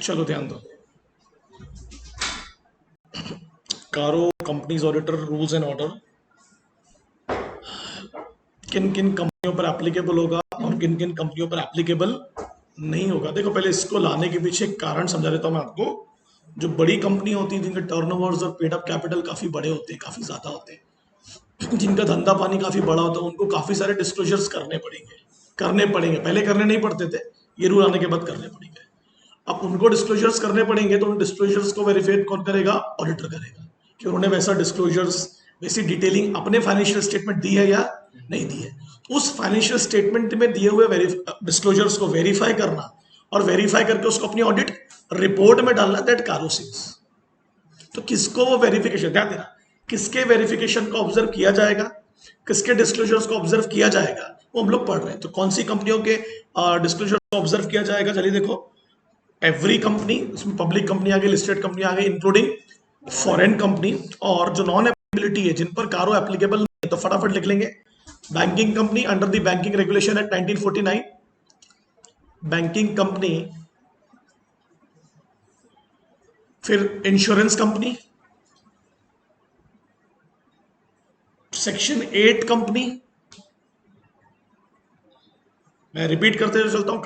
चलो ध्यान दो। कारो companies auditor rules and order किन किन कंपनियों पर एप्लीकेबल होगा और किन किन कंपनियों पर एप्लीकेबल नहीं होगा। देखो पहले इसको लाने के पीछे एक कारण समझा देता हूँ मैं आपको। जो बड़ी कंपनी होती है जिनके टर्नओवर्स और पेड अप कैपिटल काफी बड़े होते हैं, काफी ज्यादा होते हैं, जिनका धंधा पानी काफी बड़ा होता है, उनको काफी सारे डिस्क्लोजर्स करने पड़ेंगे। पहले करने नहीं पड़ते थे, ये रूल आने के बाद करने पड़ेंगे। अब उनको डिस्क्लोजर्स करने पड़ेंगे तो उन डिस्क्लोजर्स को वेरीफाई कौन करेगा? ऑडिटर करेगा कि उन्होंने वैसा डिस्क्लोजर्स, वैसी डिटेलिंग अपने फाइनेंशियल स्टेटमेंट दी है या नहीं दी है। उस फाइनेंशियल स्टेटमेंट में दिए हुए डिस्क्लोजर्स को वेरीफाई करना और वेरीफाई करके उसको अपनी ऑडिट रिपोर्ट में डालना, दैट कारो सीज। तो किसको वो वेरिफिकेशन, ध्यान देना, किसके वेरिफिकेशन को ऑब्जर्व किया जाएगा, किसके डिस्क्लोजर्स को ऑब्जर्व किया जाएगा, वो हम लोग पढ़ रहे हैं। तो कौन सी कंपनियों के डिस्क्लोजर को ऑब्जर्व किया जाएगा? चलिए देखो, एवरी कंपनी, उसमें पब्लिक कंपनी आ गई, लिस्टेड कंपनी आ गई, इंक्लूडिंग फॉरेन कंपनी, और जो नॉन एप्लीकेबिलिटी है, जिन पर कारो एप्लीकेबल नहीं है, तो फटाफट लिख लेंगे। Banking company under the banking regulation act 1949, banking company, फिर इंश्योरेंस कंपनी, सेक्शन 8 कंपनी। मैं रिपीट करते हुए चलता हूँ।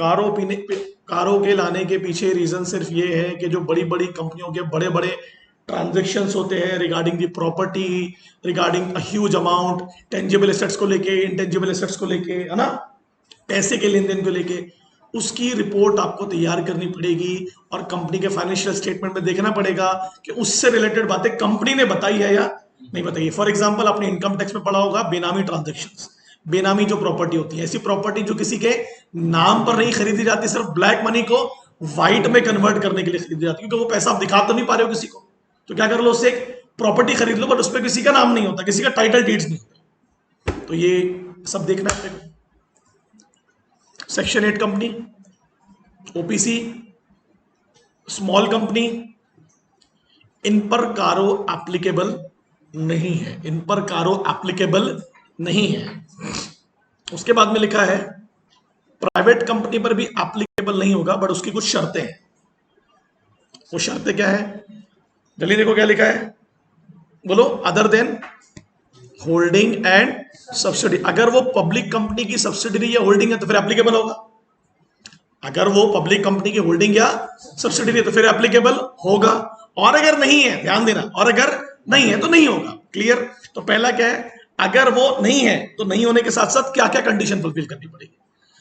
कारों के लाने के पीछे रीजन सिर्फ ये है कि जो बड़ी बड़ी कंपनियों के बड़े बड़े ट्रांजेक्शन्स होते हैं regarding the property, regarding a huge amount, tangible assets को लेके, इंटेंजिबल एसेट्स को लेके, है ना, पैसे के लेन देन को लेके, उसकी रिपोर्ट आपको तैयार करनी पड़ेगी और कंपनी के फाइनेंशियल स्टेटमेंट में देखना पड़ेगा कि उससे रिलेटेड बातें कंपनी ने बताई है या नहीं बताई। फॉर एग्जांपल, आपने इनकम टैक्स में पढ़ा होगा बेनामी ट्रांजेक्शन्स, बेनामी जो प्रॉपर्टी होती है, ऐसी प्रॉपर्टी जो किसी के नाम पर नहीं खरीदी जाती, सिर्फ ब्लैक मनी को व्हाइट में कन्वर्ट करने के लिए खरीदी जाती है, क्योंकि वो पैसा आप दिखा तो नहीं पा रहे हो किसी को, तो क्या कर लो, उससे एक प्रॉपर्टी खरीद लो, बट उस पर किसी का नाम नहीं होता, किसी का टाइटल डीड्स नहीं होता। तो ये सब देखना है आपको। Section 8 company, OPC, small company, इन पर कारो एप्लीकेबल नहीं है, इन पर कारो एप्लीकेबल नहीं है। उसके बाद में लिखा है प्राइवेट कंपनी पर भी एप्लीकेबल नहीं होगा, बट उसकी कुछ शर्तें हैं। वो शर्तें क्या है? जल्दी देखो क्या लिखा है, बोलो। Other than holding and subsidy, अगर वो पब्लिक कंपनी की सब्सिडरी या होल्डिंग है तो फिर एप्लीकेबल होगा। अगर वो पब्लिक कंपनी की होल्डिंग या सब्सिडरी है तो फिर एप्लीकेबल होगा, और अगर नहीं है, ध्यान देना, और अगर नहीं है तो नहीं होगा। क्लियर? तो पहला क्या है, अगर वो नहीं है तो नहीं होने के साथ साथ क्या क्या कंडीशन फुलफिल करनी पड़ेगी।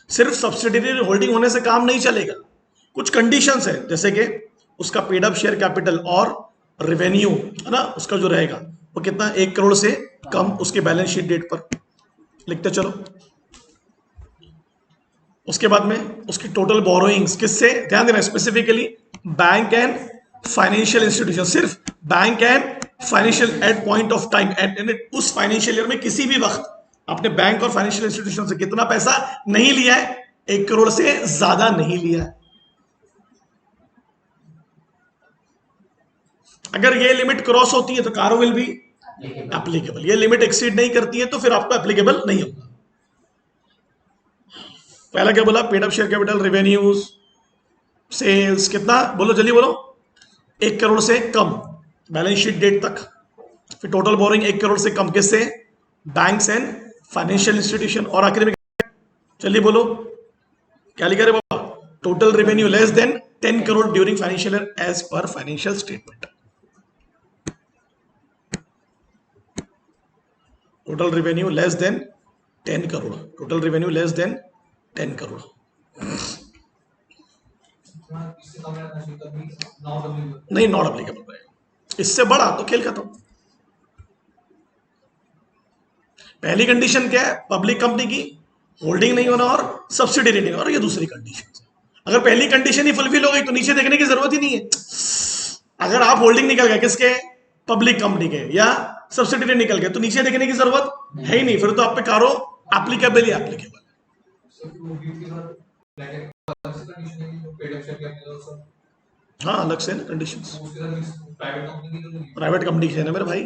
सिर्फ सब्सिडरी होल्डिंग होने से काम नहीं चलेगा, कुछ कंडीशंस है, जैसे कि उसका पेड अप शेयर कैपिटल और रेवेन्यू, है ना, उसका जो रहेगा वो कितना, 1 करोड़ से कम, उसके बैलेंस शीट डेट पर लिखते चलो। उसके बाद में उसकी टोटल बोरोइंग्स किससे, ध्यान देना, specifically bank and financial institution, सिर्फ bank and financial at point of time, उस फाइनेंशियल ईयर में किसी भी वक्त आपने बैंक और फाइनेंशियल इंस्टीट्यूशन से कितना पैसा नहीं लिया है, 1 करोड़ से ज्यादा नहीं लिया है। अगर ये लिमिट क्रॉस होती है तो कारो विल बी एप्लीकेबल, ये लिमिट एक्सीड नहीं करती है तो फिर आपको एप्लीकेबल नहीं होगा। पहला क्या बोला, paid up share capital, revenues, sales, कितना बोलो, जल्दी बोलो, 1 करोड़ से कम बैलेंस शीट डेट तक। फिर टोटल बोरिंग 1 करोड़ से कम, किससे, बैंक्स एंड फाइनेंशियल इंस्टीट्यूशन। और आखिर में जल्दी बोलो क्या लिखा रे बाबा, total revenue less than 10 crore during financial year as per financial statement. Total revenue less than 10 crore, total revenue less than 10 crore. नहीं, नॉट एप्लीकेबल रहेगा, इससे बड़ा तो खेल खत्म। पहली कंडीशन क्या है, पब्लिक कंपनी की होल्डिंग नहीं होना और सब्सिडरी नहीं होना, और ये दूसरी कंडीशन। अगर पहली कंडीशन ही फुलफिल हो गई तो नीचे देखने की जरूरत ही नहीं है। अगर आप होल्डिंग निकल गए किसके, पब्लिक कंपनी के, या सब्सिडरी निकल गए, तो नीचे देखने की जरूरत है ही नहीं, फिर तो आप पे कारो एप्लीकेबल ही एप्लीकेबल। हाँ, अलग से ना कंडीशंस, प्राइवेट कंपनी है ना मेरे भाई,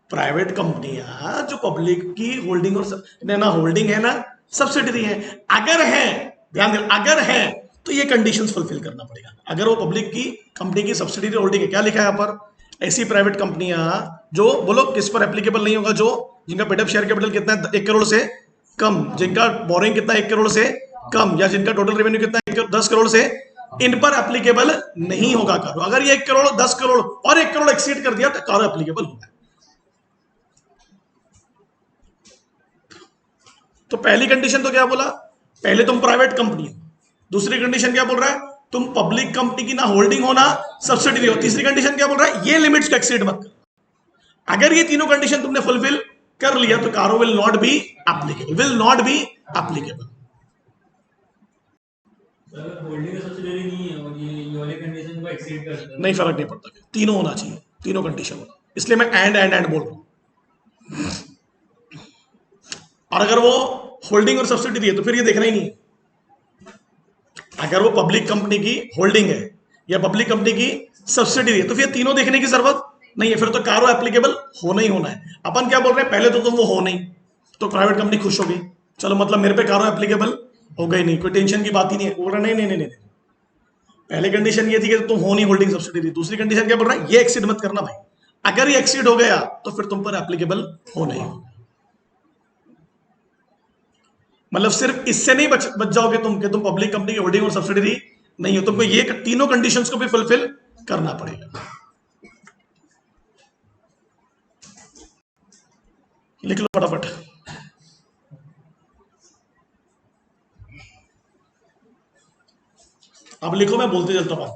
प्राइवेट कंपनियां जो पब्लिक की होल्डिंग और ना होल्डिंग है ना सब्सिडरी है, अगर है, ध्यान देना, अगर है तो ये कंडीशंस फुलफिल करना पड़ेगा। अगर वो पब्लिक की कंपनी की सब्सिडरी होल्डिंग है, क्या लिखा है यहाँ पर, ऐसी प्राइवेट कंपनियां जो बोलो किस पर एप्लीकेबल नहीं होगा, जो जिनका पेड अप शेयर कैपिटल कितना है 1 करोड़ से कम, जिनका बोरिंग कितना 1 करोड़ से कम, या जिनका टोटल रेवेन्यू कितना है 10 करोड़ से, इन पर एप्लीकेबल नहीं होगा कारो। अगर ये 1 करोड़ 10 करोड़ और 1 करोड़ एक्सीड कर दिया तो कारो एप्लीकेबल होगा। तो पहली कंडीशन तो क्या बोला, पहले तुम प्राइवेट कंपनी हो। दूसरी कंडीशन क्या बोल रहा है, तुम पब्लिक कंपनी की ना होल्डिंग हो ना सब्सिडी हो। तीसरी कंडीशन क्या बोल रहा है, ये लिमिट्स को एक्सीड मत कर। अगर ये तीनों कंडीशन तुमने फुलफिल कर लिया तो कारो will not be applicable, will not be applicable. Holding subsidiary नहीं है और ये वाले कंडीशन को एक्सीड करता है, नहीं फर्क नहीं पड़ता, तीनों होना चाहिए, तीनों कंडीशन होना, इसलिए मैं एंड बोल रहा हूं। और अगर वो होल्डिंग और सब्सिडी है तो फिर ये देखना ही नहीं है। अगर वो पब्लिक कंपनी की होल्डिंग है या पब्लिक कंपनी की सब्सिडी है तो फिर तीनों देखने की जरूरत नहीं है, फिर तो कारो एप्लीकेबल होना ही होना है। अपन क्या बोल रहे हैं, पहले तो तुम वो हो नहीं, तो प्राइवेट कंपनी खुश होगी, चलो मतलब मेरे पे कारो एप्लीकेबल हो गई, नहीं कोई टेंशन की बात ही नहीं है। बोल रहा नहीं नहीं नहीं नहीं, पहले कंडीशन ये थी कि तुम हो नहीं होल्डिंग सब्सिडी, दूसरी कंडीशन क्या बोल रहा है, ये एक्सीड मत करना भाई। अगर ये एक्सीड हो गया तो फिर तुम पर एप्लीकेबल हो नहीं होगा। मतलब सिर्फ इससे नहीं बच जाओगे तुम कि तुम पब्लिक कंपनी की होल्डिंग और सब्सिडरी नहीं हो, तुमको ये तीनों कंडीशंस को भी फुलफिल करना पड़ेगा। लिख लो फटाफट। अब लिखो, मैं बोलते चलता हूं।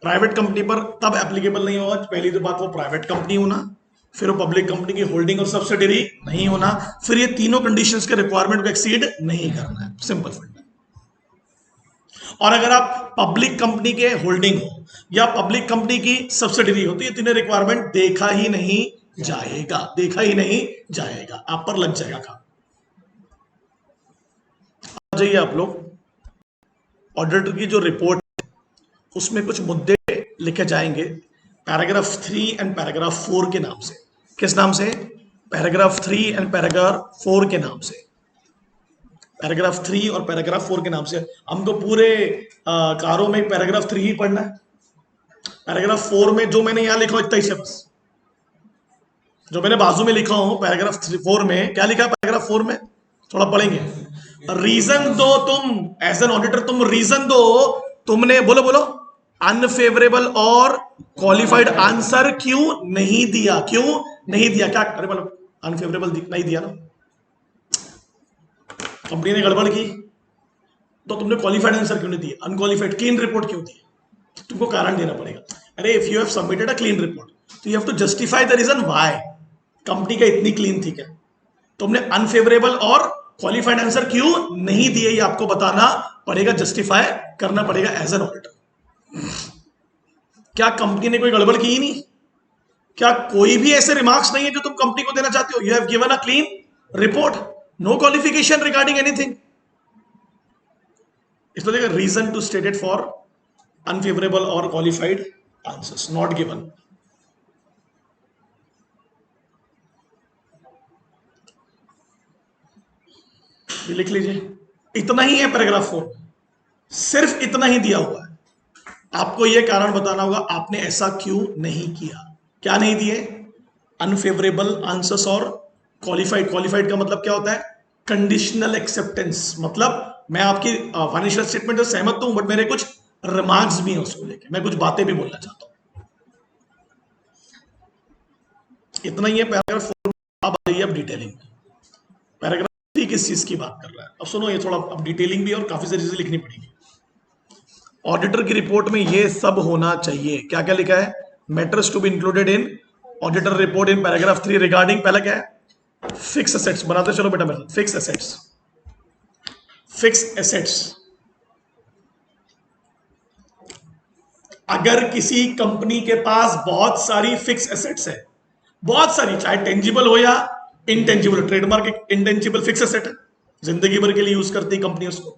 प्राइवेट कंपनी पर तब एप्लीकेबल नहीं होगा, पहली तो बात वो प्राइवेट कंपनी होना, फिर वो पब्लिक कंपनी की होल्डिंग और सब्सिडरी नहीं होना, फिर ये तीनों कंडीशंस के रिक्वायरमेंट को एक्सीड नहीं करना है, सिंपल फंडा। और अगर आप पब्लिक कंपनी के होल्डिंग हो या पब्लिक कंपनी की सब्सिडरी हो तो ये तीनों रिक्वायरमेंट देखा ही नहीं जाएगा, देखा ही नहीं जाएगा, आप पर लग जाएगा काम। आ जाइए आप लोग, ऑडिटर की जो रिपोर्ट है उसमें कुछ मुद्दे लिखे जाएंगे पैराग्राफ 3 एंड पैराग्राफ 4 के नाम से। किस नाम से, पैराग्राफ 3 एंड पैराग्राफ 4 के नाम से। पैराग्राफ 3 और पैराग्राफ 4 के नाम से हमको पूरे कारों में पैराग्राफ 3 ही पढ़ना है। पैराग्राफ 4 में जो मैंने यहां लिखा इतना ही से बस, जो मैंने बाजू में लिखा हूं पैराग्राफ 4 में क्या लिखा है, पैराग्राफ 4 में थोड़ा पढ़ेंगे। रीजन दो तुम, एज एन ऑडिटर तुम रीजन दो, तुमने बोलो बोलो अनफेवरेबल और क्वालिफाइड आंसर क्यों नहीं दिया, क्यों नहीं दिया, क्या अरे बोलो अनफेवरेबल नहीं दिया ना, कंपनी ने गड़बड़ की, तो तुमने क्वालिफाइड आंसर क्यों नहीं दिया, अनक्वालिफाइड क्लीन रिपोर्ट क्यों दी, तुमको कारण देना पड़ेगा। अरे if you have submitted a clean report तो you have to justify the reason why company का इतनी क्लीन थी, क्या तुमने अनफेवरेबल और क्वालिफाइड आंसर क्यों नहीं दिए, ये आपको बताना पड़ेगा, जस्टिफाई करना पड़ेगा एज एन ऑडिटर। क्या कंपनी ने कोई गड़बड़ की ही नहीं, क्या कोई भी ऐसे रिमार्क्स नहीं है जो तुम कंपनी को देना चाहते हो, you have given a clean report, no qualification regarding anything, इसलिए reason to stated for unfavourable और क्वालिफाइड आंसर्स नॉट गिवन। लिख लीजिए, इतना ही है पैराग्राफ 4, सिर्फ इतना ही दिया हुआ है। आपको यह कारण बताना होगा आपने ऐसा क्यों नहीं किया, क्या नहीं दिए, अनफेवरेबल आंसर्स और क्वालिफाइड। क्वालिफाइड का मतलब क्या होता है, कंडीशनल एक्सेप्टेंस, मतलब मैं आपकी फाइनेंशियल स्टेटमेंट से सहमत हूं बट मेरे कुछ रिमार्क्स भी हैं उसको लेके, मैं कुछ बातें भी बोलना चाहता हूं। इतना ही है पैराग्राफ 4। अब आ जाइए अब डिटेलिंग। पैराग्राफ 3 किस चीज की बात कर रहा है, अब सुनो, ये थोड़ा अब डिटेलिंग भी और काफी सारी चीजें लिखनी पड़ेगी। ऑडिटर की रिपोर्ट में ये सब होना चाहिए। क्या क्या लिखा है, matters to be included in auditor report in paragraph 3 regarding, पहला क्या है, फिक्स एसेट्स। बनाते चलो बेटा मेरा, फिक्स एसेट्स, फिक्स एसेट्स। अगर किसी कंपनी के पास बहुत सारी फिक्स एसेट्स है, बहुत सारी, चाहे टेंजिबल हो या इंटेंजिबल, ट्रेडमार्क एक इंटेंजिबल फिक्स एसेट है, जिंदगी भर के लिए यूज करती है कंपनी उसको,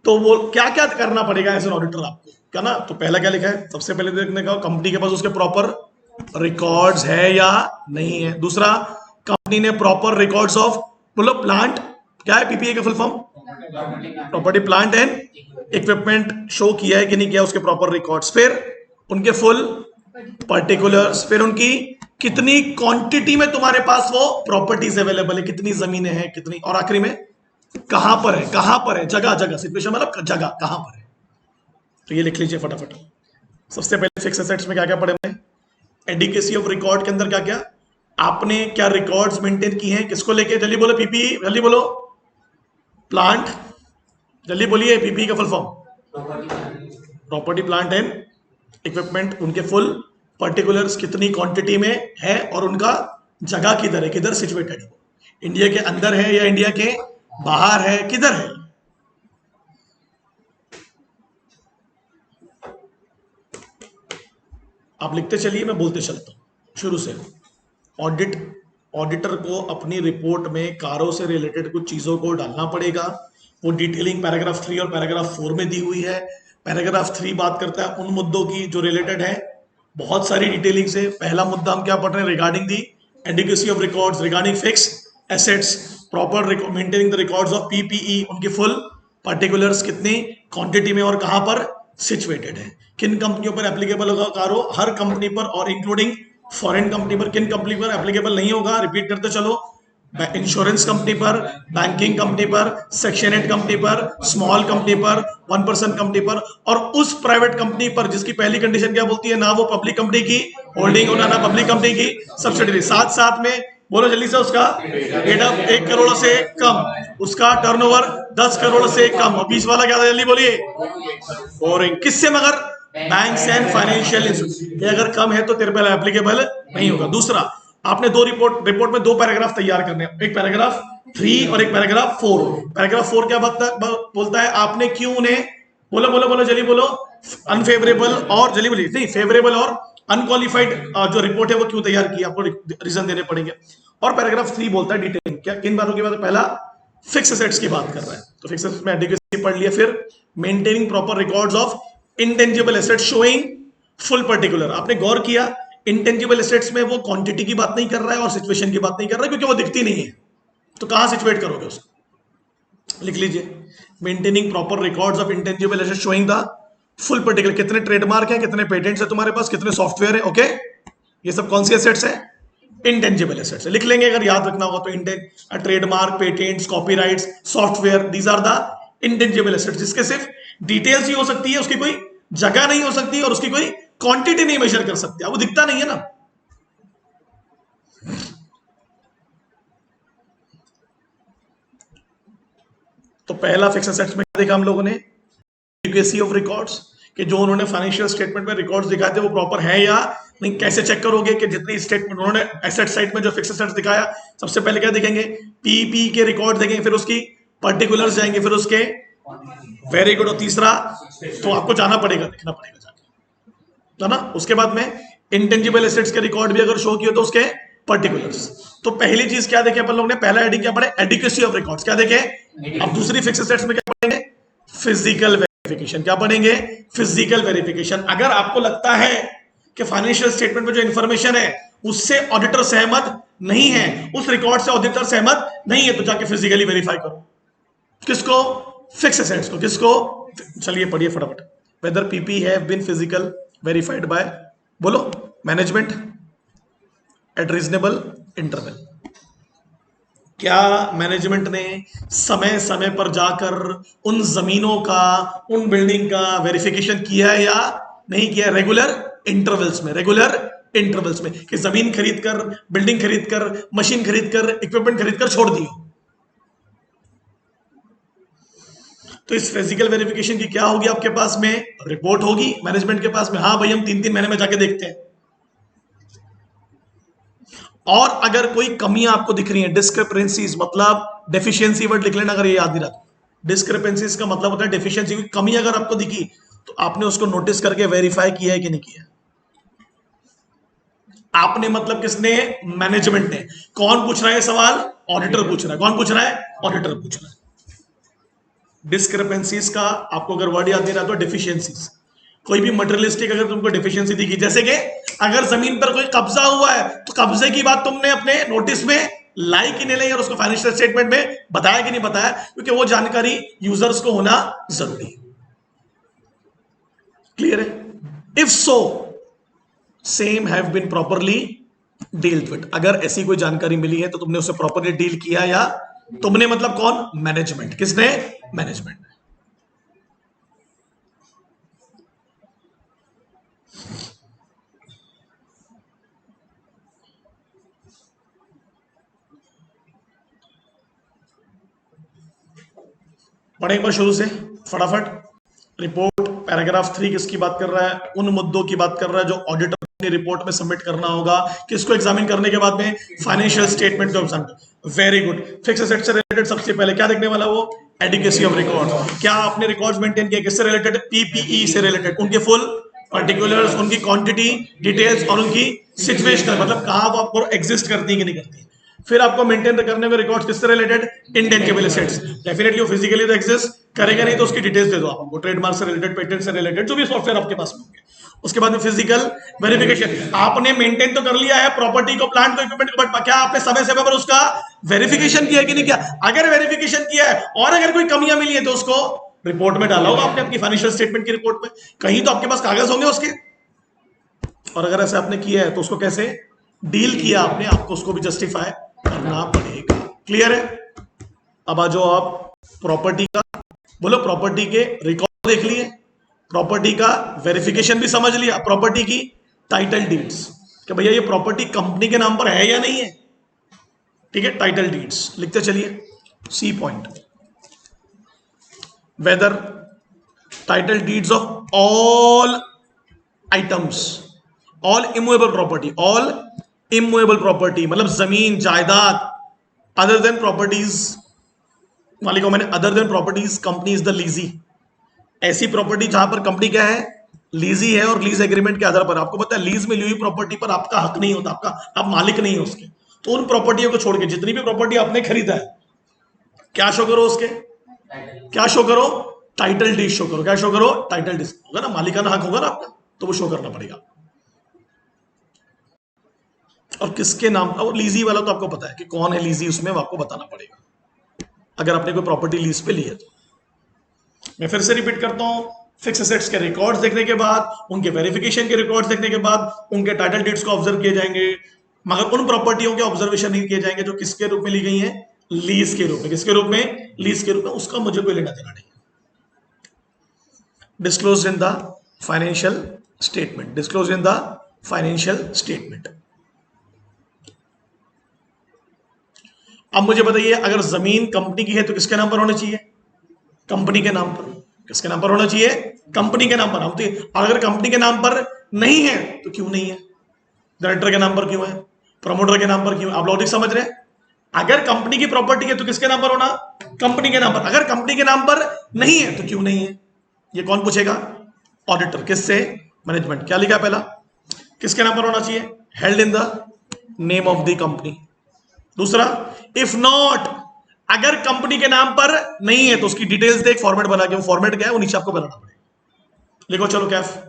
तो वो क्या क्या करना पड़ेगा एज एन ऑडिटर आपको, क्या ना। तो पहला क्या लिखा है, सबसे पहले देखने का कंपनी के पास उसके प्रॉपर रिकॉर्ड्स है या नहीं है। दूसरा, कंपनी ने प्रॉपर रिकॉर्ड्स ऑफ, मतलब प्लांट, क्या है पीपीए का full form, property plant and equipment show किया है कि नहीं किया, उसके प्रॉपर रिकॉर्ड्स, फिर उनके फुल पर्टिकुलर्स, फिर उनकी कितनी क्वांटिटी में तुम्हारे पास वो प्रॉपर्टीज अवेलेबल है, कितनी जमीनें हैं, कितनी, और आखिरी में कहां पर है, कहां पर है, जगह जगह, सिचुएशन मतलब जगह कहां पर है। तो ये लिख लीजिए फटाफट। सबसे पहले फिक्स एसेट्स में क्या क्या पढ़े हमने, एडिकेसी ऑफ रिकॉर्ड के अंदर क्या क्या आपने क्या रिकॉर्ड्स मेंटेन की हैं, किसको लेके, जल्दी बोलो, पीपी, जल्दी बोलो, प्लांट, जल्दी बोलिए, पीपी का full form property plant and equipment, उनके फुल पर्टिकुलर्स कितनी क्वांटिटी में है और उनका जगह किधर है, किधर सिचुएटेड है, इंडिया के अंदर है या इंडिया के बाहर है, किधर है। आप लिखते चलिए, मैं बोलते चलता हूं शुरू से। ऑडिटर को अपनी रिपोर्ट में कारों से रिलेटेड कुछ चीजों को डालना पड़ेगा, वो डिटेलिंग पैराग्राफ 3 और पैराग्राफ 4 में दी हुई है। पैराग्राफ 3 बात करता है उन मुद्दों की जो रिलेटेड है बहुत सारी डिटेलिंग से। पहला मुद्दा हम क्या पढ़ रहे हैं, regarding the adequacy of records, regarding fix assets, proper maintaining the records of PPE, उनके फुल पर्टिकुलर्स कितनी क्वांटिटी में और कहां पर सिचुएटेड है, किन कंपनियों पर एप्लीकेबल होगा कारो, हर कंपनी पर, और इंक्लूडिंग फॉरेन कंपनी पर, किन कंपनी पर एप्लीकेबल नहीं होगा, रिपीट करते चलो, इंश्योरेंस कंपनी पर, बैंकिंग कंपनी पर, सेक्शन 8 कंपनी पर, स्मॉल कंपनी पर, 1% कंपनी पर, और उस प्राइवेट कंपनी पर जिसकी पहली कंडीशन क्या बोलती है, ना वो पब्लिक कंपनी की होल्डिंग होना, ना पब्लिक कंपनी की सब्सिडरी, साथ साथ में बोलो जल्दी से, उसका एडअप 1 करोड़ से कम, उसका टर्नओवर 10 करोड़ से कम, और 20 वाला क्या था, जल्दी बोलिए, बोरिंग, किससे, मगर बैंक्स एंड फाइनेंशियल इंस्टीट्यूट, ये अगर कम है तो तेरे पे एप्लीकेबल नहीं होगा। दूसरा, आपने रिपोर्ट में 2 पैराग्राफ तैयार करने हैं, एक पैराग्राफ 3 और एक पैराग्राफ 4। पैराग्राफ 4 क्या बोलता है, आपने क्यों उन्हें, बोलो बोलो बोलो जल्दी बोलो, अनफेवरेबल और, जल्दी बोलिए, नहीं, फेवरेबल और अनक्वालिफाइड जो रिपोर्ट है वो क्यों तैयार की, आपको रीजन देने पड़ेंगे। और पैराग्राफ 3 बोलता है डिटेलिंग, क्या किन बातों की बात है, पहला फिक्स एसेट्स की बात कर रहा है, तो फिक्स एसेट्स में एडिक्वेसी पढ़ लिया, फिर maintaining proper records of intangible assets showing full particular. आपने गौर किया, इंटेंजिबल एसेट्स में वो क्वांटिटी की बात नहीं कर रहा है और सिचुएशन की बात नहीं कर रहा है, क्योंकि वो दिखती नहीं है, तो कहां सिचुएट करोगे उसको, लिख लीजिए, maintaining proper records of intangible assets showing the full particular, कितने ट्रेडमार्क है, कितने पेटेंट्स है तुम्हारे पास, कितने सॉफ्टवेयर है, ओके, ये सब कौन सी एसेट्स है, इंटेंजिबल एसेट्स, लिख लेंगे अगर याद रखना होगा तो, trademark, patents, copyrights, software, these are the intangible assets, जिसके सिर्फ डिटेल्स ही हो सकती है, उसकी कोई जगह नहीं हो सकती और उसकी कोई क्वांटिटी नहीं मेजर कर सकते, वो दिखता नहीं है ना। तो पहला फिक्स एसेट्स में क्या देखा हम लोगों ने, एडिक्वेसी ऑफ रिकॉर्ड्स, कि जो उन्होंने फाइनेंशियल स्टेटमेंट में रिकॉर्ड्स दिखाए थे वो प्रॉपर है या नहीं, कैसे चेक करोगे कि जितनी स्टेटमेंट उन्होंने एसेट साइड में जो फिक्स एसेट्स दिखाया, सबसे पहले क्या देखेंगे, पीपी के रिकॉर्ड देखेंगे, फिर उसकी पर्टिकुलर्स जाएंगे, फिर उसके, वेरी गुड, और तीसरा तो आपको जाना पड़ेगा, देखना पड़ेगा जाके, है ना। उसके बाद में इंटेंजिबल एसेट्स के रिकॉर्ड भी अगर शो किए तो उसके पर्टिकुलर्स। तो पहली चीज क्या देखे अपन लोग ने, पहला हेडिंग क्या पढ़े, एडिक्वेसी ऑफ रिकॉर्ड्स, क्या देखे। अब दूसरी फिक्स एसेट्स में क्या पढ़ेंगे, फिजिकल वेरिफिकेशन, क्या पढ़ेंगे, फिजिकल वेरिफिकेशन। अगर आपको लगता है कि फाइनेंशियल स्टेटमेंट में जो इंफॉर्मेशन है उससे ऑडिटर सहमत नहीं है, उस रिकॉर्ड से ऑडिटर सहमत नहीं है, तो जाके फिजिकली वेरीफाई करो, किसको, फिक्स एसेट्स को, किसको, चलिए पढ़िए फटाफट, whether PP have been physical verified by, बोलो, मैनेजमेंट एट रीजनेबल इंटरवल, क्या मैनेजमेंट ने समय समय पर जाकर उन जमीनों का, उन बिल्डिंग का वेरिफिकेशन किया है या नहीं किया, रेगुलर इंटरवल्स में, रेगुलर इंटरवल्स में, कि जमीन खरीद कर, बिल्डिंग खरीद कर, मशीन खरीद कर, इक्विपमेंट खरीद कर छोड़ दी। तो इस फिजिकल वेरिफिकेशन की क्या होगी, आपके पास में रिपोर्ट होगी मैनेजमेंट के पास में, हाँ भाई हम 3-3 महीने में जाके देखते हैं। और अगर कोई कमियां आपको दिख रही हैं, डिस्क्रिपेंसीज मतलब डेफिशिएंसी वर्ड लिख लेना अगर ये याद नहीं रहा, डिस्क्रिपेंसीज का मतलब होता है डेफिशिएंसी, कमी अगर आपको दिखी तो आपने उसको नोटिस करके वेरीफाई किया है कि नहीं किया। आपने मतलब किसने, मैनेजमेंट ने। कौन पूछ रहा है सवाल, ऑडिटर पूछ रहा है। कौन पूछ रहा है, ऑडिटर पूछ रहा है। डिस्क्रिपेंसीज का आपको अगर वर्ड याद नहीं रहा तो डेफिशिएंसीज, कोई भी मटेरियलिस्टिक अगर तुमको डेफिशिएंसी दिखी, जैसे कि अगर जमीन पर कोई कब्जा हुआ है तो कब्जे की बात तुमने अपने नोटिस में लाइक ही नहीं लाइक और उसको फाइनेंशियल स्टेटमेंट में बताया कि नहीं बताया, क्योंकि वो जानकारी यूजर्स को होना जरूरी है। क्लियर है? If so same have been properly dealt with, अगर ऐसी कोई जानकारी मिली है तो तुमने उसे प्रॉपरली डील किया, या तुमने मतलब कौन? मैनेजमेंट। किसने? मैनेजमेंट। पढ़े एक बार शुरू से फटाफट। रिपोर्ट पैराग्राफ 3 किसकी बात कर रहा है? उन मुद्दों की बात कर रहा है जो ऑडिटर ने रिपोर्ट में सबमिट करना होगा। किसको एग्जामिन करने के बाद में? फाइनेंशियल स्टेटमेंट को examine. Very good. Fix asset से रिलेटेड सबसे पहले क्या देखने वाला? वो एडिक्वेसी ऑफ रिकॉर्ड। क्या आपने रिकॉर्ड्स मेंटेन किए? किससे रिलेटेड? पीपीई से रिलेटेड। उनके फुल पर्टिकुलर्स, उनकी क्वांटिटी डिटेल्स और उनकी सिचुएशन, मतलब कहां वो आपको एग्जिस्ट करती है कि नहीं करती है। फिर आपको मेंटेन करने में रिकॉर्ड्स किससे रिलेटेड? Intangible assets. डेफिनेटली वो फिजिकली तो एग्जिस्ट करेगा नहीं, तो उसकी डिटेल्स दे दो आप हमको, ट्रेडमार्क से रिलेटेड, पेटेंट से रिलेटेड, जो भी सॉफ्टवेयर आपके पास में होंगे। उसके बाद में फिजिकल वेरिफिकेशन। आपने मेंटेन तो कर लिया है प्रॉपर्टी को, प्लांट को, इक्विपमेंट को, बट क्या आपने समय समय पर उसका वेरिफिकेशन किया कि नहीं किया? अगर वेरिफिकेशन किया है और अगर कोई कमियां मिली है तो उसको रिपोर्ट में डाला होगा आपने, अपनी फाइनेंशियल स्टेटमेंट की रिपोर्ट में। कहीं तो आपके पास कागज होंगे उसके। और अगर ऐसे आपने किया है तो उसको कैसे डील किया आपने, आपको उसको भी जस्टिफाई करना पड़ेगा। क्लियर है? अब आ जाओ आप प्रॉपर्टी का। बोलो, प्रॉपर्टी के रिकॉर्ड देख लिए, प्रॉपर्टी का वेरिफिकेशन भी समझ लिया, प्रॉपर्टी की टाइटल डीड्स कि भैया ये प्रॉपर्टी कंपनी के नाम पर है या नहीं है। ठीक है, टाइटल डीड्स लिखते चलिए। C point, whether title deeds of all items, all immovable property, all immovable property मतलब जमीन जायदाद, अदर देन प्रॉपर्टीज, मालिकों मैंने other than properties company is the lessee. ऐसी प्रॉपर्टी जहां पर कंपनी क्या है? लीजी है, और लीज एग्रीमेंट के आधार पर आपको पता है लीज में ली हुई प्रॉपर्टी पर आपका हक नहीं होता, आपका आप मालिक नहीं है उसके। तो उन प्रॉपर्टियों को छोड़ के जितनी भी प्रॉपर्टी आपने खरीदा है, क्या शो करो उसके? क्या शो करो? टाइटल डीड शो करो। क्या शो करो? टाइटल डीड होगा ना, मालिकाना हक होगा ना आपका, तो वो शो करना पड़ेगा। और किसके नाम? और लीजी वाला तो आपको पता है कि कौन है लीजी, उसमें आपको बताना पड़ेगा अगर आपने कोई प्रॉपर्टी लीज पे ली है तो। मैं फिर से रिपीट करता हूं, फिक्स एसेट्स के रिकॉर्ड्स देखने के बाद, उनके वेरिफिकेशन के रिकॉर्ड्स देखने के बाद, उनके टाइटल डीड्स को ऑब्जर्व किए जाएंगे, मगर उन प्रॉपर्टियों के ऑब्जर्वेशन नहीं किए जाएंगे जो किसके रूप में ली गई हैं? लीज के रूप में। किसके रूप में? लीज के रूप में। उसका मुझे कोई लेना देना नहीं। Disclose in the financial statement, disclose in the financial statement. अब मुझे बताइए, अगर जमीन कंपनी की है तो किसके नाम पर होनी चाहिए? कंपनी के नाम पर। किसके नाम पर होना चाहिए? कंपनी के नाम पर। हम तो, और अगर कंपनी के नाम पर नहीं है तो क्यों नहीं है? डायरेक्टर के नाम पर क्यों है? प्रमोटर के नाम पर क्यों है? आप लॉजिक समझ रहे हैं? अगर कंपनी की प्रॉपर्टी है तो किसके नाम पर होना? कंपनी के नाम पर। अगर कंपनी के नाम पर नहीं है तो क्यों नहीं है? ये कौन पूछेगा? ऑडिटर। किससे? मैनेजमेंट। क्या लिखा पहला? किसके नाम पर होना चाहिए? Held in the name of the company. दूसरा, इफ नॉट, अगर कंपनी के नाम पर नहीं है तो उसकी डिटेल्स देख, फॉर्मेट बना के। वो फॉर्मेट क्या है वो नीचे आपको बनाना पड़ेगा। लिखो चलो कैफ।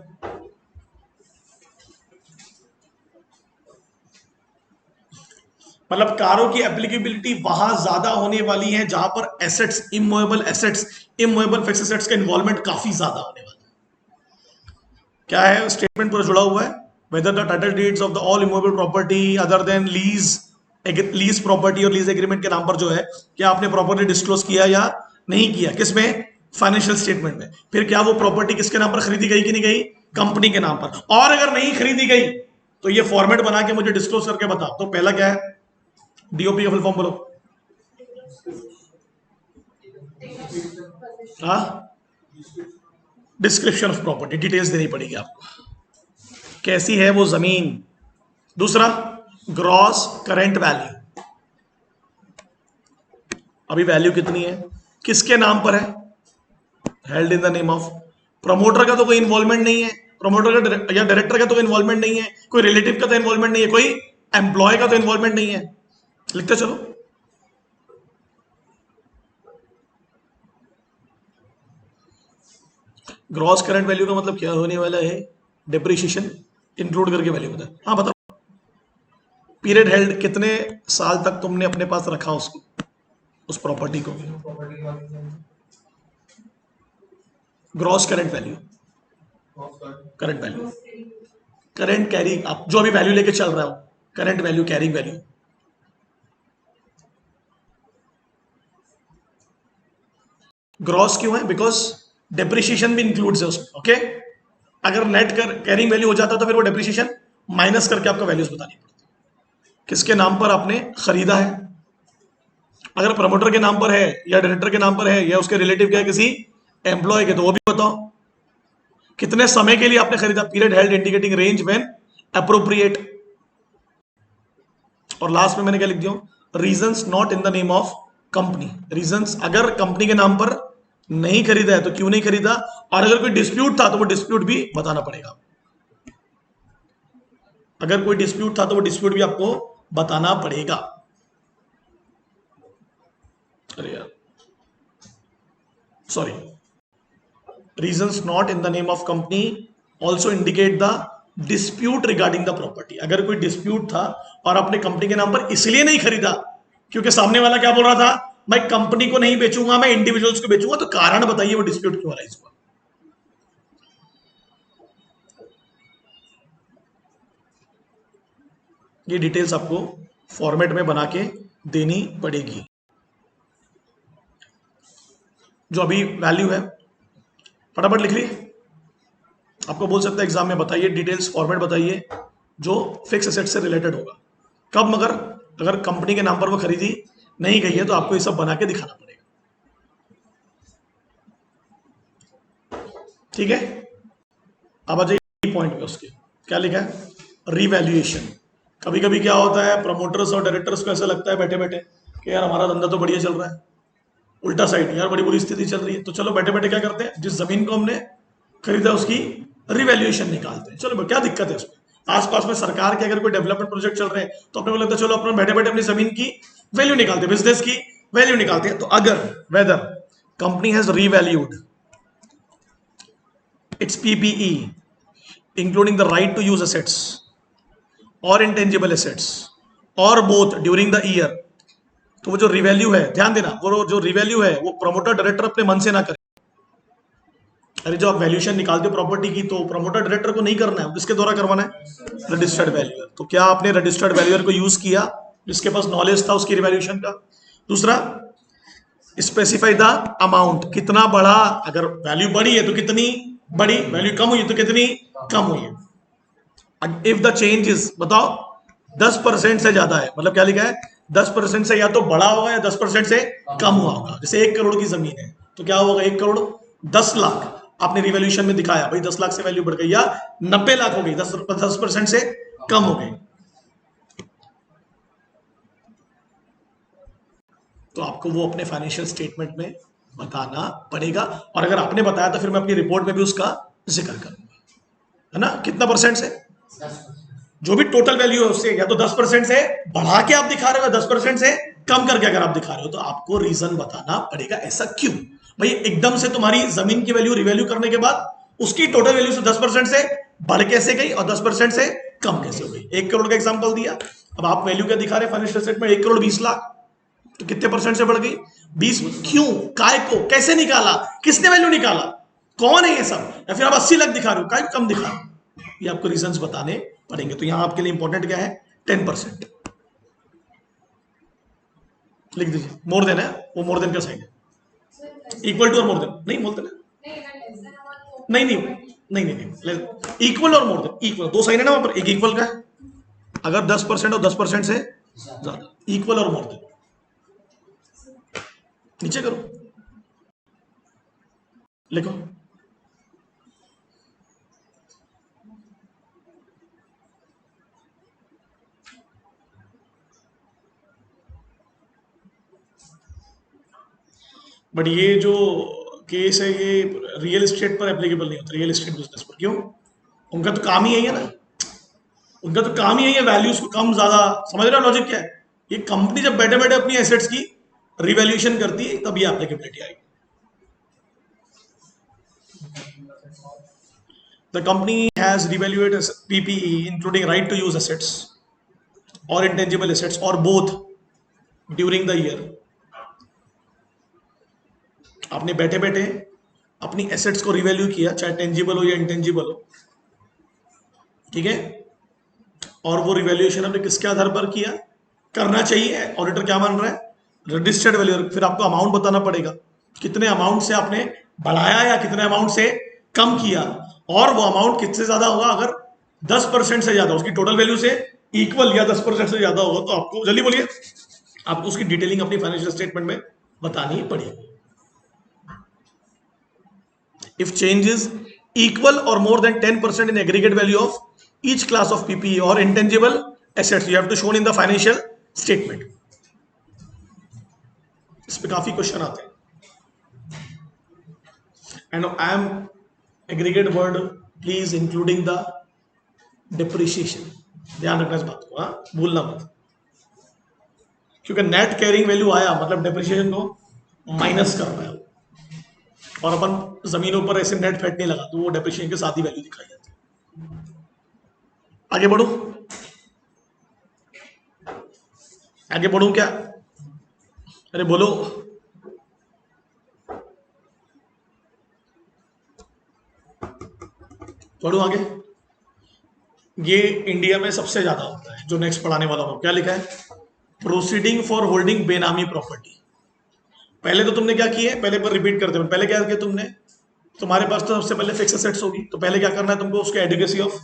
मतलब कारों की एप्लीकेबिलिटी वहां ज्यादा होने वाली है जहां पर assets, immovable assets, immovable fix assets का इन्वॉल्वमेंट काफी ज्यादा होने वाला है। क्या है? स्टेटमेंट पूरा जुड़ा हुआ है। Whether the title deeds of the all immovable property other than lease property और लीज एग्रीमेंट के नाम पर जो है, क्या आपने प्रॉपर्टी डिस्क्लोज किया या नहीं किया? किसमें? फाइनेंशियल स्टेटमेंट में। फिर क्या वो प्रॉपर्टी किसके नाम पर खरीदी गई कि नहीं गई? कंपनी के नाम पर। और अगर नहीं खरीदी गई तो ये फॉर्मेट बना के मुझे डिस्क्लोज करके बताओ। तो पहला क्या है? डीओपी का फुल फॉर्म बोलो। हाँ, डिस्क्रिप्शन ऑफ प्रॉपर्टी, डिटेल्स देनी पड़ेगी आपको, कैसी है वो जमीन। दूसरा, ग्रॉस करेंट वैल्यू, अभी वैल्यू कितनी है, किसके नाम पर है? Held in the name of. Promoter का तो कोई इन्वॉल्वमेंट नहीं है, प्रमोटर का या डायरेक्टर का तो कोई इन्वॉल्वमेंट नहीं है, कोई रिलेटिव का तो इन्वॉल्वमेंट नहीं है, कोई एम्प्लॉय का तो इन्वॉल्वमेंट नहीं है। लिखते चलो। ग्रॉस करंट वैल्यू का मतलब क्या होने वाला है? डिप्रिशिएशन इंक्लूड करके वैल्यू बता। हाँ बताओ। पीरियड हेल्ड, कितने साल तक तुमने अपने पास रखा उसको, उस प्रॉपर्टी को। प्रॉपर्टी के बाद gross current value, current value, current carry, आप जो अभी वैल्यू लेके चल रहा हो, current value, carrying value. Gross क्यों है? बिकॉज डेप्रिसिएशन भी इंक्लूड्स है उसमें। ओके, अगर नेट कैरिंग वैल्यू हो जाता तो फिर वो डेप्रिसिएशन माइनस करके आपको वैल्यूज बतानी पड़ती। किसके नाम पर आपने खरीदा है? अगर प्रमोटर के नाम पर है या डायरेक्टर के नाम पर है या उसके रिलेटिव के किसी एम्प्लॉय के, तो वो भी बताओ। कितने समय के लिए आपने खरीदा? Period held indicating range when appropriate. और लास्ट में मैंने क्या लिख दिया? Reasons not in the name of company. Reasons, अगर कंपनी के नाम पर नहीं खरीदा है तो क्यों नहीं खरीदा, और अगर कोई डिस्प्यूट था तो वो डिस्प्यूट भी बताना पड़ेगा। अगर कोई डिस्प्यूट था तो वो डिस्प्यूट भी आपको बताना पड़ेगा। अरे यार, sorry, reasons not in the name of company also indicate the dispute regarding the property. अगर कोई डिस्प्यूट था और आपने कंपनी के नाम पर इसलिए नहीं खरीदा क्योंकि सामने वाला क्या बोल रहा था, मैं कंपनी को नहीं बेचूंगा, मैं इंडिविजुअल्स को बेचूंगा, तो कारण बताइए वो डिस्प्यूट क्यों अराइज हुआ। ये डिटेल्स आपको फॉर्मेट में बना के देनी पड़ेगी। जो अभी वैल्यू है फटाफट लिख ली। आपको बोल सकता है एग्जाम में, बताइए डिटेल्स फॉर्मेट बताइए जो फिक्स एसेट से रिलेटेड होगा। कब? मगर अगर कंपनी के नाम पर वो खरीदी नहीं गई है तो आपको ये सब बना के दिखाना पड़ेगा। ठीक है, अब आ जाइए पॉइंट पे। उसके क्या लिखा है? रिवैल्यूएशन। कभी कभी क्या होता है, प्रमोटर्स और डायरेक्टर्स को ऐसा लगता है बैठे बैठे कि यार हमारा धंधा तो बढ़िया चल रहा है, उल्टा साइड यार बड़ी बुरी स्थिति चल रही है, तो चलो बैठे बैठे क्या करते हैं, जिस जमीन को हमने खरीदा उसकी रिवैल्यूएशन निकालते हैं। चलो क्या दिक्कत है उसमें? आसपास में सरकार के अगर कोई डेवलपमेंट प्रोजेक्ट चल रहे हैं तो अपने को लगता है चलो अपना बैठे बैठे अपनी जमीन की वैल्यू निकालते हैं, बिजनेस की वैल्यू निकालते हैं। तो अगर whether company has revalued its PPE including the right to use assets और इंटेंजिबल एसेट्स और बोथ ड्यूरिंग द ईयर, तो वो जो रिवैल्यू है, ध्यान देना, वो जो रिवैल्यू है वो प्रमोटर डायरेक्टर अपने मन से ना करे। अरे जो आप वैल्यूएशन निकालते हो प्रॉपर्टी की, तो प्रमोटर डायरेक्टर को नहीं करना है, किसके द्वारा करवाना है? Registered valuer. तो क्या आपने रजिस्टर्ड वैल्यूअर को यूज किया जिसके पास नॉलेज था उसकी रिवैल्यूएशन का? दूसरा, स्पेसिफाई द अमाउंट, कितना बढ़ा, अगर वैल्यू बढ़ी है तो कितनी बढ़ी, वैल्यू कम हुई तो कितनी कम हुई है। इफ द चेंज इज, बताओ, 10% से ज्यादा है, मतलब क्या लिखा है, 10% से या तो बढ़ा होगा या 10% से कम हुआ होगा। जैसे 1 करोड़ की जमीन है तो क्या होगा, 1 करोड़ 10 लाख आपने रिवैल्यूएशन में दिखाया, भाई 10 लाख से वैल्यू बढ़ गई, या 90 लाख हो गई, 10% से कम हो गई, तो आपको वो अपने फाइनेंशियल स्टेटमेंट में बताना पड़ेगा। और अगर आपने बताया तो फिर मैं अपनी रिपोर्ट में भी उसका जिक्र करूंगा, है ना। कितना परसेंट से? जो भी टोटल वैल्यू है उससे या तो 10% से बढ़ा के आप दिखा रहे हो, 10% से कम करके अगर आप दिखा रहे हो, तो आपको रीजन बताना पड़ेगा ऐसा क्यों। भाई एकदम से तुम्हारी जमीन की वैल्यू रिवैल्यू करने के बाद उसकी टोटल वैल्यू से 10% से बढ़ कैसे गई और 10% से कम कैसे हो गई? 1 करोड़ का एग्जाम्पल दिया, अब आप वैल्यू क्या दिखा रहे फाइनेंशियल स्टेटमेंट, 1 करोड़ 20 लाख, तो कितने परसेंट से बढ़ गई? 20। क्यों, काय को, कैसे निकाला, किसने वैल्यू निकाला, कौन है ये सब, या फिर आप 80 लाख दिखा रहे हो, काय कम दिखा रहे हो, ये आपको रीजंस बताने पड़ेंगे। तो यहां आपके लिए इंपॉर्टेंट क्या है? 10% लिख दीजिए। मोर देन है, वो मोर देन का साइन है, इक्वल टू और मोर देन नहीं बोलते ना, नहीं नहीं नहीं नहीं नहीं, इक्वल और मोर देन, इक्वल, दो साइन है ना वहां पर, एक इक्वल का है, अगर 10% और 10% से ज्यादा, इक्वल और मोर देन, नीचे करो, लिखो। बट ये जो केस है ये रियल एस्टेट पर एप्लीकेबल नहीं होता, रियल एस्टेट बिजनेस पर। क्यों? उनका तो काम ही यही है ना, उनका तो काम ही यही है, वैल्यूज को कम ज्यादा, समझ रहे हो लॉजिक क्या है? ये कंपनी जब बैठे बैठे अपनी एसेट्स की रिवैल्यूएशन करती है तब ये एप्लीकेबिलिटी आएगी। The company has revalued as PPE, including right to use assets, और इंटेंजिबल एसेट्स और बोथ ड्यूरिंग द ईयर। आपने बैठे बैठे अपनी एसेट्स को रिवैल्यू किया, चाहे टेंजिबल हो या इंटेंजिबल हो, ठीक है, और वो रिवैल्यूएशन आपने किसके आधार पर किया, करना चाहिए, ऑडिटर क्या मान रहा है, रजिस्टर्ड वैल्यू। फिर आपको अमाउंट बताना पड़ेगा, कितने अमाउंट से आपने बढ़ाया या कितने अमाउंट से कम किया, और वो अमाउंट किससे ज्यादा होगा, अगर 10% से ज्यादा, उसकी टोटल वैल्यू से इक्वल या 10% से ज्यादा होगा, तो आपको जल्दी बोलिए, आपको उसकी डिटेलिंग अपनी फाइनेंशियल स्टेटमेंट में बतानी पड़ेगी। If change is equal or more than 10% in aggregate value of each class of PPE or intangible assets, you have to shown in the financial statement. इस पे काफी क्वेश्चन आते हैं। And I am aggregate word please including the depreciation, ध्यान रखना इस बात को, हाँ भूलना मत, क्योंकि नेट कैरिंग वैल्यू आया मतलब डिप्रिशिएशन को माइनस कर रहा है, और अपन जमीनों पर ऐसे नेट फेट नहीं लगा तो वो डेप्रिशिएशन के साथ ही वैल्यू दिखाई जाती है। आगे बढ़ू, आगे बढ़ू क्या, अरे बोलो, बढ़ू आगे। ये इंडिया में सबसे ज्यादा होता है, जो नेक्स्ट पढ़ाने वाला हूं, क्या लिखा है, प्रोसीडिंग फॉर होल्डिंग बेनामी प्रॉपर्टी। पहले तो तुमने क्या किया है, पहले पर रिपीट करते हो, पहले क्या किया तुमने, तुम्हारे पास तो सबसे पहले फिक्स एसेट्स होगी, तो पहले क्या करना है तुमको, उसके adequacy of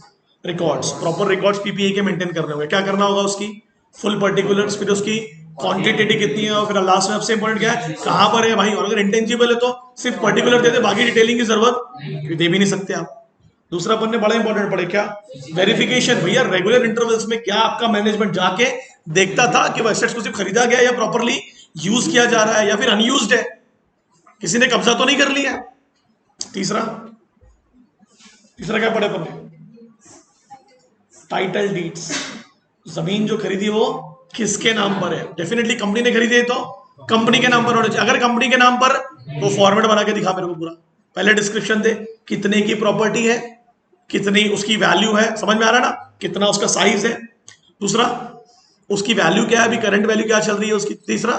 records, proper records PPA के मेंटेन करने होंगे। क्या करना होगा, उसकी फुल पर्टिकुलर्स, फिर उसकी क्वांटिटी कितनी है, और फिर लास्ट में सबसे इंपॉर्टेंट क्या है, कहां पर है भाई, और अगर इंटेंजिबल है तो सिर्फ पर्टिकुलर दे दे, बाकी डिटेलिंग की जरूरत दे भी नहीं सकते आप। दूसरा अपन ने बड़ा इंपॉर्टेंट पढ़े क्या, वेरिफिकेशन। भैया रेगुलर इंटरवल्स में क्या आपका मैनेजमेंट जाके देखता था कि वो एसेट्स को सिर्फ खरीदा गया या प्रॉपरली यूज किया जा रहा है या फिर अनयूज्ड है, किसी ने कब्जा तो नहीं कर लिया। तीसरा क्या पढ़े अपन, टाइटल डीड्स, जमीन जो खरीदी वो किसके नाम पर है, डेफिनेटली कंपनी ने खरीदी है तो कंपनी के नाम पर होना चाहिए। अगर कंपनी के नाम पर, तो फॉर्मेट बना के दिखा मेरे को पूरा, पहले डिस्क्रिप्शन दे, कितने की प्रॉपर्टी है, कितनी उसकी वैल्यू है, समझ में आ रहा है ना, कितना उसका साइज है। दूसरा उसकी वैल्यू क्या है, अभी करंट वैल्यू क्या चल रही है उसकी। तीसरा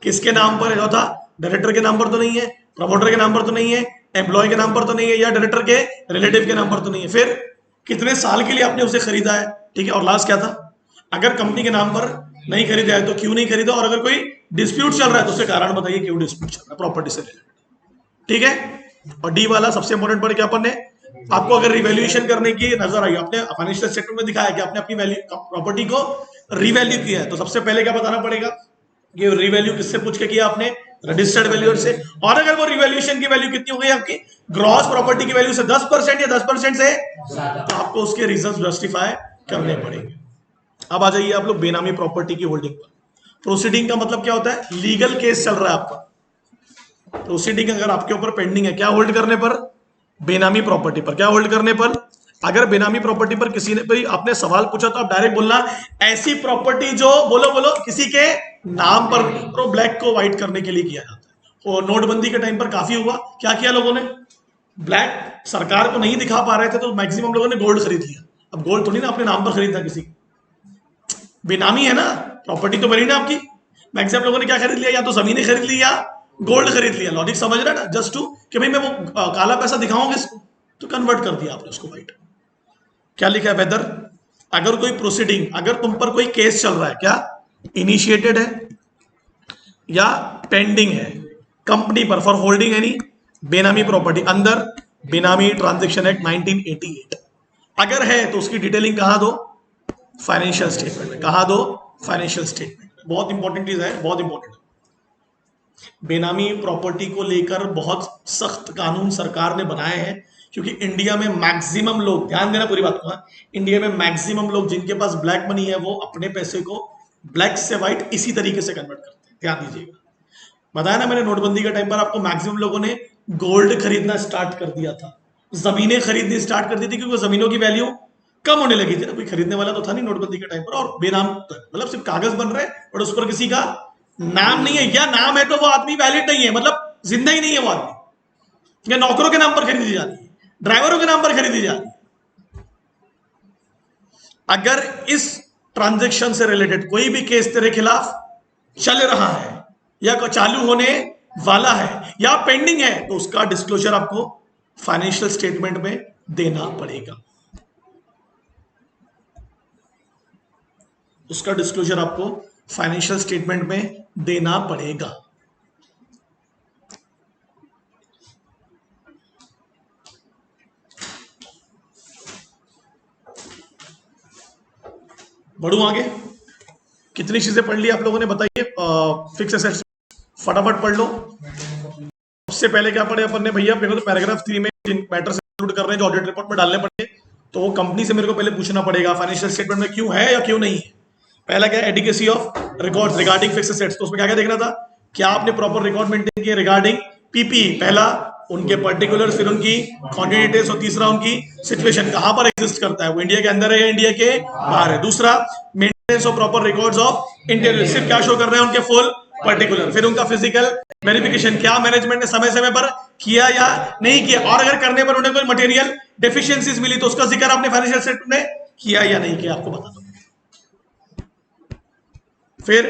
किसके नाम पर है, चौथा डायरेक्टर के नाम पर तो नहीं है, प्रमोटर के नाम पर तो नहीं है, एम्प्लॉय के नाम पर तो नहीं है, या डायरेक्टर के रिलेटिव के नाम पर तो नहीं है। फिर कितने साल के लिए आपने उसे खरीदा है, ठीक है, और लास्ट क्या था, अगर कंपनी के नाम पर नहीं खरीदा है तो क्यों नहीं खरीदा, और अगर कोई डिस्प्यूट चल रहा है तो उससे कारण बताइए क्यों डिस्प्यूट चल रहा है प्रॉपर्टी से रिलेटेड, ठीक है। और डी वाला सबसे इंपॉर्टेंट पढ़ के अपन ने, आपको अगर रिवैल्यूएशन करने की नजर आई, आपने फाइनेंशियल स्टेटमेंट में दिखाया कि आपने अपनी वैल्यू प्रॉपर्टी को रिवैल्यू किया है, तो सबसे पहले क्या बताना पड़ेगा, ये रिवैल्यू किससे पूछ के किया आपने, रजिस्टर्ड वैल्यूअर से। और अगर वो रिवैल्यूएशन की वैल्यू कितनी हो गई आपकी, ग्रॉस प्रॉपर्टी की वैल्यू से 10% या 10% से, तो आपको उसके रीजंस जस्टिफाई करने पड़ेंगे। अब आ जाइए आप लोग बेनामी प्रॉपर्टी की होल्डिंग पर। प्रोसीडिंग का मतलब क्या होता है, लीगल केस चल रहा है आपका, प्रोसीडिंग अगर आपके ऊपर पेंडिंग है, क्या होल्ड करने पर, बेनामी प्रॉपर्टी पर। क्या होल्ड करने पर, अगर बेनामी प्रॉपर्टी पर किसी ने भाई आपने सवाल पूछा तो आप डायरेक्ट बोलना, ऐसी प्रॉपर्टी जो, बोलो किसी के नाम पर, तो ब्लैक को व्हाइट करने के लिए किया जाता है। और नोटबंदी के टाइम पर काफी हुआ, क्या किया लोगों ने, ब्लैक सरकार को नहीं दिखा पा रहे थे तो मैक्सिमम लोगों ने गोल्ड खरीद लिया। अब गोल्ड थोड़ी ना अपने नाम पर खरीदना, किसी बेनामी है ना, प्रॉपर्टी तो बनी ना आपकी, मैक्सिमम लोगों ने क्या खरीद लिया, या तो जमीनें खरीद ली या गोल्ड खरीद लिया। लॉजिक समझ रहे ना, जस्ट टू कि भाई मैं वो काला पैसा दिखाऊंगा इसको, तो कन्वर्ट कर दिया आपने उसको व्हाइट। क्या लिखा है, वेदर, अगर कोई प्रोसीडिंग, अगर तुम पर कोई केस चल रहा है, क्या इनिशिएटेड है या पेंडिंग है कंपनी पर, फॉर होल्डिंग एनी बेनामी प्रॉपर्टी अंदर बेनामी ट्रांजैक्शन एक्ट 1988, अगर है तो उसकी डिटेलिंग कहां दो, फाइनेंशियल स्टेटमेंट में। कहां दो, फाइनेंशियल स्टेटमेंट। बहुत इंपॉर्टेंट चीज है, बहुत इंपॉर्टेंट। बेनामी प्रॉपर्टी को लेकर बहुत सख्त कानून सरकार ने बनाए हैं, क्योंकि इंडिया में मैक्सिमम लोग, ध्यान देना पूरी बात को, इंडिया में मैक्सिमम लोग जिनके पास ब्लैक मनी है वो अपने पैसे को ब्लैक से व्हाइट इसी तरीके से कन्वर्ट करते हैं। ध्यान दीजिएगा, बताया ना मैंने, नोटबंदी के टाइम पर आपको मैक्सिमम लोगों ने गोल्ड खरीदना स्टार्ट कर दिया था, जमीनें खरीदनी स्टार्ट कर दी थी, क्योंकि जमीनों की वैल्यू कम होने लगी थी ना, कोई खरीदने वाला तो था नहीं नोटबंदी के टाइम पर, और बेनाम मतलब सिर्फ कागज बन रहे और उस पर किसी का नाम नहीं है, या नाम है तो वो आदमी वैलिड नहीं है, मतलब जिंदा ही नहीं है वो आदमी, या नौकरों के नाम पर खरीदी जाती है, ड्राइवरों के नाम पर खरीदी जाती है। अगर इस ट्रांजैक्शन से रिलेटेड कोई भी केस तेरे खिलाफ चल रहा है या चालू होने वाला है या पेंडिंग है, तो उसका डिस्क्लोजर आपको फाइनेंशियल स्टेटमेंट में देना पड़ेगा। उसका डिस्क्लोजर आपको फाइनेंशियल स्टेटमेंट में देना पड़ेगा। बढ़ू आगे, कितनी चीजें पढ़ ली आप लोगों ने बताइए? फिक्स एसेट्स फटाफट पढ़ लो। सबसे पहले क्या पढ़े अपन ने भैया? मेरे को तो पैराग्राफ 3 में जिन मैटर्स इंक्लूड कर रहे हैं जो ऑडिट रिपोर्ट में डालने पड़ेंगे, तो वो कंपनी से मेरे को पहले पूछना पड़ेगा फाइनेंशियल स्टेटमेंट में क्यों है या क्यों नहीं है। पहला क्या? Adequacy of records regarding fix assets. तो उसमें क्या क्या देखना था? क्या आपने प्रॉपर रिकॉर्ड मेंटेन किए रिगार्डिंग पीपी? पहला उनके पर्टिकुलर्स, फिर उनकी क्वांटिटीज, और तीसरा उनकी सिचुएशन कहां पर एग्जिस्ट करता है, वो इंडिया के अंदर है या इंडिया के बाहर है। दूसरा maintenance of proper records of intelligence, सिर्फ क्या शो कर रहे हैं उनके फुल पर्टिकुलर। फिर उनका फिजिकल वेरिफिकेशन, क्या मैनेजमेंट ने समय समय पर किया या नहीं किया, और अगर करने पर उन्हें कोई मटेरियल डेफिशिएंसीज मिली तो उसका जिक्र आपने फाइनेंशियल स्टेटमेंट में किया या नहीं किया, आपको बता दो। फिर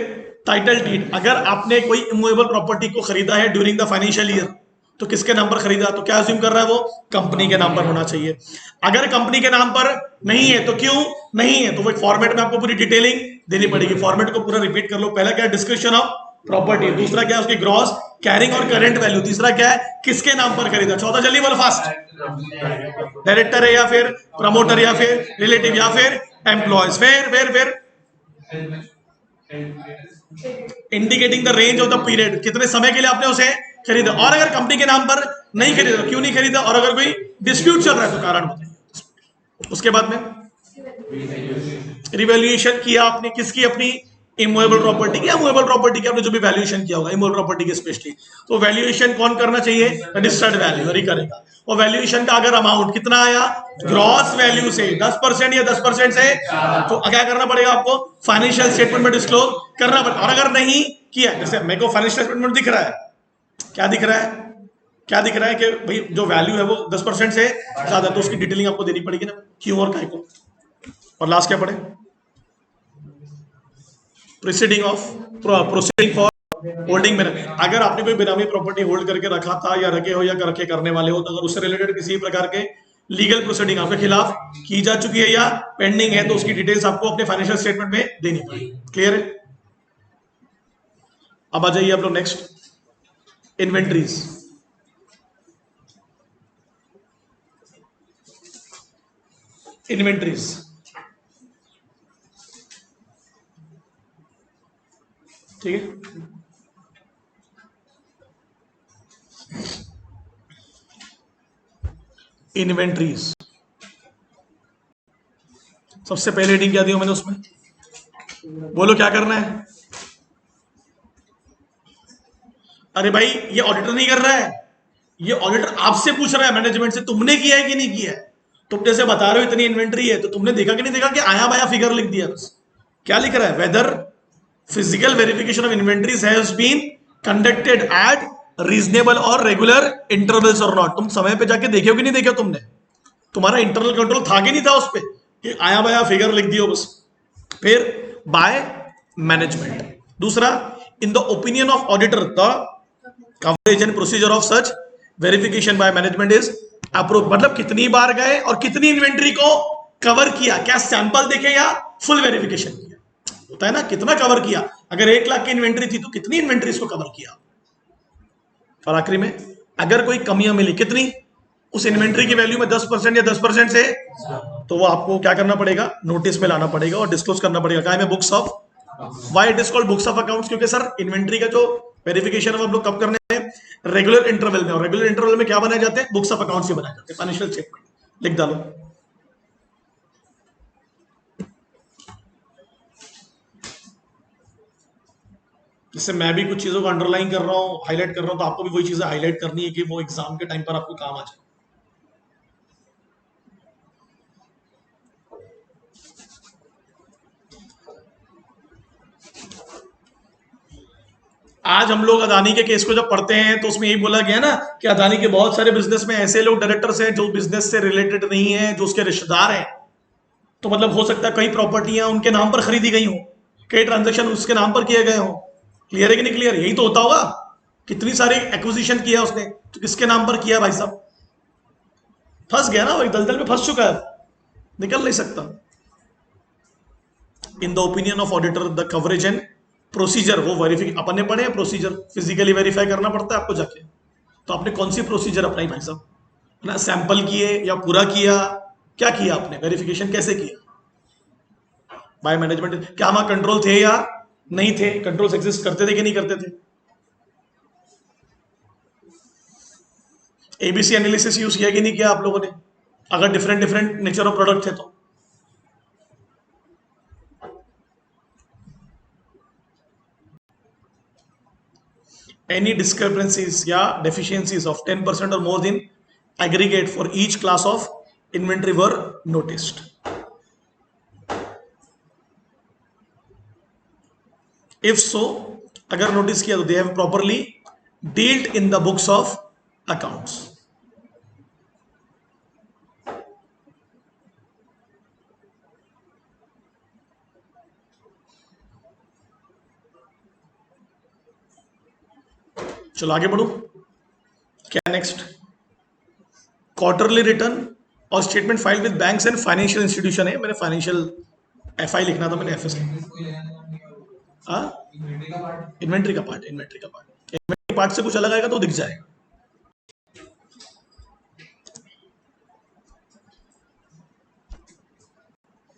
टाइटल डीड, अगर आपने कोई इमूवेबल प्रॉपर्टी को खरीदा है ड्यूरिंग द फाइनेंशियल ईयर, तो किसके नाम पर खरीदा? तो क्या अज्यूम कर रहा है वो? कंपनी के नाम पर होना चाहिए। अगर कंपनी के नाम पर नहीं है तो क्यों नहीं है? तो वो एक फॉर्मेट में आपको पूरी डिटेलिंग देनी पड़ेगी। फॉर्मेट को पूरा रिपीट कर लो। पहला क्या है? Description of property. दूसरा क्या है? उसकी ग्रॉस कैरिंग और करंट वैल्यू। तीसरा क्या है? किसके नाम पर खरीदा। चौथा जल्दी बोलो फास्ट। डायरेक्टर है या फिर प्रमोटर या फिर रिलेटिव या फिर एम्प्लॉयज। फिर indicating the range of the period, कितने समय के लिए आपने उसे खरीदा, और अगर कंपनी के नाम पर नहीं खरीदा क्यों नहीं खरीदा, और अगर कोई डिस्प्यूट चल रहा है तो कारण बताइए। उसके बाद में रिवैल्यूएशन किया आपने किसकी? अपनी इमूवेबल प्रॉपर्टी की या मूवेबल प्रॉपर्टी की, आपने जो भी वैल्यूएशन किया होगा इमूवेबल प्रॉपर्टी की स्पेशली, तो वैल्यूएशन कौन करना चाहिए? रजिस्टर्ड वैल्यूअर करेगा। और वैल्यूएशन का अगर अमाउंट कितना आया ग्रॉस वैल्यू से 10% या 10% से, तो क्या करना पड़ेगा आपको? फाइनेंशियल स्टेटमेंट में डिस्क्लोज करना पड़ेगा। और अगर नहीं किया, जैसे मेरे को फाइनेंशियल स्टेटमेंट दिख रहा है, क्या दिख रहा है? क्या दिख रहा है कि भाई जो वैल्यू है वो 10% से ज्यादा, तो उसकी डिटेलिंग आपको देनी पड़ेगी ना, क्यों और काय को। और लास्ट क्या पढ़े? प्रोसीडिंग फॉर होल्डिंग में। अगर आपने कोई बेनामी प्रॉपर्टी होल्ड करके रखा था या रखे हो या रखे करने वाले हो, तो अगर उससे रिलेटेड किसी प्रकार के लीगल प्रोसीडिंग आपके खिलाफ की जा चुकी है या पेंडिंग है, तो उसकी डिटेल्स आपको अपने फाइनेंशियल स्टेटमेंट में देनी पड़ेगी। क्लियर है? अब आ जाइए आप लोग नेक्स्ट, इन्वेंट्रीज। इन्वेंट्रीज ठीक है। इन्वेंट्रीज सबसे पहले हेडिंग क्या दी मैंने उसमें? बोलो क्या करना है? अरे भाई ये ऑडिटर नहीं कर रहा है, ये ऑडिटर आपसे पूछ रहा है मैनेजमेंट से, तुमने किया है कि नहीं किया है। तुम जैसे बता रहे हो इतनी इन्वेंट्री है, तो तुमने देखा कि नहीं देखा कि आया बाया फिगर लिख दिया बस। क्या लिख रहा है? Whether physical verification of inventories has been conducted at reasonable और रेगुलर इंटरवल्स और नॉट। तुम समय पे जाके देखे हो कि नहीं देखे हो तुमने? तुम्हारा इंटरनल कंट्रोल था कि नहीं था उस पर कि आया बाया फिगर लिख दियो बस। फिर बाय मैनेजमेंट। दूसरा, in the opinion of auditor the coverage and procedure of such verification by management is approve. मतलब कितनी बार गए और कितनी इन्वेंट्री को कवर किया, क्या सैंपल देखे या फुल वेरिफिकेशन किया, होता है ना, कितना कवर किया। अगर 1 लाख की इन्वेंट्री थी तो कितनी इन्वेंट्रीज को कवर किया। और आखिरी में अगर कोई कमियां मिली, कितनी, उस इन्वेंट्री की वैल्यू में 10% या 10% से, तो वो आपको क्या करना पड़ेगा? नोटिस में लाना पड़ेगा और डिस्क्लोज करना पड़ेगा। क्या है? Books of. Why it is called books of accounts? क्योंकि सर इन्वेंट्री का जो वेरिफिकेशन है वो हम लोग कब करने हैं? रेगुलर इंटरवल में। और रेगुलर इंटरवल में क्या बनाए जाते हैं? बुक्स ऑफ अकाउंट्स ही बनाए जाते हैं। फाइनेंशियल स्टेटमेंट लिख डालो। जैसे मैं भी कुछ चीजों को अंडरलाइन कर रहा हूं, हाईलाइट कर रहा हूं, तो आपको भी वही चीजें हाईलाइट करनी है कि वो एग्जाम के टाइम पर आपको काम आ जाए। आज हम लोग अदानी के केस को जब पढ़ते हैं तो उसमें यही बोला गया ना कि अदानी के बहुत सारे बिजनेस में ऐसे लोग डायरेक्टर्स हैं जो बिजनेस से रिलेटेड नहीं है, जो उसके रिश्तेदार हैं। तो मतलब हो सकता है कई प्रॉपर्टियां उनके नाम पर खरीदी गई हो, कई ट्रांजेक्शन उसके नाम पर किए गए हो। क्लियर है कि नहीं क्लियर? यही तो होता होगा। कितनी सारी एक्विजिशन किया उसने, तो किसके नाम पर किया भाई साहब? फंस गया ना भाई, दलदल में फंस चुका है, निकल नहीं सकता। In the opinion of auditor the coverage and procedure, वो वेरिफिकेशन अपन ने पढ़े हैं, प्रोसीजर फिजिकली वेरीफाई करना पड़ता है आपको जाके। तो आपने कौन सी प्रोसीजर अपनाई भाई साहब? ना सैंपल किए या पूरा किया, क्या किया आपने? वेरिफिकेशन कैसे किया? बाय मैनेजमेंट, क्या वहां कंट्रोल थे या नहीं थे? कंट्रोल्स एग्जिस्ट करते थे कि नहीं करते थे? एबीसी एनालिसिस यूज किया कि नहीं किया आप लोगों ने, अगर different different nature of product थे तो? Any discrepancies या deficiencies of 10% or more in aggregate for each class of inventory were noticed. If so, अगर नोटिस किया तो they have properly dealt in the books of accounts. चलो आगे बढ़ो, क्या नेक्स्ट? क्वार्टरली रिटर्न और statement file with banks and financial institution है। मैंने फाइनेंशियल एफआई लिखना था, मैंने एफएस लिखा। इन्वेंट्री का पार्ट, इन्वेंट्री पार्ट से कुछ अलग आएगा तो दिख जाएगा।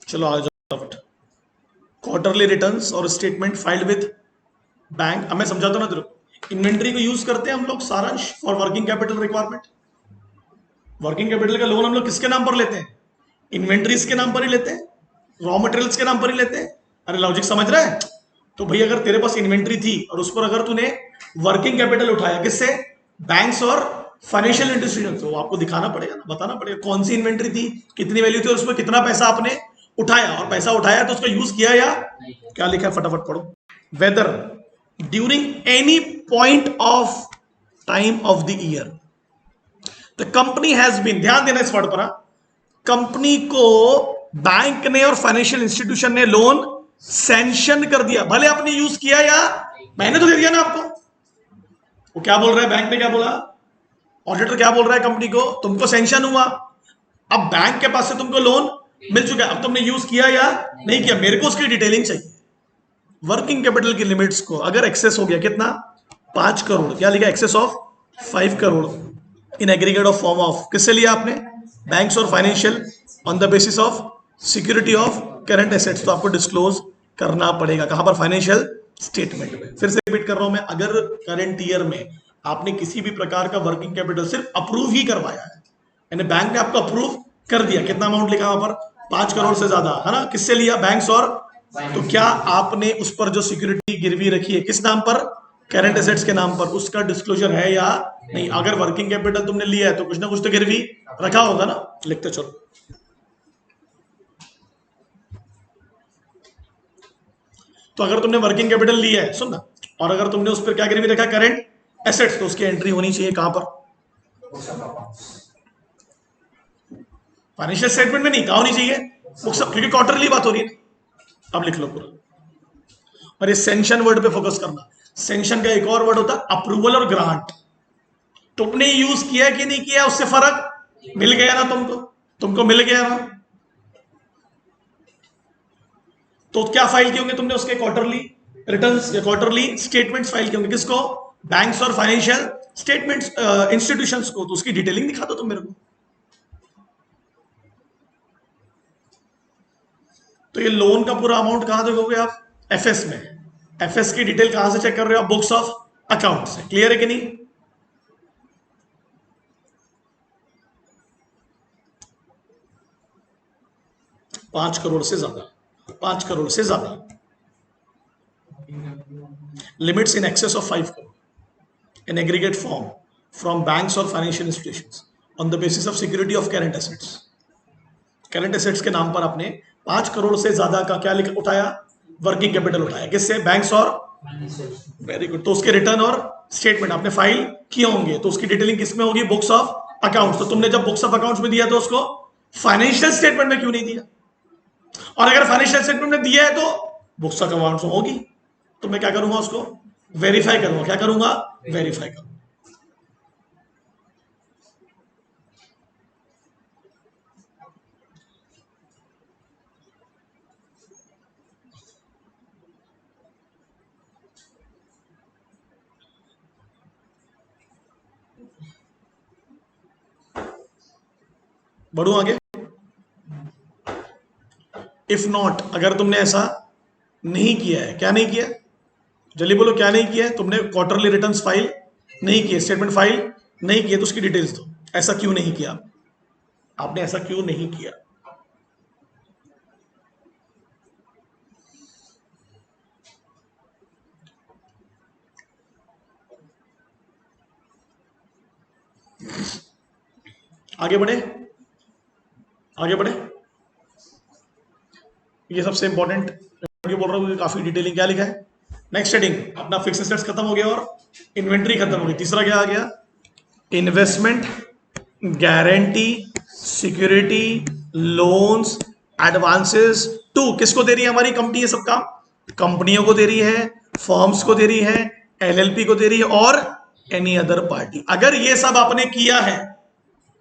चलो आ जाओ फटाफट। क्वार्टरली रिटर्न्स और स्टेटमेंट फाइल्ड विद बैंक, अब मैं समझाता हूं ना तेरे को। इन्वेंट्री को यूज करते हैं हम लोग सारांश for working capital requirement. Working capital का लोन हम लोग किसके नाम पर लेते हैं? इन्वेंट्रीज के नाम पर ही लेते हैं, रॉ मटेरियल्स के नाम पर ही लेते हैं। अरे लॉजिक समझ रहा है? तो भाई अगर तेरे पास इन्वेंट्री थी और उस पर अगर तूने वर्किंग कैपिटल उठाया, किससे? बैंक्स और फाइनेंशियल इंस्टीट्यूशन। तो आपको दिखाना पड़ेगा ना, बताना पड़ेगा कौन सी इन्वेंट्री थी, कितनी वैल्यू थी और उस पर कितना पैसा आपने उठाया, और पैसा उठाया तो उसका यूज किया या क्या लिखा है फटाफट पढ़ो। Whether during any point of time of the year the company has been, ध्यान देना इस वर्ड पर, कंपनी को बैंक ने और फाइनेंशियल इंस्टीट्यूशन ने लोन सैंक्शन कर दिया, भले आपने यूज किया या मैंने तो दे दिया ना आपको। वो क्या बोल रहा है, बैंक ने क्या बोला, ऑडिटर क्या बोल रहा है कंपनी को, तुमको सैंक्शन हुआ, अब बैंक के पास से तुमको लोन मिल चुका है, अब तुमने यूज किया या नहीं किया, मेरे को उसकी डिटेलिंग चाहिए। वर्किंग कैपिटल की लिमिट्स को अगर एक्सेस हो गया, कितना? 5 करोड़, क्या लिखा? Excess of 5 crore in aggregate of form of, किससे लिया आपने? बैंक्स और financial, on the basis of security of current assets, तो आपको डिस्क्लोज करना पड़ेगा। कहां पर? फाइनेंशियल स्टेटमेंट में। फिर से रिपीट कर रहा हूं मैं, अगर करंट ईयर में आपने किसी भी प्रकार का वर्किंग कैपिटल सिर्फ अप्रूव ही करवाया है, यानी बैंक ने आपको अप्रूव कर दिया, कितना अमाउंट लिखा वहां पर? 5 करोड़ से ज्यादा, है ना? किससे लिया? बैंक्स और, तो क्या आपने उस पर जो सिक्योरिटी गिरवी रखी है किस नाम पर? करंट एसेट्स के नाम पर, उसका डिस्क्लोजर है या नहीं? अगर वर्किंग कैपिटल तुमने लिया है तो कुछ ना कुछ तो गिरवी रखा होगा ना, लिखते चलो। तो अगर तुमने वर्किंग कैपिटल लिया है, सुन ना, और अगर तुमने उस पर क्या गिरवी रखा? करंट एसेट्स, तो उसकी एंट्री होनी चाहिए कहां पर? फाइनेंशियल स्टेटमेंट में नहीं, कहां होनी चाहिए? बुक्स, क्योंकि क्वार्टरली बात हो रही है। अब लिख लो पूरा, और ये सैंक्शन वर्ड पे फोकस करना। सैंक्शन का एक और वर्ड होता है अप्रूवल और ग्रांट। तुमने यूज किया कि नहीं किया, उससे फर्क मिल गया ना तुमको मिल गया ना। तो क्या फाइल किए होंगे तुमने? उसके क्वार्टरली रिटर्न्स या क्वार्टरली स्टेटमेंट्स फाइल किए होंगे। किसको? बैंक्स और फाइनेंशियल स्टेटमेंट्स इंस्टीट्यूशंस को। तो उसकी डिटेलिंग दिखा दो तुम मेरे को। तो ये लोन का पूरा अमाउंट कहां देखोगे आप? एफएस में। एफएस की डिटेल कहां से चेक कर रहे हो आप? बुक्स ऑफ अकाउंट से। क्लियर है कि नहीं? पांच करोड़ से ज्यादा, 5 करोड़ से ज्यादा, limits in excess of 5 crore in aggregate form from banks और financial institutions on the basis of security of current assets. Current assets के नाम पर आपने 5 करोड़ से ज्यादा का क्या उठाया? वर्किंग कैपिटल उठाया। किससे? बैंक्स और, वेरी गुड। तो उसके रिटर्न और स्टेटमेंट आपने फाइल किए होंगे, तो उसकी डिटेलिंग किसमें होगी? Books of accounts. तो तुमने जब बुक्स ऑफ अकाउंट्स में दिया तो उसको फाइनेंशियल स्टेटमेंट में क्यों नहीं दिया? और अगर फाइनेंशियल स्टेटमेंट में दिया है तो बुक्स ऑफ अकाउंट्स होगी, तो मैं क्या करूंगा, उसको वेरीफाई करूंगा। क्या करूंगा? वेरीफाई करूंगा। बढ़ू आगे। इफ नॉट, अगर तुमने ऐसा नहीं किया है, क्या नहीं किया, जल्दी बोलो, क्या नहीं किया है? तुमने क्वार्टरली रिटर्न्स फाइल नहीं किए, स्टेटमेंट फाइल नहीं किए, तो उसकी डिटेल्स दो। ऐसा क्यों नहीं किया आपने? ऐसा क्यों नहीं किया? आगे बढ़े, आगे बढ़े। ये सबसे इंपॉर्टेंट बोल रहा हूँ, काफी डिटेलिंग। क्या लिखा है? नेक्स्ट हेडिंग अपना फिक्स एसेट्स खत्म हो गया और इन्वेंट्री खत्म हो गई। तीसरा क्या आ गया? Investment, guarantee, security, loans, advances to, किसको दे रही है हमारी कंपनी? ये सब काम कंपनियों को दे रही है, फर्म्स को दे रही है, एलएलपी को दे रही है, और एनी अदर पार्टी। अगर ये सब आपने किया है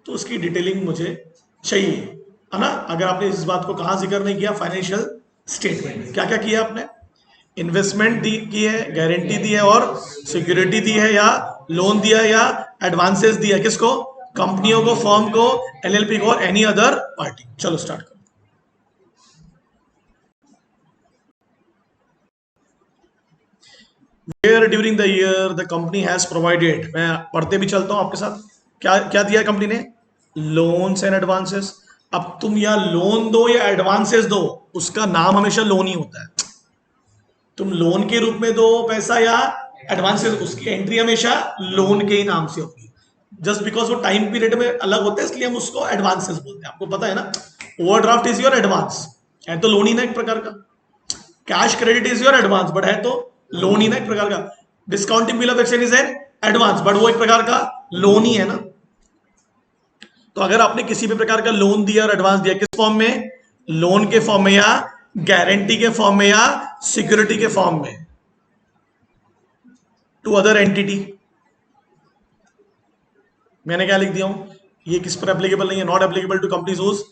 तो उसकी डिटेलिंग मुझे चाहिए, है ना? अगर आपने इस बात को कहां जिक्र नहीं किया, फाइनेंशियल स्टेटमेंट में क्या क्या किया आपने? इन्वेस्टमेंट दी की है, गारंटी दी है, और सिक्योरिटी दी है, या लोन दिया है, या एडवांसेस दिया है। किसको? कंपनियों को, फर्म को, एलएलपी को, और एनी अदर पार्टी। चलो स्टार्ट करो। Where during the year the company has provided, मैं पढ़ते भी चलता हूं आपके साथ। क्या क्या दिया है कंपनी ने? Loans and advances. अब तुम या लोन दो या एडवांसेस दो, उसका नाम हमेशा लोन ही होता है। तुम लोन के रूप में दो पैसा या एडवांसेस, उसकी एंट्री हमेशा लोन के ही नाम से होगी। जस्ट बिकॉज वो टाइम पीरियड में अलग होता है, इसलिए हम उसको एडवांसेस बोलते हैं। आपको पता है ना, ओवरड्राफ्ट इज योर एडवांस, है तो लोन ही ना एक प्रकार का। Cash credit is your advance, but है तो लोन ही ना एक प्रकार का। Discounting bill of exchange is an advance, but वो एक प्रकार का लोन ही है ना। तो अगर आपने किसी भी प्रकार का लोन दिया और एडवांस दिया, किस फॉर्म में? लोन के फॉर्म में, या गारंटी के फॉर्म में, या सिक्योरिटी के फॉर्म में, टू अदर एंटिटी। मैंने क्या लिख दिया हूं? ये किस पर एप्लीकेबल नहीं है? Not applicable to companies whose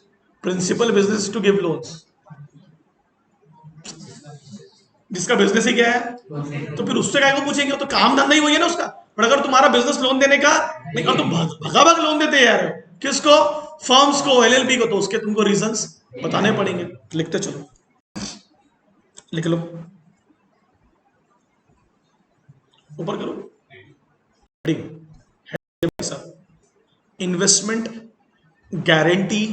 principal business to give loans. जिसका बिजनेस ही क्या है, तो फिर उससे क्या को पूछेंगे? तो काम धंधा ही वही है ना उसका। पर अगर तुम्हारा बिजनेस लोन देने का नहीं, और तुम भगा भग लोन देते यार, किसको? फर्म्स को, एलएलपी को, तो उसके तुमको रीजंस बताने पड़ेंगे। लिखते चलो, लिख लो, ऊपर करो। इन्वेस्टमेंट, गारंटी,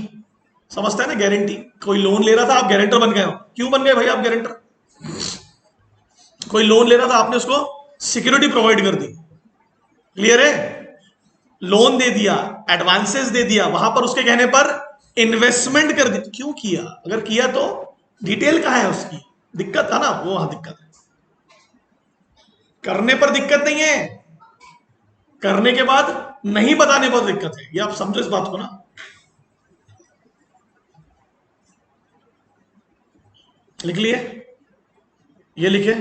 समझता है ना? गारंटी, कोई लोन ले रहा था, आप गारंटर बन गए हो। क्यों बन गए भाई आप गारंटर? कोई लोन ले रहा था, आपने उसको सिक्योरिटी प्रोवाइड कर दी। क्लियर है? लोन दे दिया, एडवांसेस दे दिया, वहां पर उसके कहने पर इन्वेस्टमेंट कर दी। क्यों किया? अगर किया तो डिटेल कहां है उसकी? दिक्कत था ना वो, वहां दिक्कत है। करने पर दिक्कत नहीं है, करने के बाद नहीं बताने पर दिक्कत है। ये आप समझो इस बात को ना। लिख लिए? ये लिखे,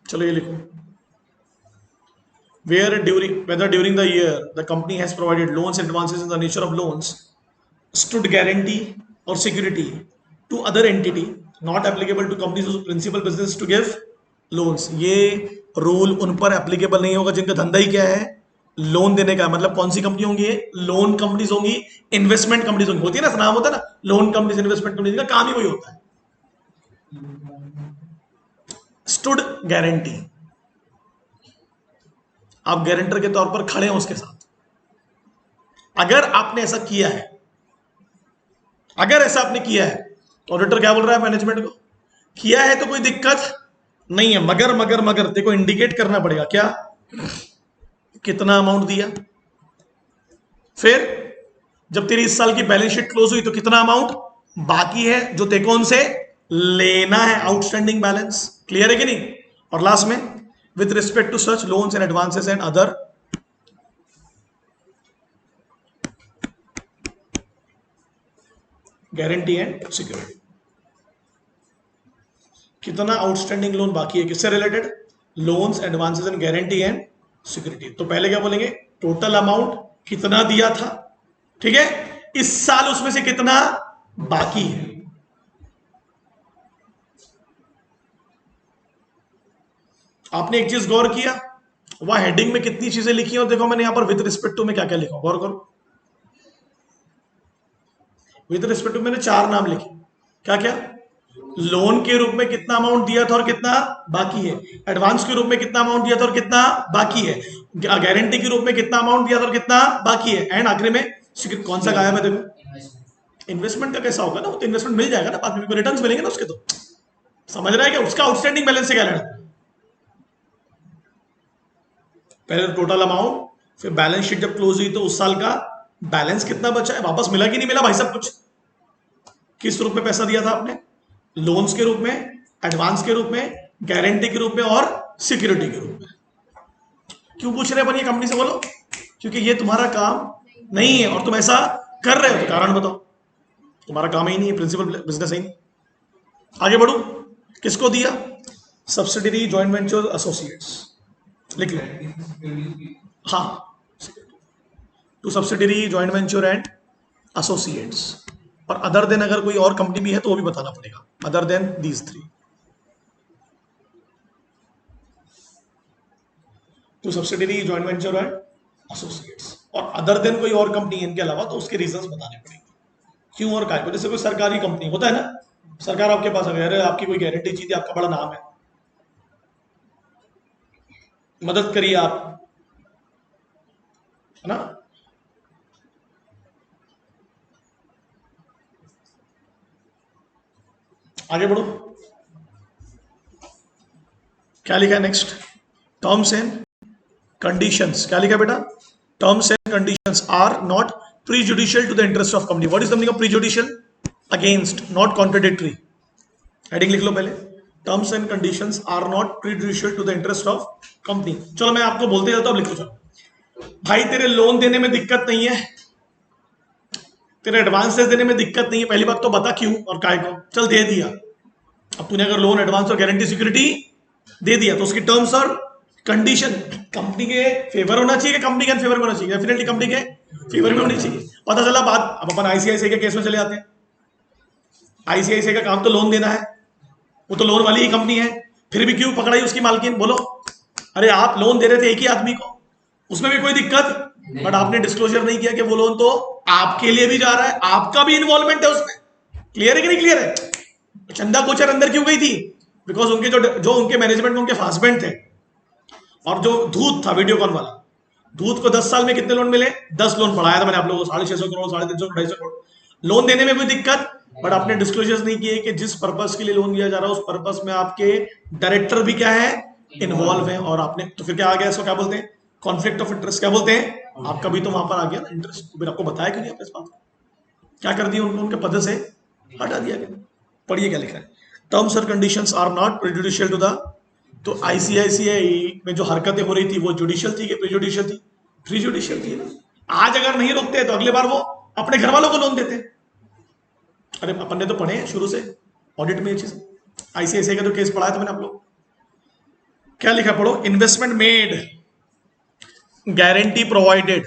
चलो ये लिखो। Whether during the year the company has provided loans and advances in the nature of loans, stood guarantee or security to other entity, not applicable to companies whose principal business to give loans। ये rule उन पर applicable नहीं होगा जिनका धंधा ही क्या है, loan देने का। मतलब कौन सी कंपनी होंगी? लोन कंपनीज होंगी, इन्वेस्टमेंट कंपनीज होंगी। होती है ना, नाम होता है ना, लोन कंपनीज, इन्वेस्टमेंट कंपनीज, का काम ही वही होता है। स्टूड गारंटी, आप गारंटर के तौर पर खड़े हैं उसके साथ। अगर आपने ऐसा किया है, अगर ऐसा आपने किया है, तो ऑडिटर क्या बोल रहा है मैनेजमेंट को? किया है तो कोई दिक्कत नहीं है, मगर मगर मगर देखो इंडिकेट करना पड़ेगा। क्या? कितना अमाउंट दिया। फिर जब तेरी इस साल की बैलेंस शीट क्लोज हुई तो कितना अमाउंट बाकी है जो तेको उनसे लेना है, आउटस्टैंडिंग बैलेंस। क्लियर है कि नहीं? और लास्ट में, with respect to such loans and advances and other guarantee and security. कितना आउटस्टैंडिंग लोन बाकी है, किससे related? Loans, advances and guarantee and security. तो पहले क्या बोलेंगे? टोटल अमाउंट कितना दिया था, ठीक है, इस साल उसमें से कितना बाकी है। आपने एक चीज गौर किया, वह हेडिंग में कितनी चीजें लिखी और देखो मैंने यहां पर विद रिस्पेक्ट टू में क्या क्या लिखा, गौर करो। विद रिस्पेक्ट टू मैंने 4 नाम लिखे, क्या क्या? लोन के रूप में कितना अमाउंट दिया था और कितना बाकी है, एडवांस के रूप में कितना अमाउंट दिया था और कितना बाकी है, गारंटी के रूप में कितना अमाउंट दिया था और कितना बाकी है, एंड आखिरी में कौन सा गायब है? देखो इन्वेस्टमेंट का कैसा होगा ना, वो तो इन्वेस्टमेंट मिल जाएगा ना बाद में, रिटर्न्स मिलेंगे ना उसके, तो समझ रहा है क्या? उसका आउटस्टैंडिंग बैलेंस से क्या लेना? पहले टोटल अमाउंट, फिर बैलेंस शीट जब क्लोज हुई तो उस साल का बैलेंस कितना बचा है, वापस मिला कि नहीं मिला भाई सब कुछ, किस रूप में पैसा दिया था आपने, लोन्स के रूप में, एडवांस के रूप में, गारंटी के रूप में और सिक्योरिटी के रूप में। क्यों पूछ रहे अपन ये कंपनी से, बोलो? क्योंकि ये तुम्हारा काम नहीं है और तुम ऐसा कर रहे हो, तो कारण बताओ। तुम्हारा काम ही नहीं है, प्रिंसिपल बिजनेस ही नहीं। आगे बढ़ू, किसको दिया? सब्सिडरी, जॉइंट वेंचर, एसोसिएट्स, लिख लो। हाँ, to subsidiary, joint venture and associates. और अदर देन अगर कोई और कंपनी भी है तो वो भी बताना पड़ेगा, other than these 3। To subsidiary, joint venture and associates, और अदर देन कोई और कंपनी इनके अलावा, तो उसके रीजंस बताने पड़ेंगे, क्यों और काय को। जैसे कोई सरकारी कंपनी होता है ना, सरकार आपके पास अगर आपकी कोई गारंटी चाहिए, आपका बड़ा नाम है, मदद करिए आप, है ना? आगे बढ़ो, क्या लिखा है नेक्स्ट? Terms and conditions. क्या लिखा है बेटा? Terms and conditions are not prejudicial to the interest of company. What is the meaning of prejudicial? Against, not contradictory. Heading लिख लो पहले, terms and conditions are not prejudicial to the interest of company. चलो मैं आपको बोलते जाता हूं, लिख लो। चलो भाई, तेरे लोन देने में दिक्कत नहीं है, तेरे एडवांसेस देने में दिक्कत नहीं है, पहली बात तो बता क्यों और काय को। चल दे दिया, अब तूने अगर लोन, एडवांस और गारंटी सिक्योरिटी दे दिया, तो उसकी टर्म्स और कंडीशन कंपनी के फेवर होना चाहिए कि कंपनी के अनफेवर में होना चाहिए? डेफिनेटली कंपनी के फेवर में होनी चाहिए। पता चला बात, अब अपन आईसीआईसीआई के केस में चले आते हैं। आईसीआईसीआई का काम तो लोन देना है, वो तो लोन वाली ही कंपनी है, फिर भी क्यों पकड़ाई उसकी मालकिन, बोलो? अरे आप लोन दे रहे थे एक ही आदमी को, उसमें भी कोई दिक्कत, बट आपने डिस्क्लोजर नहीं किया कि वो लोन तो आपके लिए भी जा रहा है, आपका भी इन्वॉल्वमेंट है उसमें। क्लियर है कि नहीं क्लियर है? चंदा कोचर अंदर क्यों गई थी? बिकॉज उनके जो उनके मैनेजमेंट में उनके हस्बैंड थे, और जो धूत था वीडियोकॉन वाला, धूत को 10 साल में कितने लोन मिले? 10 लोन पढ़ाया था मैंने आप लोगों को, 650 करोड़, 350, 250 करोड़ लोन देने में कोई दिक्कत, बट आपने डिस्क्लोजर्स नहीं किए कि जिस पर्पस के लिए लोन दिया जा रहा है उस पर्पस में आपके डायरेक्टर भी क्या है, इन्वॉल्व है। और आपने तो फिर क्या आ गया, इसको क्या बोलते हैं? Conflict of interest. क्या बोलते हैं? आपका भी तो वहां पर आ गया ना इंटरेस्ट, फिर आपको बताया क्यों नहीं आपने इस बात को? क्या कर दिया उनको, उनके पद से हटा दिया गया। पढ़िए क्या लिखा है, टर्म्स और conditions are not prejudicial to the. तो आईसीआईसीआई में जो हरकतें हो रही थी वो जुडिशियल थी कि प्रीजुडिशियल थी? प्रीजुडिशियल थी ना। आज अगर नहीं रोकते तो अगले बार वो अपने घर वालों को लोन देते। अरे अपन ने तो पढ़े हैं शुरू से ऑडिट में ये चीज, आईसीआईसीआई का जो केस पढ़ा है तो मैंने आप लोग, क्या लिखा पढ़ो, investment made, guarantee provided,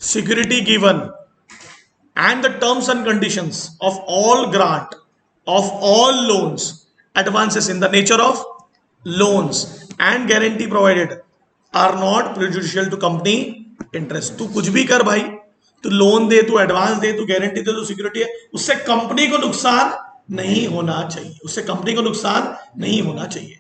security given, and the terms and conditions of all grant, of all loans, advances in the nature of loans and guarantee provided are not prejudicial to company interest। तू कुछ भी कर भाई, तू loan दे, तू advance दे, तू guarantee दे, तू security है, उससे कंपनी को नुकसान नहीं होना चाहिए, उससे कंपनी को नुकसान नहीं होना चाहिए।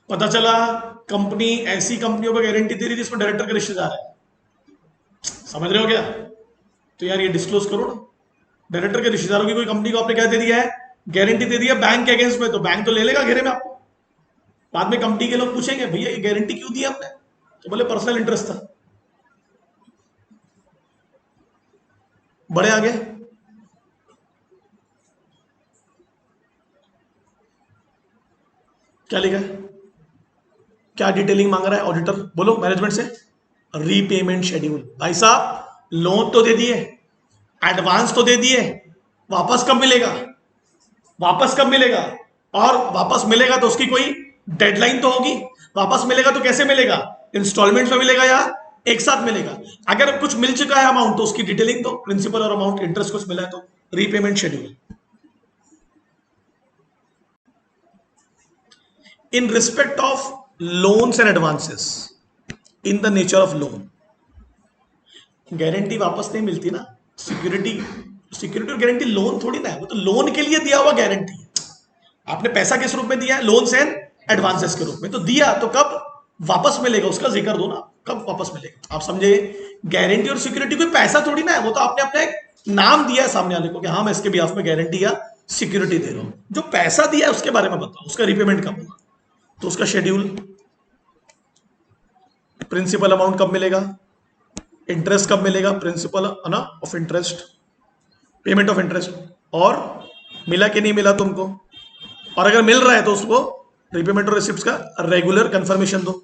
पता चला कंपनी ऐसी कंपनियों को गारंटी दे रही जिसमें डायरेक्टर का रिश्तेदार है, समझ रहे हो क्या? तो यार ये डिस्क्लोज करो ना, डायरेक्टर के रिश्तेदारों की कोई कंपनी को आपने क्या दे दिया है, गारंटी दे दिया बैंक के अगेंस्ट में, तो बैंक तो ले लेगा घेरे में आपको। बाद में कंपनी के लोग पूछेंगे भैया ये गारंटी क्यों दी आपने, तो बोले पर्सनल इंटरेस्ट था। बड़े आगे, क्या लिखा है, क्या डिटेलिंग मांग रहा है ऑडिटर, बोलो मैनेजमेंट से। Repayment schedule. भाई साहब लोन तो दे दिए, एडवांस तो दे दिए, वापस कब मिलेगा, वापस कब मिलेगा, और वापस मिलेगा तो उसकी कोई डेडलाइन तो होगी, वापस मिलेगा तो कैसे मिलेगा, इंस्टॉलमेंट में मिलेगा या एक साथ मिलेगा, अगर कुछ मिल चुका है अमाउंट तो उसकी डिटेलिंग दो, प्रिंसिपल और अमाउंट इंटरेस्ट कुछ मिला है तो repayment schedule. In respect of loans and advances, in the nature of loan, guarantee वापस नहीं मिलती ना, सिक्योरिटी, सिक्योरिटी और गारंटी लोन थोड़ी ना है, वो तो लोन के लिए दिया हुआ गारंटी है। आपने पैसा किस रूप में दिया है, लोन्स एंड एडवांसेस के रूप में, तो दिया तो कब वापस मिलेगा उसका जिक्र दो ना, कब वापस मिलेगा, आप समझे। गारंटी और सिक्योरिटी कोई पैसा थोड़ी ना है, वो तो आपने अपना एक नाम दिया है सामने वाले को कि हाँ मैं इसके बिहाफ में गारंटी या सिक्योरिटी दे रहा हूं। जो पैसा दिया है उसके बारे में बताओ, उसका रिपेमेंट कब होगा, तो उसका शेड्यूल, प्रिंसिपल अमाउंट कब मिलेगा, इंटरेस्ट कब मिलेगा, प्रिंसिपल ना of interest, payment of interest, और मिला कि नहीं मिला तुमको, और अगर मिल रहा है तो उसको रिपेमेंट और रिसिप्ट का रेगुलर कंफर्मेशन दो।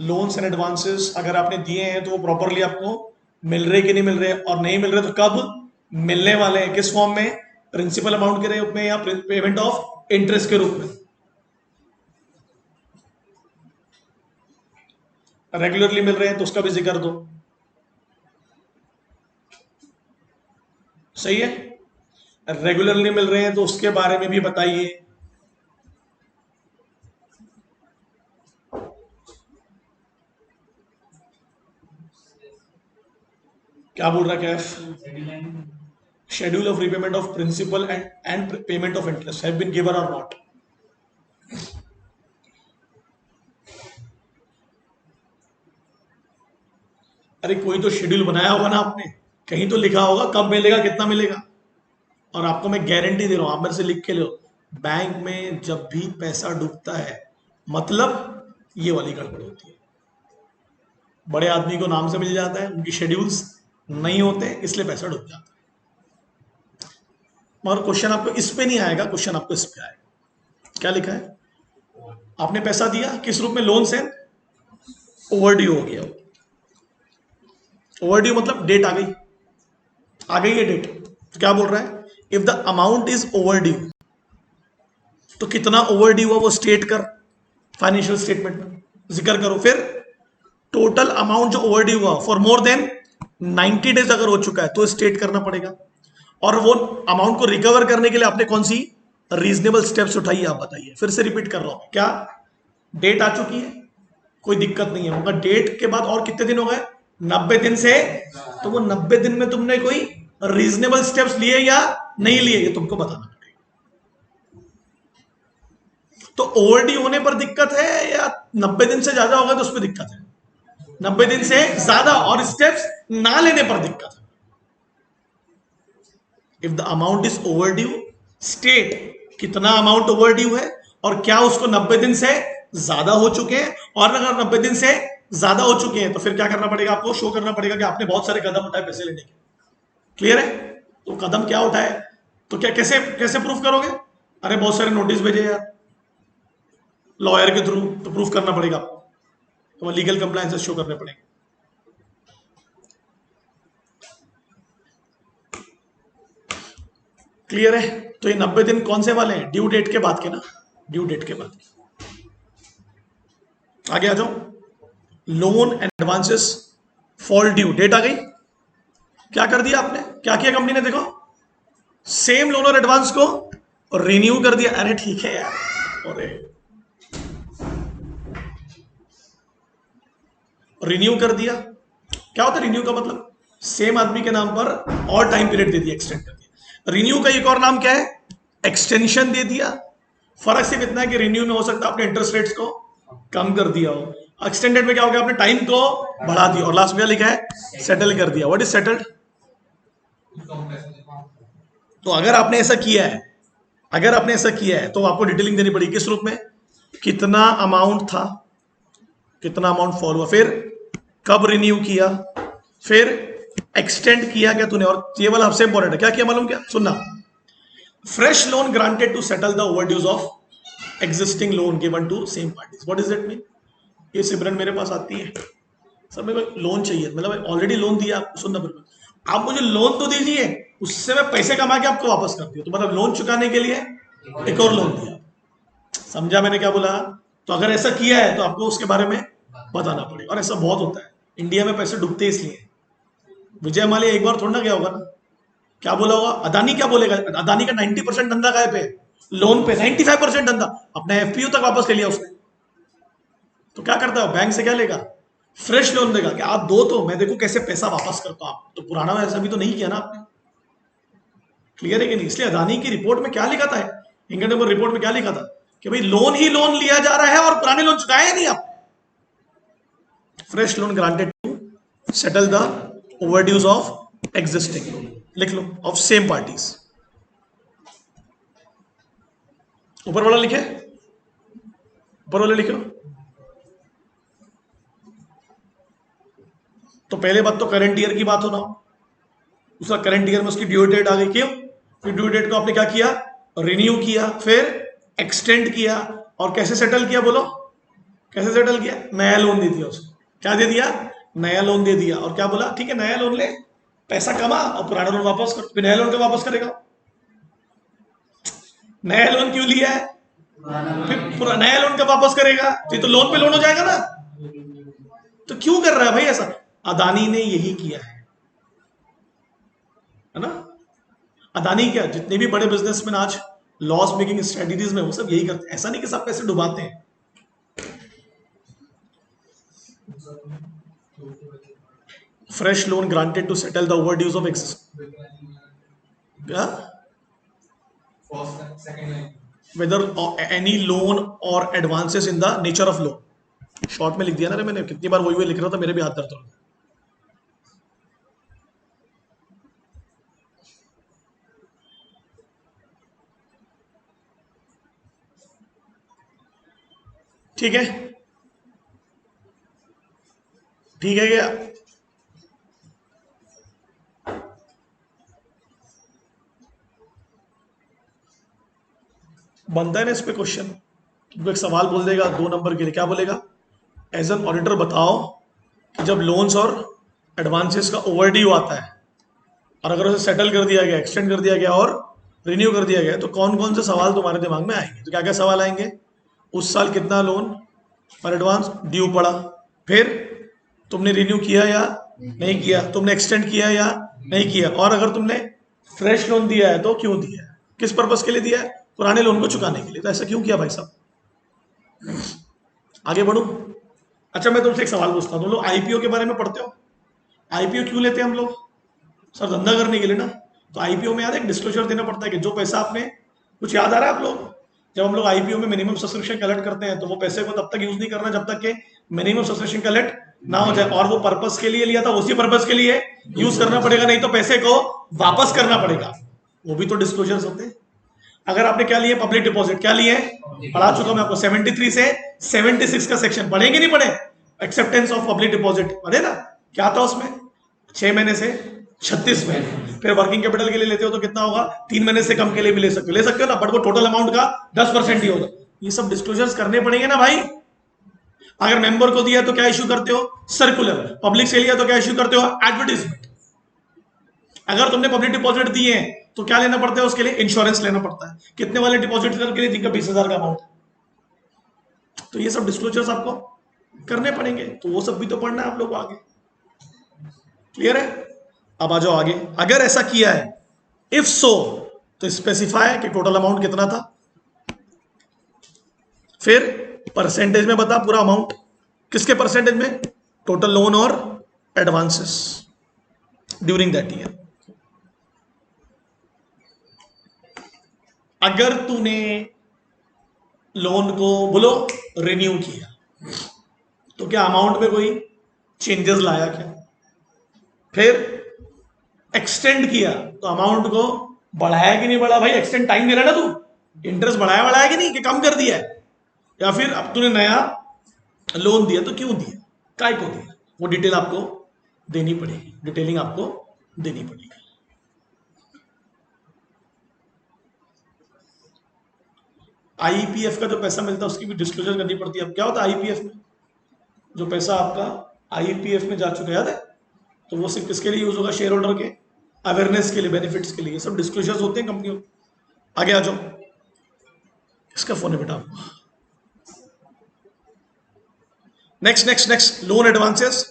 लोन्स एंड एडवांसेस अगर आपने दिए हैं तो वो प्रॉपरली आपको मिल रहे कि नहीं मिल रहे, और नहीं मिल रहे तो कब मिलने वाले हैं, किस फॉर्म में, प्रिंसिपल अमाउंट के रूप में या पेमेंट ऑफ इंटरेस्ट के रूप में। रेगुलरली मिल रहे हैं तो उसका भी जिक्र दो, सही है। रेगुलरली मिल रहे हैं तो उसके बारे में भी बताइए। क्या बोल रहा है Kaif, schedule of repayment of principal and payment of interest have been given or not। अरे कोई तो शेड्यूल बनाया होगा ना आपने, कहीं तो लिखा होगा कब मिलेगा कितना मिलेगा, और आपको मैं गारंटी दे रहा हूं, आप मेरे से लिख के लो, बैंक में जब भी पैसा डूबता है मतलब ये वाली गड़बड़ होती है, बड़े आदमी को नाम से मिल जाता है, उनकी शेड्यूल्स नहीं होते इसलिए पैसा डूब जाता है। और क्वेश्चन आपको इस पे नहीं आएगा, क्वेश्चन आपको इस पे आएगा। क्या लिखा है, आपने पैसा दिया किस रूप में, लोन से, ओवरड्यू हो गया, ओवरड्यू मतलब डेट आ गई है डेट, तो क्या बोल रहा है, if the amount is overdue, तो कितना ओवरड्यू हुआ वो स्टेट कर, फाइनेंशियल स्टेटमेंट में जिक्र करो, फिर टोटल अमाउंट जो ओवरड्यू हुआ फॉर मोर देन 90 डेज अगर हो चुका है तो स्टेट करना पड़ेगा, और वो अमाउंट को रिकवर करने के लिए आपने कौन सी रीजनेबल स्टेप्स उठाई आप बताइए। फिर से रिपीट कर रहा हूं, क्या डेट आ चुकी है, कोई दिक्कत नहीं है, मगर डेट के बाद और कितने दिन हो गए, 90 दिन से, तो वो 90 दिन में तुमने कोई रीजनेबल स्टेप्स लिए या नहीं लिए, ये तुमको बताना पड़ेगा। तो ओवरड्यू होने पर दिक्कत है या 90 दिन से ज्यादा होगा तो उस पर दिक्कत है, 90 दिन से ज्यादा और स्टेप्स ना लेने पर दिक्कत है। If the amount is overdue, state कितना अमाउंट ओवरड्यू है और क्या उसको 90 दिन से ज्यादा हो चुके हैं, और अगर 90 दिन से ज्यादा हो चुके हैं तो फिर क्या करना पड़ेगा, आपको शो करना पड़ेगा कि आपने बहुत सारे कदम उठाए पैसे लेने के। क्लियर है, तो कदम क्या उठाए, तो क्या कैसे कैसे प्रूफ करोगे, अरे बहुत सारे नोटिस भेजे यार लॉयर के थ्रू, तो प्रूफ करना पड़ेगा आपको, तो लीगल कंप्लायंसेस शो करने पड़ेंगे। क्लियर है, तो ये 90 दिन कौन से वाले हैं, ड्यू डेट के बाद के ना, ड्यू डेट के बाद। आगे आ जाओ, loan and advances fall due, date आ गई, क्या कर दिया आपने, क्या किया कंपनी ने, देखो सेम लोन और एडवांस को रिन्यू कर दिया, अरे ठीक है यार, अरे रिन्यू कर दिया, क्या होता है रिन्यू का मतलब, सेम आदमी के नाम पर और टाइम पीरियड दे दिया, एक्सटेंड कर दिया। रिन्यू का एक और नाम क्या है, एक्सटेंशन दे दिया, फर्क सिर्फ इतना है कि रिन्यू में हो सकता है आपने इंटरेस्ट रेट्स को कम कर दिया हो, एक्सटेंडेड में क्या हो गया आपने टाइम को बढ़ा दिया, और लास्ट में लिखा है सेटल कर दिया। व्हाट इज सेटल्ड, तो अगर आपने ऐसा किया है, अगर आपने ऐसा किया है तो आपको डिटेलिंग देनी पड़ेगी, किस रूप में, कितना अमाउंट था, कितना अमाउंट फॉल हुआ, फिर कब रिन्यू किया, फिर एक्सटेंड किया क्या तूने, और ये वाला सबसे इंपॉर्टेंट है, क्या किया मालूम, क्या सुनना, fresh loan granted to settle the overdues of existing loan given to same parties. What is that mean? ये सिमरन मेरे पास आती है, सर मेरे को लोन चाहिए, मतलब ऑलरेडी लोन दिया आपको, सुनना पड़ेगा, आप मुझे लोन तो दीजिए, उससे मैं पैसे कमा के आपको वापस करती हूँ, तो मतलब लोन चुकाने के लिए एक और लोन दिया। समझा मैंने क्या बोला? तो अगर ऐसा किया है तो आपको उसके बारे में बताना पड़ेगा, और ऐसा बहुत होता है इंडिया में, पैसे डूबते इसलिए। विजय माल्या एक बार थोड़ा ना गया होगा ना, क्या बोला होगा? अदानी क्या बोलेगा? अदानी का 90% धंधा काय पे? लोन पे। 95% धंधा अपना एफपीओ तक वापस ले लिया उसने। तो क्या करता है बैंक से? क्या लेगा? फ्रेश लोन देगा कि आप दो तो मैं देखो कैसे पैसा वापस करता हूं। आप तो पुराना ऐसा भी तो नहीं किया ना आपने। क्लियर है कि नहीं? इसलिए अदानी की रिपोर्ट में क्या लिखा था, इंडियन रिपोर्ट में क्या लिखा था कि भाई लोन ही लोन लिया जा रहा है और पुराने लोन चुकाए नहीं आप। Fresh loan granted to settle the overdues of existing loan, लिख लो, ऑफ सेम पार्टीज। ऊपर वाला लिखे, ऊपर वाला लिखो। तो पहले बात तो करंट ईयर की बात हो ना, उसका करंट ईयर में उसकी ड्यू डेट आ गई। क्यों? फिर ड्यू डेट को आपने क्या किया? रिन्यू किया, फिर एक्सटेंड किया, और कैसे सेटल किया बोलो? कैसे सेटल किया? नया लोन दे दिया उसको। क्या दे दिया? नया लोन दे दिया, और क्या बोला? ठीक है नया लोन ले, पैसा कमा और पुराना लोन वापस कर। फिर नया लोन का वापस करेगा? नया लोन क्यों लिया है? फिर पूरा नया लोन का वापस करेगा, तो लोन पे लोन हो जाएगा ना। तो क्यों कर रहा है भाई ऐसा? अदानी ने यही किया है ना। अदानी क्या, जितने भी बड़े बिजनेसमैन आज लॉस मेकिंग स्ट्रेटेजीज में, वो सब यही करते हैं। ऐसा नहीं कि सब पैसे डुबाते हैं। Fresh loan granted to settle the overdues of whether any loan or advances in the nature of loan। Short में लिख दिया ना रे मैंने, कितनी बार वही लिख रहा था, मेरे भी हाथ दर्द हो रहा था। ठीक है, ठीक है क्या? बनता है ना इस पे क्वेश्चन। तुमको एक सवाल बोल देगा 2 नंबर के लिए, क्या बोलेगा? एज एन ऑडिटर बताओ कि जब लोन्स और एडवांसेस का ओवरड्यू आता है और अगर उसे सेटल कर दिया गया, एक्सटेंड कर दिया गया और रिन्यू कर दिया गया, तो कौन कौन से सवाल तुम्हारे दिमाग में आएंगे? तो क्या क्या सवाल आएंगे? उस साल कितना लोन और एडवांस ड्यू पड़ा, फिर तुमने रिन्यू किया या नहीं किया, तुमने एक्सटेंड किया या नहीं किया, और अगर तुमने फ्रेश लोन दिया है तो क्यों दिया है, किस पर्पज के लिए दिया है? पुराने लोन को चुकाने के लिए। तो ऐसा क्यों किया भाई साहब? आगे बढ़ू। अच्छा मैं तुमसे एक सवाल पूछता हूँ, तुम लोग आईपीओ के बारे में पढ़ते हो? आईपीओ क्यों लेते हैं हम लोग? सर धंधा करने के लिए ना। तो आईपीओ में यार एक डिस्क्लोजर देना पड़ता है कि जो पैसा आपने, कुछ याद आ रहा है आप लोग? जब हम लोग आईपीओ में मिनिमम सब्सक्रिप्शन कलेक्ट करते हैं तो वो पैसे को तब तक यूज नहीं करना जब तक कि मिनिमम सब्सक्रिप्शन कलेक्ट ना हो जाए, और वो पर्पस के लिए लिया था उसी पर्पस के लिए यूज करना पड़ेगा, नहीं तो पैसे को वापस करना पड़ेगा। वो भी तो डिस्क्लोजर्स होते हैं। अगर आपने क्या लिए? Public deposit. क्या लिए? पढ़ा चुका मैं आपको, 73 से 76 का सेक्शन पढ़ेंगे नहीं पढ़े? एक्सेप्टेंस ऑफ पब्लिक डिपॉजिट पढ़े ना? क्या था उसमें? 6 महीने से 36 महीने। फिर वर्किंग कैपिटल के लिए लेते हो तो कितना होगा? 3 महीने से कम के लिए भी ले सकते हो ना, बट वो टोटल अमाउंट का 10% ही होगा। ये सब डिस्क्लोजर्स करने पड़ेंगे ना भाई। अगर मेंबर को दिया तो क्या इश्यू करते हो? सर्कुलर। पब्लिक से लिया तो क्या इश्यू करते हो? एडवर्टीजमेंट। अगर तुमने पब्लिक डिपॉजिट दिए हैं तो क्या लेना पड़ता है उसके लिए? इंश्योरेंस लेना पड़ता है। कितने वाले डिपॉजिट के लिए? जिनका 20,000 का अमाउंट। तो ये सब डिस्क्लोजर्स आपको करने पड़ेंगे, तो वो सब भी तो पढ़ना है आप लोग को आगे। क्लियर है? अब आ जाओ आगे। अगर ऐसा किया है, इफ सो, तो स्पेसिफाई कि टोटल अमाउंट कितना था, फिर परसेंटेज में बता पूरा अमाउंट। किसके परसेंटेज में? टोटल लोन और एडवांसेस ड्यूरिंग दैट ईयर। अगर तूने लोन को बोलो रिन्यू किया तो क्या अमाउंट में कोई चेंजेस लाया क्या? फिर एक्सटेंड किया तो अमाउंट को बढ़ाया कि नहीं बढ़ा? भाई एक्सटेंड टाइम दे रहा ना तू, इंटरेस्ट बढ़ाया कि नहीं, कि कम कर दिया है? या फिर अब तूने नया लोन दिया तो क्यों दिया, काय को दिया? वो डिटेल आपको देनी पड़ेगी, डिटेलिंग आपको देनी पड़ेगी। आईपीएफ का जो पैसा मिलता है उसकी भी डिस्क्लोजर करनी पड़ती है। अब क्या होता है आईपीएफ में, जो पैसा आपका आईपीएफ में जा चुका है, याद है, तो वो सिर्फ किसके लिए यूज होगा, शेयर होल्डर के अवेयरनेस के लिए, बेनिफिट्स के लिए, सब डिस्क्लोजर्स होते हैं कंपनियों। आगे आ जाओ। किसका फोन है बेटा आपको? Next next next, loan advances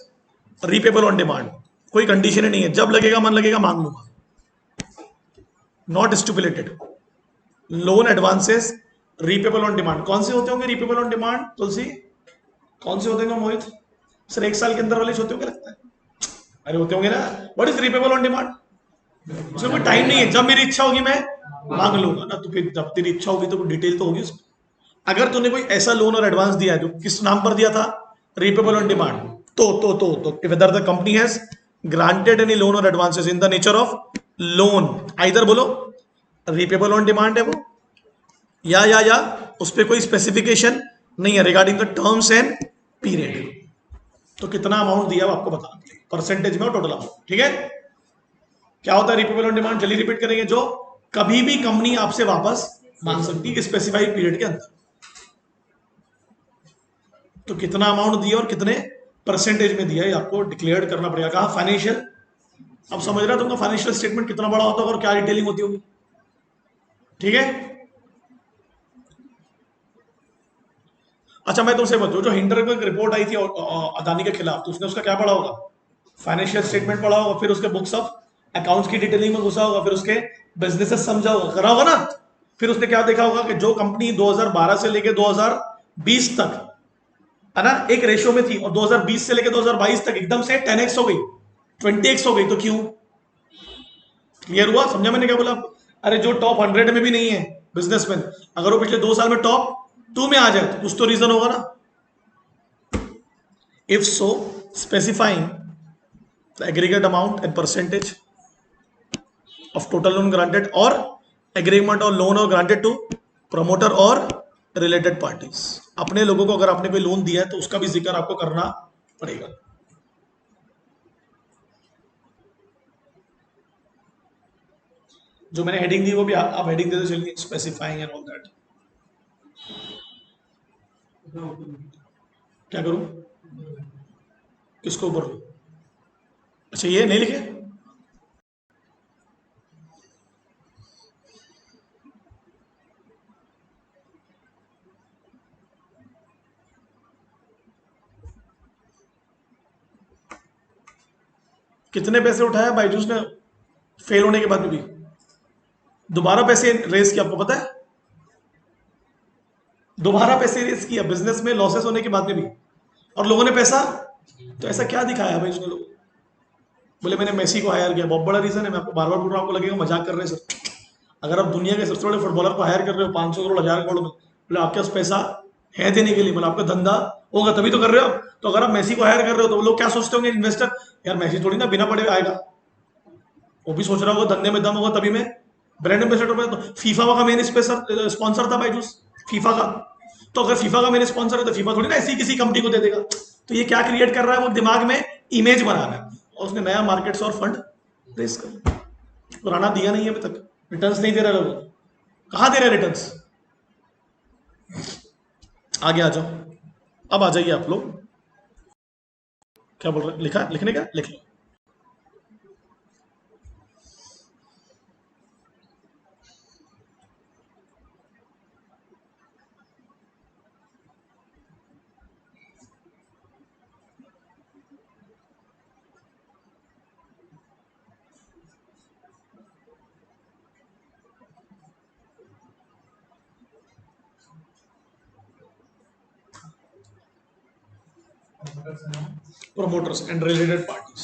repayable on demand. कोई कंडीशन ही नहीं है, जब लगेगा मन लगेगा मांग लूंगा, not stipulated. Loan advances repayable on demand. कौन से होते होंगे रीपेबल ऑन डिमांड तुलसी? कौन से होते होंगे मोहित? सर 1 साल के अंदर वाले होते होंगे लगता है। अरे होते होंगे ना। What is repayable on demand? उसमें कोई टाइम नहीं है, जब मेरी इच्छा होगी मैं मांग लूंगा ना। तो फिर जब तेरी इच्छा होगी तो डिटेल तो होगी उसमें। अगर तूने कोई ऐसा लोन और एडवांस दिया है जो किस नाम पर दिया था, रीपेबल ऑन डिमांड, तो whether the company has granted any loan और advances in the nature of loan, either बोलो रीपेबल ऑन डिमांड है वो, या उस पर कोई स्पेसिफिकेशन नहीं है regarding the terms and period. तो कितना अमाउंट दिया वो आपको बताना पड़ेगा, परसेंटेज में और टोटल अमाउंट। ठीक है, क्या होता है रीपेबल ऑन डिमांड? जल्दी रिपीट करेंगे। जो कभी भी कंपनी आपसे वापस मांग सकती है स्पेसिफाइड पीरियड के अंदर। तो कितना अमाउंट दिया और कितने परसेंटेज में दिया ये आपको डिक्लेयर करना पड़ेगा। कहा फाइनेंशियल, अब समझ रहा तुमको फाइनेंशियल स्टेटमेंट कितना बड़ा होता होगा और क्या डिटेलिंग होती होगी। ठीक है, अच्छा मैं तुमसे बताऊं, जो हिंडनबर्ग रिपोर्ट आई थी अदानी के खिलाफ, तो उसने उसका क्या पढ़ा होगा? फाइनेंशियल स्टेटमेंट पढ़ा होगा, फिर उसके बुक्स ऑफ अकाउंट्स की डिटेलिंग में घुसा होगा, फिर उसके बिजनेसेस समझा होगा, करा होगा ना। फिर उसने क्या देखा होगा कि जो कंपनी 2012 से लेके 2020 तक है ना एक रेशियो में थी, और 2020 से लेके 2022 तक एकदम से 10x हो गई, 20x हो गई, तो क्यों? क्लियर हुआ? समझा मैंने क्या बोला? अरे जो टॉप 100 में भी नहीं है बिजनेसमैन, अगर वो पिछले 2 साल में टॉप 2 में आ जाए तो कुछ तो रीजन होगा ना। If so specifying the aggregate amount and percentage of total loan granted or agreement or loan or granted to promoter or related parties। अपने लोगों को अगर आपने कोई लोन दिया है तो उसका भी जिक्र आपको करना पड़ेगा। जो मैंने हेडिंग दी वो भी आप हेडिंग दे दो, चलिए स्पेसिफाइंग एंड ऑल दैट। क्या करूं? किसको ऊपर? अच्छा ये नहीं लिखे? कितने पैसे उठाया बाइजूस ने फेल होने के बाद भी? दोबारा पैसे रेस किया, आपको पता है? दोबारा पैसे रेस किया बिजनेस में लॉसेस होने के बाद में भी, और लोगों ने पैसा। तो ऐसा क्या दिखाया भाई उसने? लोग बोले मैंने मेसी को हायर किया, बहुत बड़ा रीजन है। मैं आपको बार बार बोल रहा हूं, आपको लगेगा मजाक कर रहे हैं सर। अगर आप दुनिया के सबसे बड़े फुटबॉलर को हायर कर रहे हो 500 करोड़ 1000 करोड़ में, बोले आपके पास पैसा है देने के लिए, बोले आपका धंधा होगा तभी तो कर रहे हो। तो अगर आप मेसी को हायर कर रहे हो तो लोग क्या सोचते होंगे इन्वेस्टर, यार मेसी थोड़ी ना बिना पढ़े आएगा, वो भी सोच रहा होगा धंधे में दम होगा तभी मैं ब्रांड एम्बेसडर में। तो फीफा का मेन स्पॉन्सर था बाइजूस, फीफा का। तो अगर फीफा का मेन स्पॉन्सर है तो फीफा थोड़ी ना ऐसी किसी कंपनी को दे देगा। तो ये क्या क्रिएट कर रहा है? वो दिमाग में इमेज बना रहा है, और उसने नया मार्केट से और फंड रेस कर, पुराना दिया नहीं है अभी तक, रिटर्न्स नहीं दे रहा लोग। कहाँ दे रहे रिटर्न्स? आगे आ जाओ, अब आ जाइए आप लोग। क्या बोल रहे? लिखा लिखने का लिख लो। प्रोमोटर्स एंड रिलेटेड पार्टीज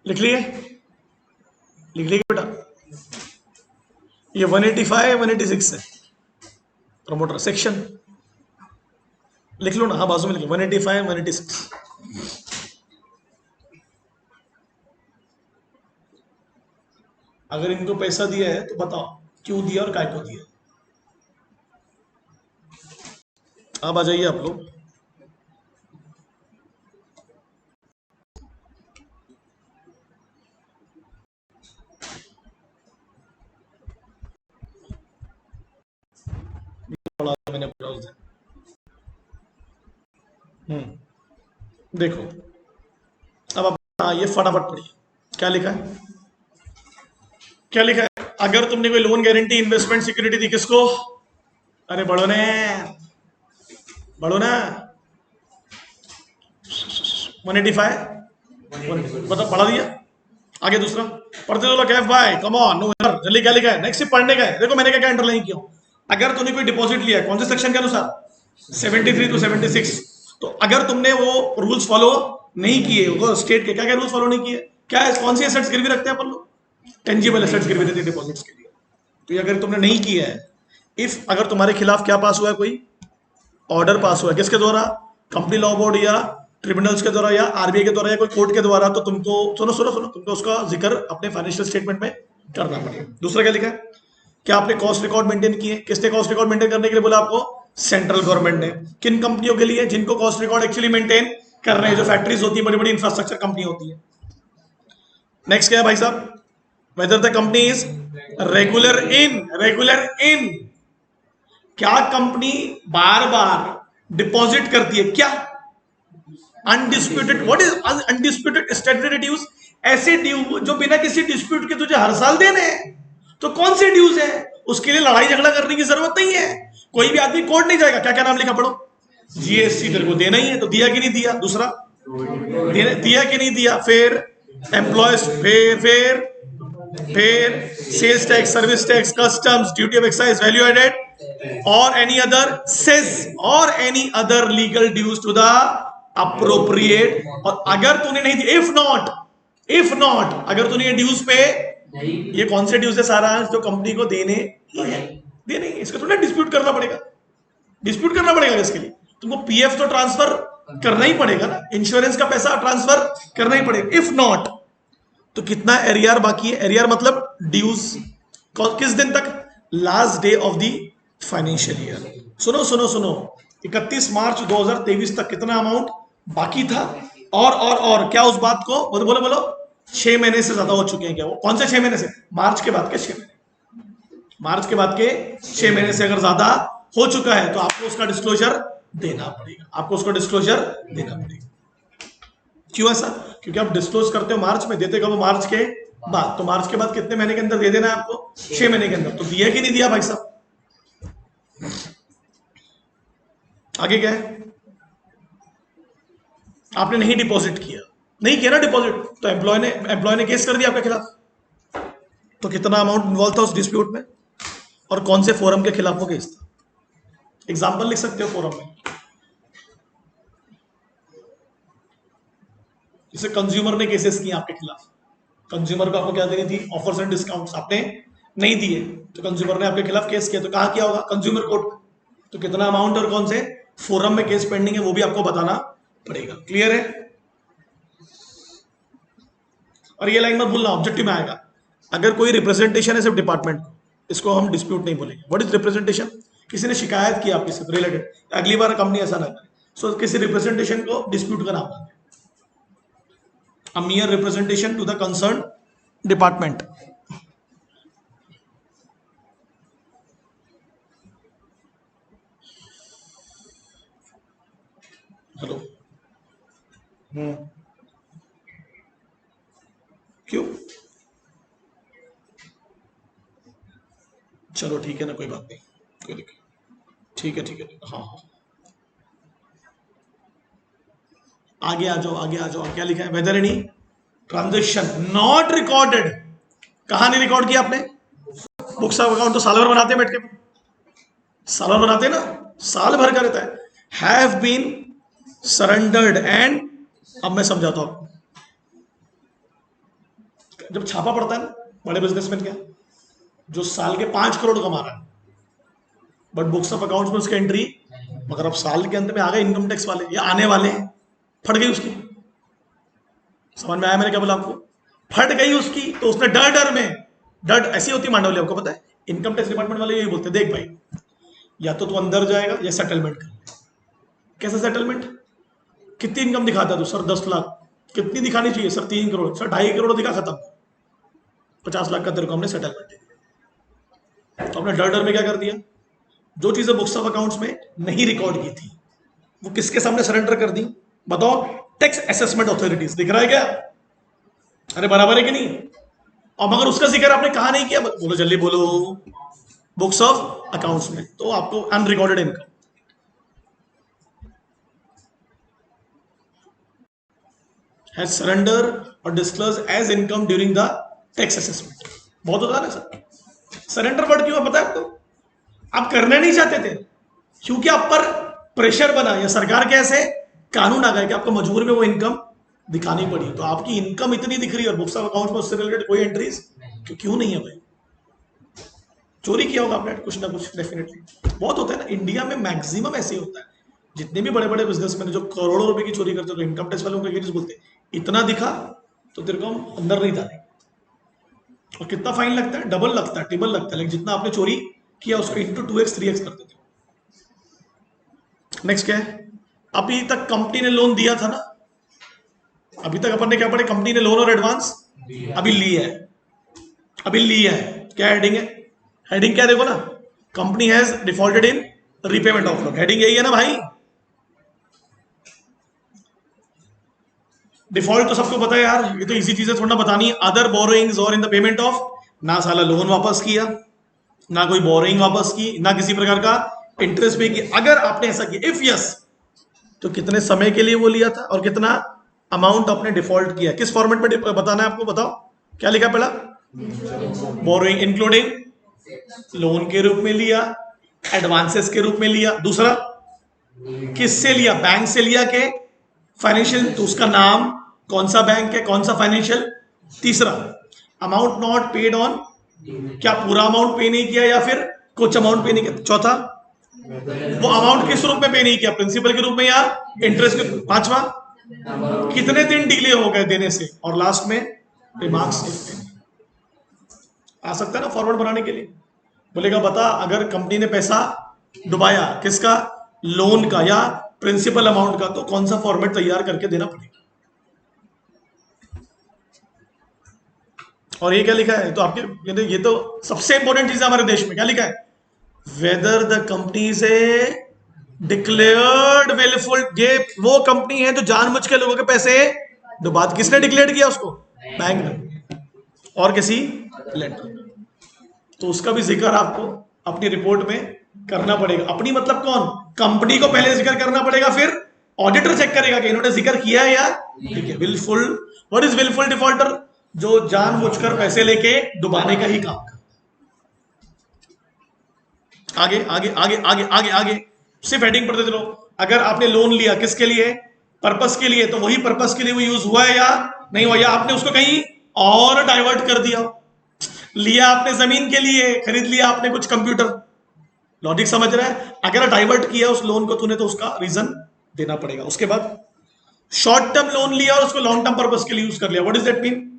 लिख लिए? लिख लिए बेटा? ये 185 186 है प्रमोटर सेक्शन, लिख लो ना। हाँ बाजू में लिखो 185 186। अगर इनको पैसा दिया है तो बताओ क्यों दिया और काय को दिया। अब आ जाइए आप लोग। देखो अब ये फटाफट पढ़िए क्या लिखा है, क्या लिखा है। अगर तुमने कोई लोन गारंटी इन्वेस्टमेंट सिक्योरिटी दी किसको, अरे बढ़ो ने, बढ़ो ना, 185 मतलब पढ़ा दिया। आगे दूसरा पढ़ते चलो कैफ भाई, कम ऑन नो यार जल्दी, क्या लिखा है नेक्स्ट से पढ़ने का है। देखो मैंने क्या क्या अंडरलाइन किया। अगर तूने कोई डिपॉजिट लिया है कौन से सेक्शन के अनुसार, 73 to 76, तो अगर तुमने वो रूल्स फॉलो नहीं किए, वो स्टेट के क्या क्या रूल्स फॉलो नहीं किए, क्या है, कौन सी एसेट्स गिरवी रखते हैं अपन लोग, टेंजिबल एसेट्स गिरवी रहती है डिपॉजिट्स के लिए। तो ये अगर तुमने नहीं किया है, इफ अगर तुम्हारे खिलाफ क्या पास हुआ है, कोई ऑर्डर पास हुआ है किसके द्वारा, कंपनी लॉ बोर्ड या ट्रिब्यूनल्स के द्वारा या आरबीआई के द्वारा या कोई कोर्ट के द्वारा, तो तुमको सुनो सुनो सुनो, तुमको उसका जिक्र अपने फाइनेंशियल स्टेटमेंट में करना पड़ेगा। दूसरा क्या लिखा है, क्या आपने कॉस्ट रिकॉर्ड मेंटेन किए, किसने कॉस्ट रिकॉर्ड मेंटेन करने के लिए बोला आपको, सेंट्रल गवर्नमेंट ने। किन कंपनियों के लिए, जिनको कॉस्ट रिकॉर्ड एक्चुअली मेंटेन कर रहे हैं, जो फैक्ट्रीज होती है, बड़ी बड़ी इंफ्रास्ट्रक्चर कंपनी होती है। नेक्स्ट क्या है भाई साहब, whether the company is regular in, क्या कंपनी बार बार डिपॉजिट करती है, क्या undisputed, what is undisputed statutory dues, ऐसे ड्यू जो बिना किसी डिस्प्यूट के तुझे हर साल देने हैं। तो कौन से ड्यूज है, उसके लिए लड़ाई झगड़ा करने की जरूरत नहीं है, कोई भी आदमी कोर्ट नहीं जाएगा। क्या क्या नाम लिखा पढ़ो, जीएसटी तेरे को देना ही है, तो दिया कि नहीं दिया, दूसरा दिया कि नहीं दिया, फिर एम्प्लॉयज, फिर sales tax, service tax, customs, duty of excise, value added और एनी अदर सेज और any other legal dues to the appropriate. और अगर तूने नहीं दिया, इफ नॉट अगर तूने ये ड्यूज पे, ये कौन से ड्यूज है सारा जो कंपनी को देने ही है, देने ही, इसका थोड़ा डिस्प्यूट करना पड़ेगा इसके लिए तुमको पीएफ तो ट्रांसफर करना ही पड़ेगा ना, इंश्योरेंस का पैसा ट्रांसफर करना ही पड़ेगा। इफ नॉट तो कितना एरियर बाकी है, एरियर मतलब ड्यूज किस दिन तक, last day of the financial year. सुनो 31 मार्च 2023 तक कितना अमाउंट बाकी था, और क्या उस बात को बोलो 6 महीने से ज्यादा हो चुके हैं क्या, वो कौन से 6 महीने से, मार्च के बाद के 6 महीने, मार्च के बाद के 6 महीने से अगर ज्यादा हो चुका है तो आपको उसका डिस्क्लोजर देना पड़ेगा, क्यों ऐसा, क्योंकि आप डिस्क्लोज करते हो मार्च में, देते कब, मार्च के बाद, तो मार्च के बाद कितने महीने के अंदर दे देना है आपको, 6 महीने के अंदर। तो दिया कि नहीं दिया भाई साहब, आगे क्या है, आपने नहीं डिपॉजिट किया, ना डिपॉजिट, तो एम्प्लॉय ने केस कर दिया आपके खिलाफ, तो कितना अमाउंट इन्वॉल्व था उस डिस्प्यूट में, और कौन से फोरम के खिलाफ वो केस था। एग्जाम्पल लिख सकते हो फोरम में, जैसे कंज्यूमर ने केसेस किए आपके खिलाफ, कंज्यूमर को आपको क्या देनी थी, ऑफर्स एंड डिस्काउंट्स, आपने नहीं दिए, तो कंज्यूमर ने आपके खिलाफ केस किया, तो कहाँ किया होगा, कंज्यूमर कोर्ट, तो कितना अमाउंट और कौन से फोरम में केस पेंडिंग है वो भी आपको बताना पड़ेगा। क्लियर है, और ये लाइन मत भूलना, ऑब्जेक्टिव में आएगा, अगर कोई रिप्रेजेंटेशन है सिर्फ डिपार्टमेंट, इसको हम डिस्प्यूट नहीं बोलेंगे। व्हाट इज रिप्रेजेंटेशन, किसी ने शिकायत की आपके से रिलेटेड, अगली बार कंपनी ऐसा ना करे, सो किसी रिप्रेजेंटेशन को डिस्प्यूट का नाम है, a mere representation to the concerned department। Hello, क्यों, चलो ठीक है ना, कोई बात नहीं, कोई दिक्कत, ठीक है, हाँ, आगे आ जाओ, क्या लिखा है, whether any transaction not recorded, कहां नहीं रिकॉर्ड किया आपने, बुक्स ऑफ अकाउंट तो साल भर बनाते हैं बैठ के, साल भर बनाते हैं ना, साल भर का रहता है, हैव बीन सरेंडर्ड एंड, अब मैं समझाता हूं आपको, जब छापा पड़ता है ना बड़े बिजनेसमैन क्या, जो साल के 5 करोड़ कमा रहा है, बट बुक्स ऑफ अकाउंट्स में उसकी एंट्री, मगर अब साल के अंत में आ गए इनकम टैक्स वाले, या आने वाले हैं, फट गई उसकी, समझ में आया मैंने क्या बोला आपको, फट गई उसकी, तो उसने डर में, डर ऐसी होती मांडवली, आपको पता है, इनकम टैक्स डिपार्टमेंट वाले यही बोलते, देख भाई, या तो तू अंदर जाएगा या सेटलमेंट कर। कैसा सेटलमेंट, कितनी इनकम दिखाता है तू, सर 10 लाख, कितनी दिखानी चाहिए सर, 3 करोड़, सर 2.5 करोड़ दिखा, खत्म, 50 लाख का तेरे को हमने सेटलमेंट दे दिया। तो हमने डर में क्या कर दिया, जो चीजें बुक्स ऑफ अकाउंट्स में नहीं रिकॉर्ड की थी वो किसके सामने सरेंडर कर दी, बताओ, टैक्स असेसमेंट अथॉरिटीज, दिख रहा है क्या? अरे बराबर है कि नहीं? और मगर उसका जिक्र आपने कहा नहीं किया, बोलो जल्दी बोलो, बुक्स ऑफ अकाउंट्स में, तो आपको अनरिकॉर्डेड इनकम हैज सरेंडर और disclose as income during the tax assessment. बहुत होता है ना सर, सरेंडर वर्ड क्यों है पता है आपको? आप करना नहीं चाहते थे, क्योंकि आप पर प्रेशर बना या सरकार के ऐसे कानून आ गए कि आपको मजबूर में वो इनकम दिखानी पड़ी। तो आपकी इनकम इतनी दिख रही है और बुक्स ऑफ अकाउंट में उससे रिलेटेड कोई एंट्रीज क्यों नहीं है भाई? चोरी किया होगा आपने कुछ ना कुछ, डेफिनेटली। बहुत होता है ना इंडिया में, मैक्सिमम ऐसे ही होता है। जितने भी बड़े बड़े बिजनेसमैन जो करोड़ों रुपए की चोरी करते हैं, तो इनकम टैक्स वालों को ये चीज बोलते हैं, इतना दिखा तो तेरे को हम अंदर नहीं डालेंगे। और कितना फाइन लगता है? डबल लगता है, ट्रिपल लगता है, लेकिन जितना आपने चोरी किया उसको इंटू 2x 3x कर देते हो। नेक्स्ट क्या है? अभी तक कंपनी ने लोन दिया था ना, अभी तक अपन ने क्या पढ़े? कंपनी ने लोन और एडवांस अभी लिया है, अभी लिया है। क्या हेडिंग है? हेडिंग क्या देखो ना, company has defaulted in repayment of loan, heading यही है ना भाई। डिफॉल्ट तो सबको पता है यार, ये तो इजी चीजें थोड़ा बतानी है। अदर बोरोइंग्स और इन द पेमेंट ऑफ, ना साला लोन वापस किया, ना कोई बोरोइंग वापस की, ना किसी प्रकार का इंटरेस्ट पे किया। अगर आपने ऐसा किया, इफ यस, तो कितने समय के लिए वो लिया था और कितना अमाउंट आपने डिफॉल्ट किया, किस फॉर्मेट में बताना है आपको, बताओ क्या लिखा पहला? बोरोइंग इंक्लूडिंग लोन के रूप में लिया, एडवांसेस के रूप में लिया। दूसरा किससे लिया? बैंक से लिया के फाइनेंशियल, तो उसका नाम कौन सा बैंक है, कौन सा फाइनेंशियल। तीसरा अमाउंट नॉट पेड ऑन, क्या पूरा अमाउंट पे नहीं किया या फिर कुछ अमाउंट पे नहीं किया। चौथा वो अमाउंट किस रूप में पे नहीं किया, प्रिंसिपल के रूप में या इंटरेस्ट के। पांचवा कितने दिन डिले हो गए देने से। और लास्ट में रिमार्क्स आ सकता है ना फॉरवर्ड बनाने के लिए। बोलेगा बता अगर कंपनी ने पैसा डुबाया, किसका? लोन का या प्रिंसिपल अमाउंट का, तो कौन सा फॉर्मेट तैयार करके देना पड़ेगा। और ये क्या लिखा है? तो आपके ये तो सबसे इंपॉर्टेंट चीज है हमारे देश में। क्या लिखा है? वेदर द कंपनी से डिक्लेयर्ड विलफुल, ये वो कंपनी है जो जानबूझ के लोगों के पैसे डुबा। किसने डिक्लेयर किया उसको? बैंक ने और किसी लेंडर। तो उसका भी जिक्र आपको अपनी रिपोर्ट में करना पड़ेगा। अपनी मतलब कौन? कंपनी को पहले जिक्र करना पड़ेगा, फिर ऑडिटर चेक करेगा कि इन्होंने जिक्र किया है या ठीक है। Wilful, what is wilful defaulter? जो जानबूझकर पैसे लेके डुबाने का ही काम कर। आगे आगे आगे आगे आगे आगे, सिर्फ हेडिंग पढ़ते चलो। अगर आपने लोन लिया किसके लिए? पर्पस के लिए, तो वही पर्पस के लिए वो यूज हुआ है या नहीं हुआ, या आपने उसको कहीं और डाइवर्ट कर दिया। लिया आपने जमीन के लिए, खरीद लिया आपने कुछ कंप्यूटर, लॉजिक समझ रहा है? अगर डाइवर्ट किया उस लोन को तूने, तो उसका रीजन देना पड़ेगा। उसके बाद शॉर्ट टर्म लोन लिया और उसको लॉन्ग टर्म पर्पस के लिए यूज कर लिया, what is that mean?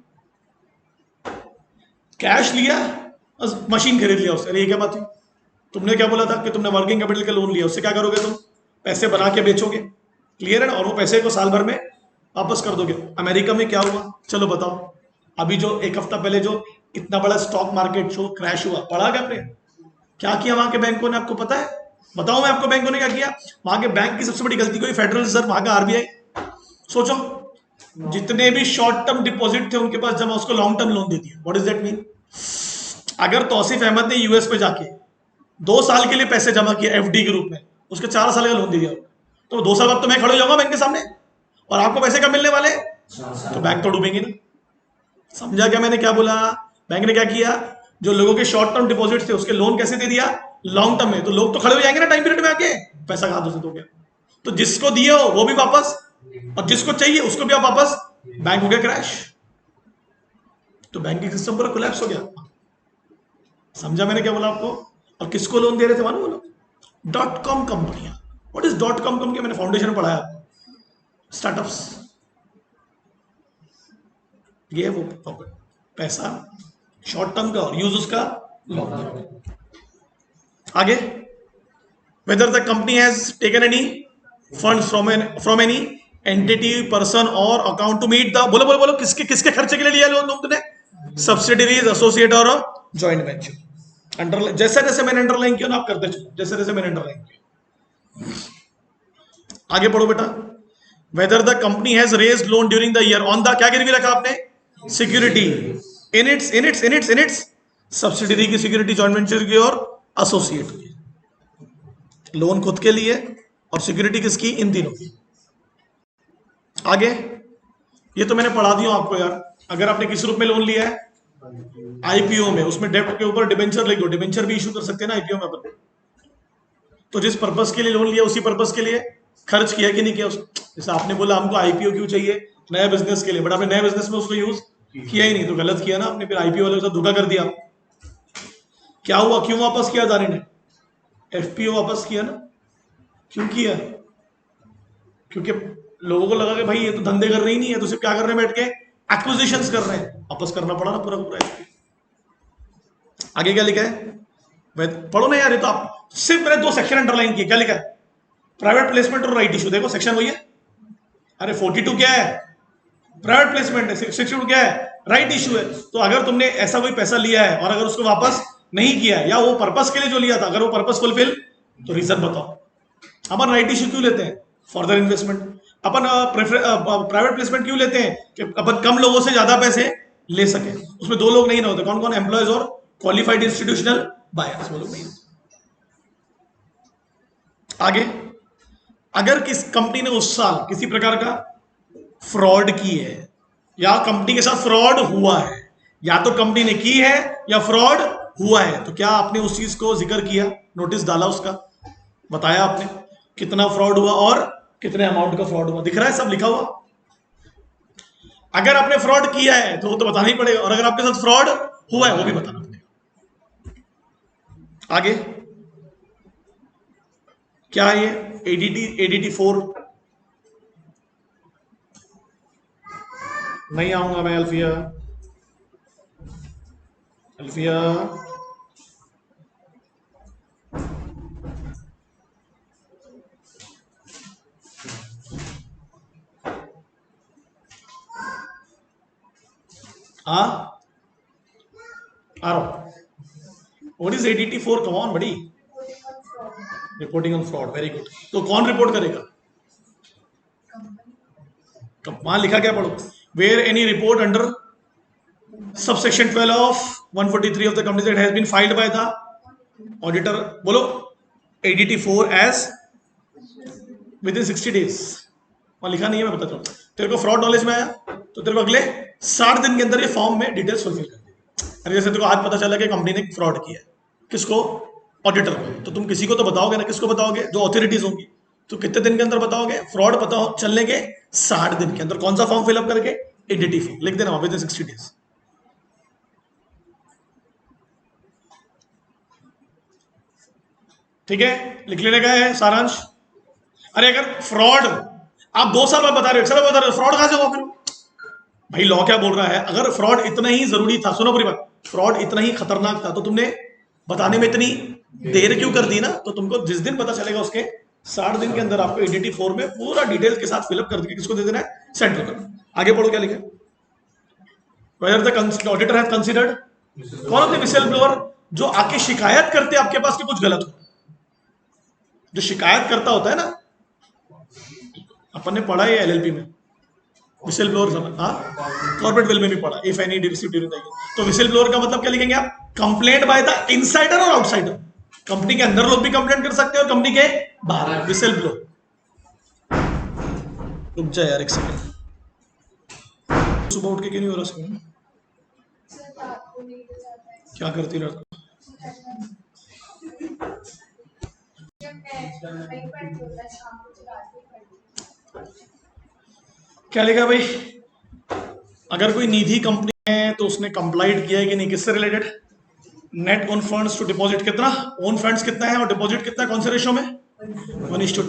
Cash लिया, मशीन खरीद लिया उससे, अरे ये क्या बात हुई? तुमने क्या बोला था कि तुमने वर्किंग कैपिटल का लोन लिया, उससे क्या करोगे तुम? पैसे बना के बेचोगे, क्लियर है ना? और वो पैसे को साल भर में वापस कर दोगे। अमेरिका में क्या हुआ चलो बताओ? अभी जो एक हफ्ता पहले जो इतना बड़ा स्टॉक मार्केट जो क्रैश हुआ, पढ़ा क्या आपने? क्या किया वहां के बैंकों ने, आपको पता है? बताओ मैं आपको बैंकों ने क्या किया। वहां के बैंक की सबसे बड़ी गलती कोई, फेडरल रिजर्व, वहां का आरबीआई। सोचो जितने भी शॉर्ट टर्म डिपॉजिट थे उनके पास जमा, उसको लॉन्ग टर्म लोन दे दिया। What is that mean? अगर तौसीफ अहमद ने यूएस पे जाके 2 साल के लिए पैसे जमा किए एफडी के रूप में, उसके 4 साल का लोन दे दिया, तो 2 साल बाद तो मैं खड़े हो जाऊंगा बैंक के सामने और आपको पैसे कब मिलने वाले? तो बैंक तो डूबेंगे ना। समझा क्या मैंने क्या बोला? बैंक ने क्या किया? जो लोगों के शॉर्ट टर्म डिपॉजिट थे उसके लोन कैसे दे दिया? लॉन्ग टर्म में। तो लोग तो खड़े हो जाएंगे ना टाइम पीरियड में आके, पैसा कहां दूसरे हो गया। तो जिसको दिए हो वो भी वापस, और जिसको चाहिए उसको भी आप वापस। बैंक हो गया क्रैश, तो बैंकिंग सिस्टम पूरा कोलैप्स हो गया। समझा मैंने क्या बोला आपको? और किसको लोन दे रहे थे मालूम? बोलो डॉट कॉम कंपनियां। What is dot com company? मैंने फाउंडेशन में पढ़ाया, स्टार्टअप्स। ये है वो पैसा शॉर्ट टर्म का और यूज उसका लॉन्ग टर्म। आगे, weather the company has taken any funds from any entity person और अकाउंट टू मीट द, बोलो बोलो बोलो, किसके किसके खर्चे के लिए लिया लोन तुमने? सब्सिडरीज, एसोसिएट और जॉइंट वेंचर। अंडरलाइन, जैसे जैसे मैंने अंडरलाइन किया ना आप करते चलो, जैसे जैसे मैंने अंडरलाइन किया। आगे पढ़ो बेटा। Weather the company has raised loan during the year on the, क्या गिरवी रखा आपने, सिक्योरिटी, इन इट्स सब्सिडरी की सिक्योरिटी, जॉइंट वेंचर की और एसोसिएट की। लोन खुद के लिए और सिक्योरिटी किसकी, इन तीनों की। आगे, ये तो मैंने पढ़ा दिया आपको यार। अगर आपने किस रूप में लोन लिया है, आईपीओ में, उसमें डेब्ट के ऊपर डिबेंचर लिख दो, डिबेंचर भी इशू कर सकते हैं ना आईपीओ में अपन। तो जिस पर्पस के लिए लोन लिया उसी पर्पस के लिए खर्च किया कि नहीं किया जैसे आपने बोला हमको आईपीओ क्यों चाहिए, नया बिजनेस के लिए, बट आपने नए बिजनेस में उसको यूज किया ही नहीं, तो गलत किया ना आपने, फिर आईपीओ वाले के साथ धोखा कर दिया। क्या हुआ, क्यों वापस किया दानी ने, एफपीओ वापस किया ना, क्यों किया, क्योंकि लोगों को लगा कि भाई ये तो धंधे कर रहे ही नहीं है, तो सिर्फ क्या कर रहे हैं, बैठ के एक्विजिशंस कर रहे हैं, वापस करना पड़ा ना पूरा पूरा। आगे क्या लिखा है, पढ़ो ना यार, ये तो आप सिर्फ मैंने 2 सेक्शन अंडरलाइन किए। क्या लिखा है, प्राइवेट प्लेसमेंट और राइट इशू, देखो सेक्शन वही है। अरे 42 क्या है, प्राइवेट प्लेसमेंट है, 62 क्या है, राइट इशू है। तो अगर तुमने ऐसा कोई पैसा लिया है और अगर उसको वापस नहीं किया है, या वो पर्पस के लिए जो लिया था अगर वो पर्पस फुलफिल, तो रीजन बताओ। अपन राइट इशू क्यों लेते हैं, फर्दर इन्वेस्टमेंट। अपन प्राइवेट प्लेसमेंट क्यों लेते हैं, कि अपन कम लोगों से ज्यादा पैसे ले सके। उसमें 2 लोग नहीं ना होते, कौन कौन, एम्प्लॉयज और क्वालिफाइड इंस्टीट्यूशनल बायर्स, वो लोग नहीं। आगे, अगर किस कंपनी ने उस साल किसी प्रकार का फ्रॉड की है, या कंपनी के साथ फ्रॉड हुआ है, या तो कंपनी ने की है या फ्रॉड हुआ है, तो क्या आपने उस चीज को जिक्र किया, नोटिस डाला उसका, बताया आपने कितना फ्रॉड हुआ और कितने अमाउंट का फ्रॉड हुआ, दिख रहा है सब लिखा हुआ। अगर आपने फ्रॉड किया है तो वो तो बताना ही पड़ेगा, और अगर आपके साथ फ्रॉड हुआ है वो भी बताना पड़ेगा। आगे क्या है, ये एडीटी 4 नहीं आऊंगा मैं, अल्फिया अल्फिया हाँ आ रहा हूं। What is ADT 4, come on buddy, reporting on fraud, very good. तो कौन रिपोर्ट करेगा, वहां लिखा क्या, पढ़ो, where any report under subsection 12 of 143 of the company that has been filed by the auditor, बोलो ADT 4 as within 60 days. वहां लिखा नहीं है, मैं बताता हूँ। तेरे को फ्रॉड नॉलेज में आया तो तेरे को अगले 60 दिन के अंदर ये फॉर्म में डिटेल्स फुलफिल कर दी। अरे जैसे तेरे को आज पता चला कि कंपनी ने फ्रॉड किया है, किसको, ऑडिटर को, तो तुम किसी को तो बताओगे ना, किसको बताओगे, जो ऑथोरिटीज होंगी। तो कितने दिन के अंदर बताओगे, फ्रॉड पता चलने के 60 दिन के अंदर। कौन सा फॉर्म फिलअप करके, एडीटी फॉर्म लिख देना विद इन 60 डेज। ठीक है, लिख लेने का है सारांश। अरे अगर फ्रॉड आप 2 साल बाद बता रहे हो, 1 साल बाद बता रहे हो, फ्रॉड कहां से हुआ फिर भाई? लॉ क्या बोल रहा है, अगर फ्रॉड इतना ही जरूरी था, सुनो पूरी बात, फ्रॉड इतना ही खतरनाक था तो तुमने बताने में इतनी देर क्यों कर दी ना? तो तुमको जिस दिन पता चलेगा उसके 60 दिन के अंदर आपको एडीटी 4 में पूरा डिटेल्स के साथ फिलअप कर देंगे। किसको दे देना है, सेंट्रल को। आगे पढ़ो क्या लिखा, whether the auditor has considered, कौन होते विसल ब्लोअर, जो आके शिकायत करते आपके पास कि कुछ गलत हो। जो शिकायत करता होता है ना, अपन ने पढ़ा है एलएलपी में, विसल ब्लोअर समझ, हाँ कॉर्पोरेट विल में भी पढ़ा, if any received during the year. तो विसल ब्लोअर का मतलब क्या लिखेंगे आप, कंप्लेंट बाय द इनसाइडर और आउटसाइडर। कंपनी के अंदर लोग भी कंप्लेंट कर सकते हैं और कंपनी के बाहर, विसल ब्लोअर। रुक जा यार एक सेकंड, सुबह उठ के क्यों नहीं हो रहा सुबह, क्या करती लड़का, क्या लिखा भाई, अगर कोई निधि कंपनी है तो उसने कंप्लाइड किया है कि नहीं, किससे related, net own funds to deposit कितना, ओन फंड्स कितना है और डिपॉजिट कितना है, कौन से रेशो में, 1:2।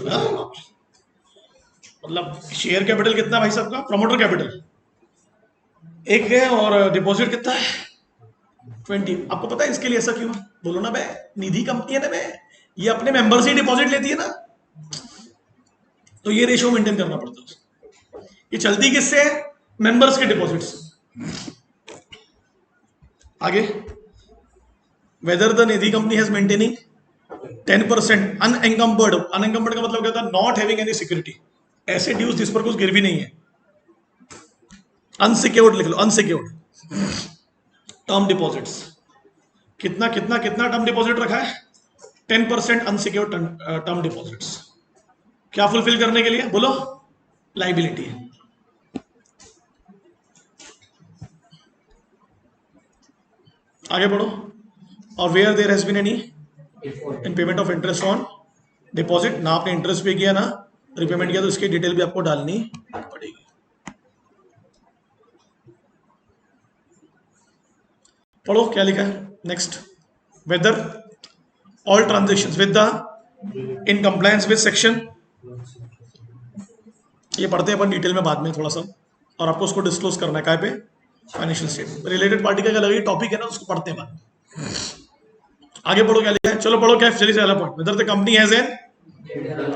मतलब शेयर कैपिटल कितना भाई सबका, प्रमोटर कैपिटल 1 है और डिपॉजिट कितना है 20। आपको पता है इसके लिए ऐसा क्यों, बोलो ना भाई, निधि कंपनी है ना भाई, ये अपने मेंबर से डिपॉजिट लेती है ना, तो ये रेशो मेंटेन करना पड़ता है। ये चलती किससे है, मेंबर्स के डिपॉजिट से। आगे, whether the Nidhi company has maintaining 10% अनएंकम्बर्ड, अनएंकम्बर्ड का मतलब क्या होता है, नॉट हैविंग एनी सिक्योरिटी, ऐसे ड्यूज जिस पर कुछ गिरवी नहीं है, अनसिक्योर्ड लिख लो, अनसिक्योर्ड। टर्म डिपॉजिट्स, कितना कितना कितना टर्म डिपॉजिट रखा है? 10% अनसिक्योर्ड टर्म डिपॉजिट्स। क्या फुलफिल करने के लिए बोलो? लाइबिलिटी है। आगे बढ़ो। और where there has been any in payment of interest on deposit, ना आपने इंटरेस्ट पे किया ना रिपेमेंट किया, तो इसकी डिटेल भी आपको डालनी पड़ेगी। पढ़ो क्या लिखा है next. Whether all transactions with the in compliance with section, ये पढ़ते हैं अपन डिटेल में बाद में थोड़ा सा, और आपको उसको डिस्क्लोज करना है काय पे? Financial statement. रिलेटेड पार्टी का अलग ही टॉपिक है ना, उसको पढ़ते हैं बाद में। आगे पढ़ो क्या लिखा है, चलो पढ़ो क्या, चलिए पहला point, weather the company has an,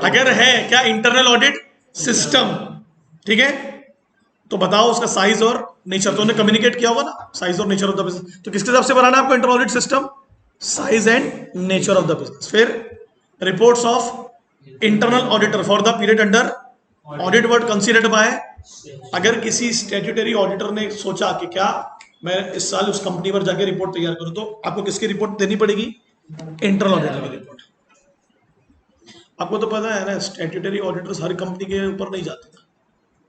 अगर है क्या इंटरनल ऑडिट सिस्टम, ठीक है, तो बताओ उसका साइज और नेचर। तो उन्हें कम्युनिकेट किया होगा ना साइज और नेचर ऑफ द बिजनेस, तो किसके हिसाब से बनाना है आपको internal audit system? Size and nature of the business. फिर reports of internal auditor for the period under audit were considered by, अगर किसी स्टैट्यूटरी ऑडिटर ने सोचा कि क्या मैं इस साल उस कंपनी पर जाके रिपोर्ट तैयार करूं, तो आपको किसकी रिपोर्ट देनी पड़ेगी? इंटरनल ऑडिटर की रिपोर्ट। आपको तो पता है ना, स्टैट्यूटरी ऑडिटर्स हर कंपनी के ऊपर नहीं जाते।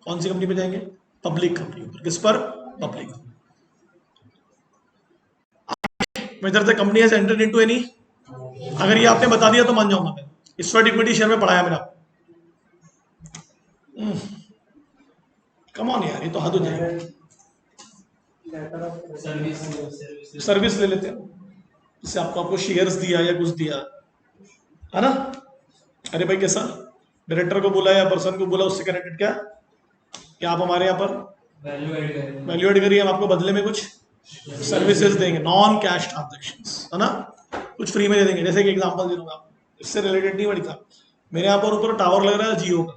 कौन सी कंपनी पे जाएंगे? पब्लिक कंपनी पर। किस पर? Public. Weather the company has entered into any, अगर ये आपने बता दिया तो मान जाऊंगा मैं, स्वेट इक्विटी शेयर में पढ़ाया मैंने आपको। कम ऑन यार, ये तो हद हो जाएगी। सर्विस ले लेते हैं, जैसे आपको शेयर्स दिया या कुछ दिया है ना, अरे भाई कैसा डायरेक्टर को बोला या पर्सन को बोला, उससे कनेक्टेड क्या कि आप हमारे यहाँ पर वैल्यू एड करिए, हम आपको बदले में कुछ सर्विसेज देंगे, नॉन कैश ट्रांजेक्शंस, है ना, कुछ फ्री में दे देंगे। जैसे कि एग्जांपल दे दूंगा, इससे रिलेटेड नहीं, बड़ी एग्जांपल, मेरे यहाँ पर ऊपर टावर लग रहा है जियो का,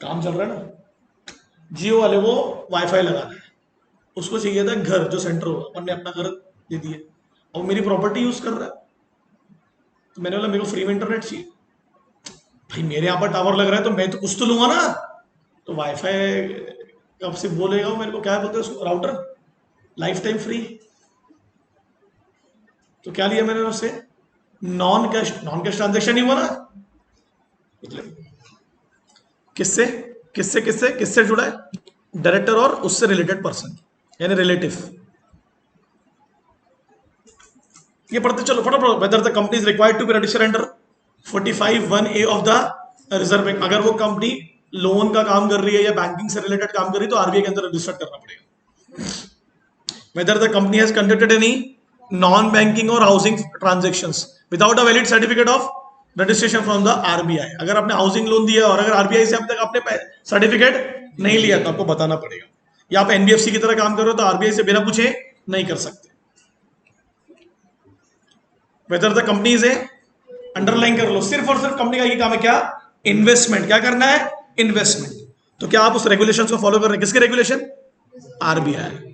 काम चल रहा है ना, जियो वाले को वाईफाई लगाना है, उसको चाहिए था घर जो सेंटर होगा, अपन ने अपना घर दे दिया, और मेरी प्रॉपर्टी यूज कर रहा है, तो मैंने बोला मेरे को फ्री में इंटरनेट चाहिए। भाई मेरे यहाँ पर टावर लग रहा है तो मैं तो कुछ तो लूंगा ना, तो वाईफाई कब से बोलेगा मेरे को, क्या बोलते हैं उसको, राउटर, लाइफ टाइम फ्री। तो क्या लिया मैंने उससे? नॉन कैश ट्रांजेक्शन ही हुआ ना, मतलब किससे किससे किससे किससे जुड़ा है? डायरेक्टर और उससे रिलेटेड पर्सन, यानी रिलेटिव। ये पढ़ते चलो फटाफट। Whether the company is required to be registered under 45(1)(a) of the Reserve Bank, अगर वो कंपनी लोन का काम कर रही है या बैंकिंग से रिलेटेड काम कर रही है तो आरबीआई के अंदर रजिस्टर्ड करना पड़ेगा। Whether the company has conducted any non banking और housing transactions without a valid certificate of registration from the RBI, अगर आपने हाउसिंग लोन दिया और अगर आरबीआई से अब तक आपने सर्टिफिकेट नहीं लिया तो आपको बताना पड़ेगा। या आप एनबीएफसी की तरह काम कर रहे हो तो आरबीआई से बिना पूछे नहीं कर सकते। Weather the company is a, underline कर लो, सिर्फ और सिर्फ कंपनी का ये काम है क्या? इन्वेस्टमेंट। क्या करना है? इन्वेस्टमेंट। तो क्या आप उस रेगुलेशंस को फॉलो कर रहे हैं? किसके regulation? RBI.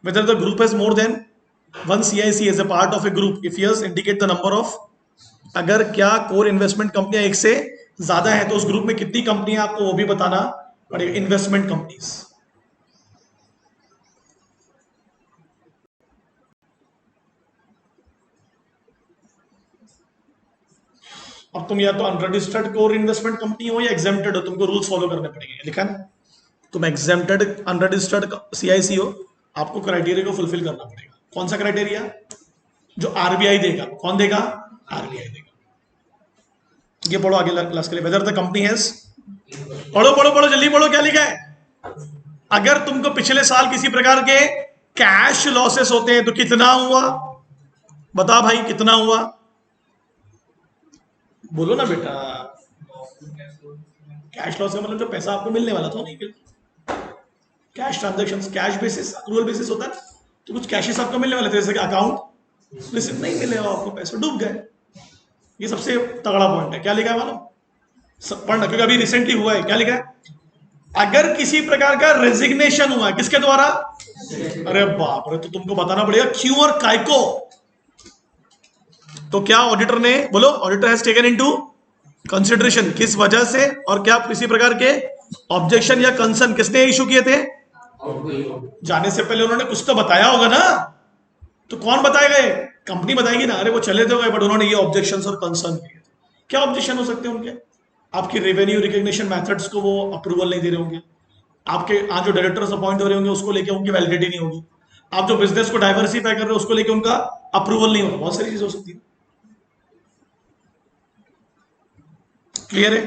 Whether the group has more than one CIC as a part of a group, if yes, indicate the number of, अगर क्या कोर इन्वेस्टमेंट कंपनियां एक से ज्यादा है तो उस ग्रुप में कितनी कंपनियां, आपको वो भी बताना पड़ेगा, इन्वेस्टमेंट कंपनीज। अब तुम या तो अनरजिस्टर्ड कोर इन्वेस्टमेंट कंपनी हो या एग्जेम्प्टेड हो, तुमको रूल्स फॉलो करने पड़ेंगे। लिखा है तुम एग्जेम्प्टेड अनरजिस्टर्ड सीआईसी हो, आपको क्राइटेरिया को फुलफिल करना पड़ेगा। कौन सा क्राइटेरिया? जो आरबीआई देगा। कौन देगा? आरबीआई देगा। ये पढ़ो आगे क्लास के लिए। वेदर द कंपनी हैज, पढ़ो पढ़ो पढ़ो जल्दी पढ़ो, क्या लिखा है? अगर तुमको पिछले साल किसी प्रकार के कैश लॉसेस होते हैं तो कितना हुआ? बता भाई कितना हुआ, बोलो ना बेटा। कैश लॉस का मतलब जो पैसा आपको मिलने वाला था नहीं मिला। Cash transactions, cash basis, accrual basis होता है, तो कुछ कैशेस आपको मिलने वाले थे, जैसे कि अकाउंट रिसिप्ट नहीं मिले और आपको पैसे डूब गए। ये सबसे तगड़ा पॉइंट है। क्या लिखा है मालूम? पढ़ना, क्योंकि अभी रिसेंटली हुआ है। क्या लिखा है? अगर किसी प्रकार का रेजिग्नेशन हुआ है, किसके द्वारा? अरे बाप रे, तो तुमको बताना पड़ेगा क्यों और काय को। तो क्या ऑडिटर ने, बोलो, auditor has taken into consideration, किस वजह से, और क्या किसी प्रकार के ऑब्जेक्शन या कंसर्न किसने इशू किए थे? जाने से पहले उन्होंने कुछ तो बताया होगा ना, तो कौन बताएगा? ये कंपनी बताएगी ना, अरे वो चले तो गए बट उन्होंने ये ऑब्जेक्शन और कंसर्न किए थे। क्या ऑब्जेक्शन हो सकते हैं उनके? आपकी रेवेन्यू रिकग्निशन मेथड्स को वो अप्रूवल नहीं दे रहे होंगे, आपके आज जो डायरेक्टर्स अपॉइंट हो रहे होंगे उसको लेके उनकी वैलिडिटी नहीं होगी, आप जो बिजनेस को डाइवर्सिफाई कर रहे हो उसको लेके उनका अप्रूवल नहीं होगा, बहुत सारी चीज हो सकती है। क्लियर है?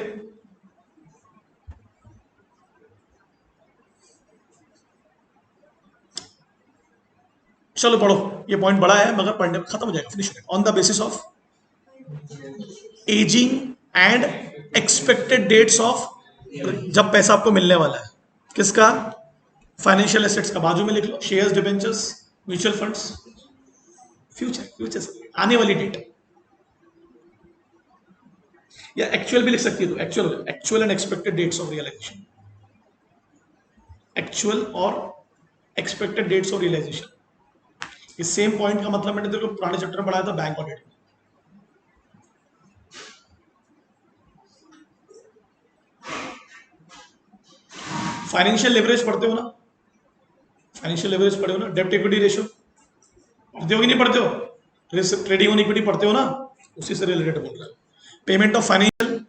चलो पढ़ो, ये पॉइंट बड़ा है मगर पढ़ने खत्म हो जाएगा, finish on the basis of ageing and expected dates of, जब पैसा आपको मिलने वाला है किसका? फाइनेंशियल एसेट्स का। बाजू में लिख लो shares, debentures, mutual funds, future, future आने वाली डेट, या एक्चुअल भी लिख सकती है, तो actual, actual and expected dates of realisation, actual और एक्सपेक्टेड डेट्स ऑफ रियलाइजेशन। इस सेम पॉइंट का मतलब मैंने तेरे को पुराने चैप्टर में पढ़ाया था बैंक ऑडिट। फाइनेंशियल लेवरेज पढ़ते हो ना? फाइनेंशियल लेवरेज पढ़े हो ना? डेब्ट इक्विटी रेशियो पढ़ते हो कि नहीं पढ़ते हो? ट्रेडिंग ऑन इक्विटी पढ़ते हो ना? उसी से रिलेटेड बोल रहा है। पेमेंट ऑफ फाइनेंशियल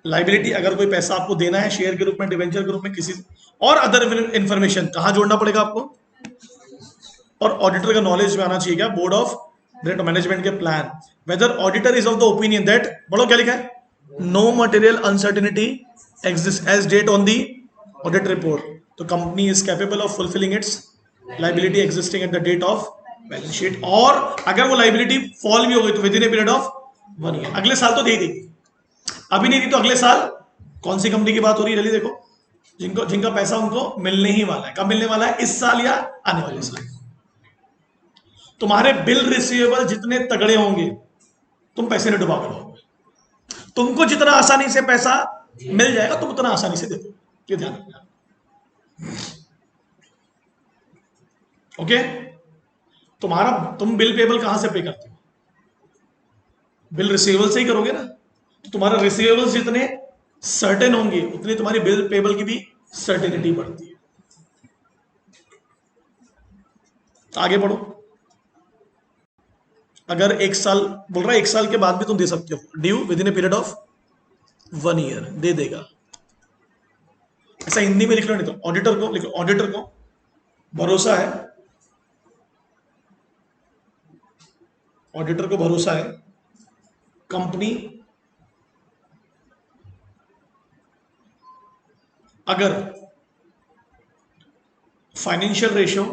लाइबिलिटी, अगर कोई पैसा आपको देना है शेयर के रूप में, डिवेंचर के रूप में, किसी और अदर इंफॉर्मेशन कहां जोड़ना पड़ेगा आपको? और ऑडिटर का नॉलेज में आना चाहिए क्या? बोर्ड ऑफ डायरेक्टर मैनेजमेंट के plan, whether auditor is of the opinion that, बोलो क्या लिखा है? No material uncertainty exist as date on the audit report, तो company is capable of fulfilling its liability existing at the date of balance sheet. और अगर वो liability fall भी हो गई तो within a period of 1 year, अगले साल तो दे ही देगी, अभी नहीं दी तो अगले साल। कौन सी कंपनी की बात हो रही है? जल्दी देखो, जिनका पैसा उनको मिलने ही वाला है। कब मिलने वाला है? इस साल या आने वाले साल। तुम्हारे बिल रिसीवेबल जितने तगड़े होंगे तुम पैसे नहीं डुबा कर लोगे, तुमको जितना आसानी से पैसा मिल जाएगा तुम उतना आसानी से दे दो, ये ध्यान रखना। ओके? तुम बिल पेबल कहां से पे करते हो? बिल रिसीवेबल से ही करोगे ना, तो तुम्हारा रिसीवेबल्स जितने सर्टेन होंगे उतनी तुम्हारी बिल पेबल की भी सर्टेनिटी बढ़ती है। आगे बढ़ो। अगर 1 साल बोल रहा है, 1 साल के बाद भी तुम दे सकते हो, due within a period of 1 year, दे देगा। ऐसा हिंदी में लिख लो, नहीं तो ऑडिटर को लिखो, ऑडिटर को भरोसा है, ऑडिटर को भरोसा है कंपनी अगर फाइनेंशियल रेशियो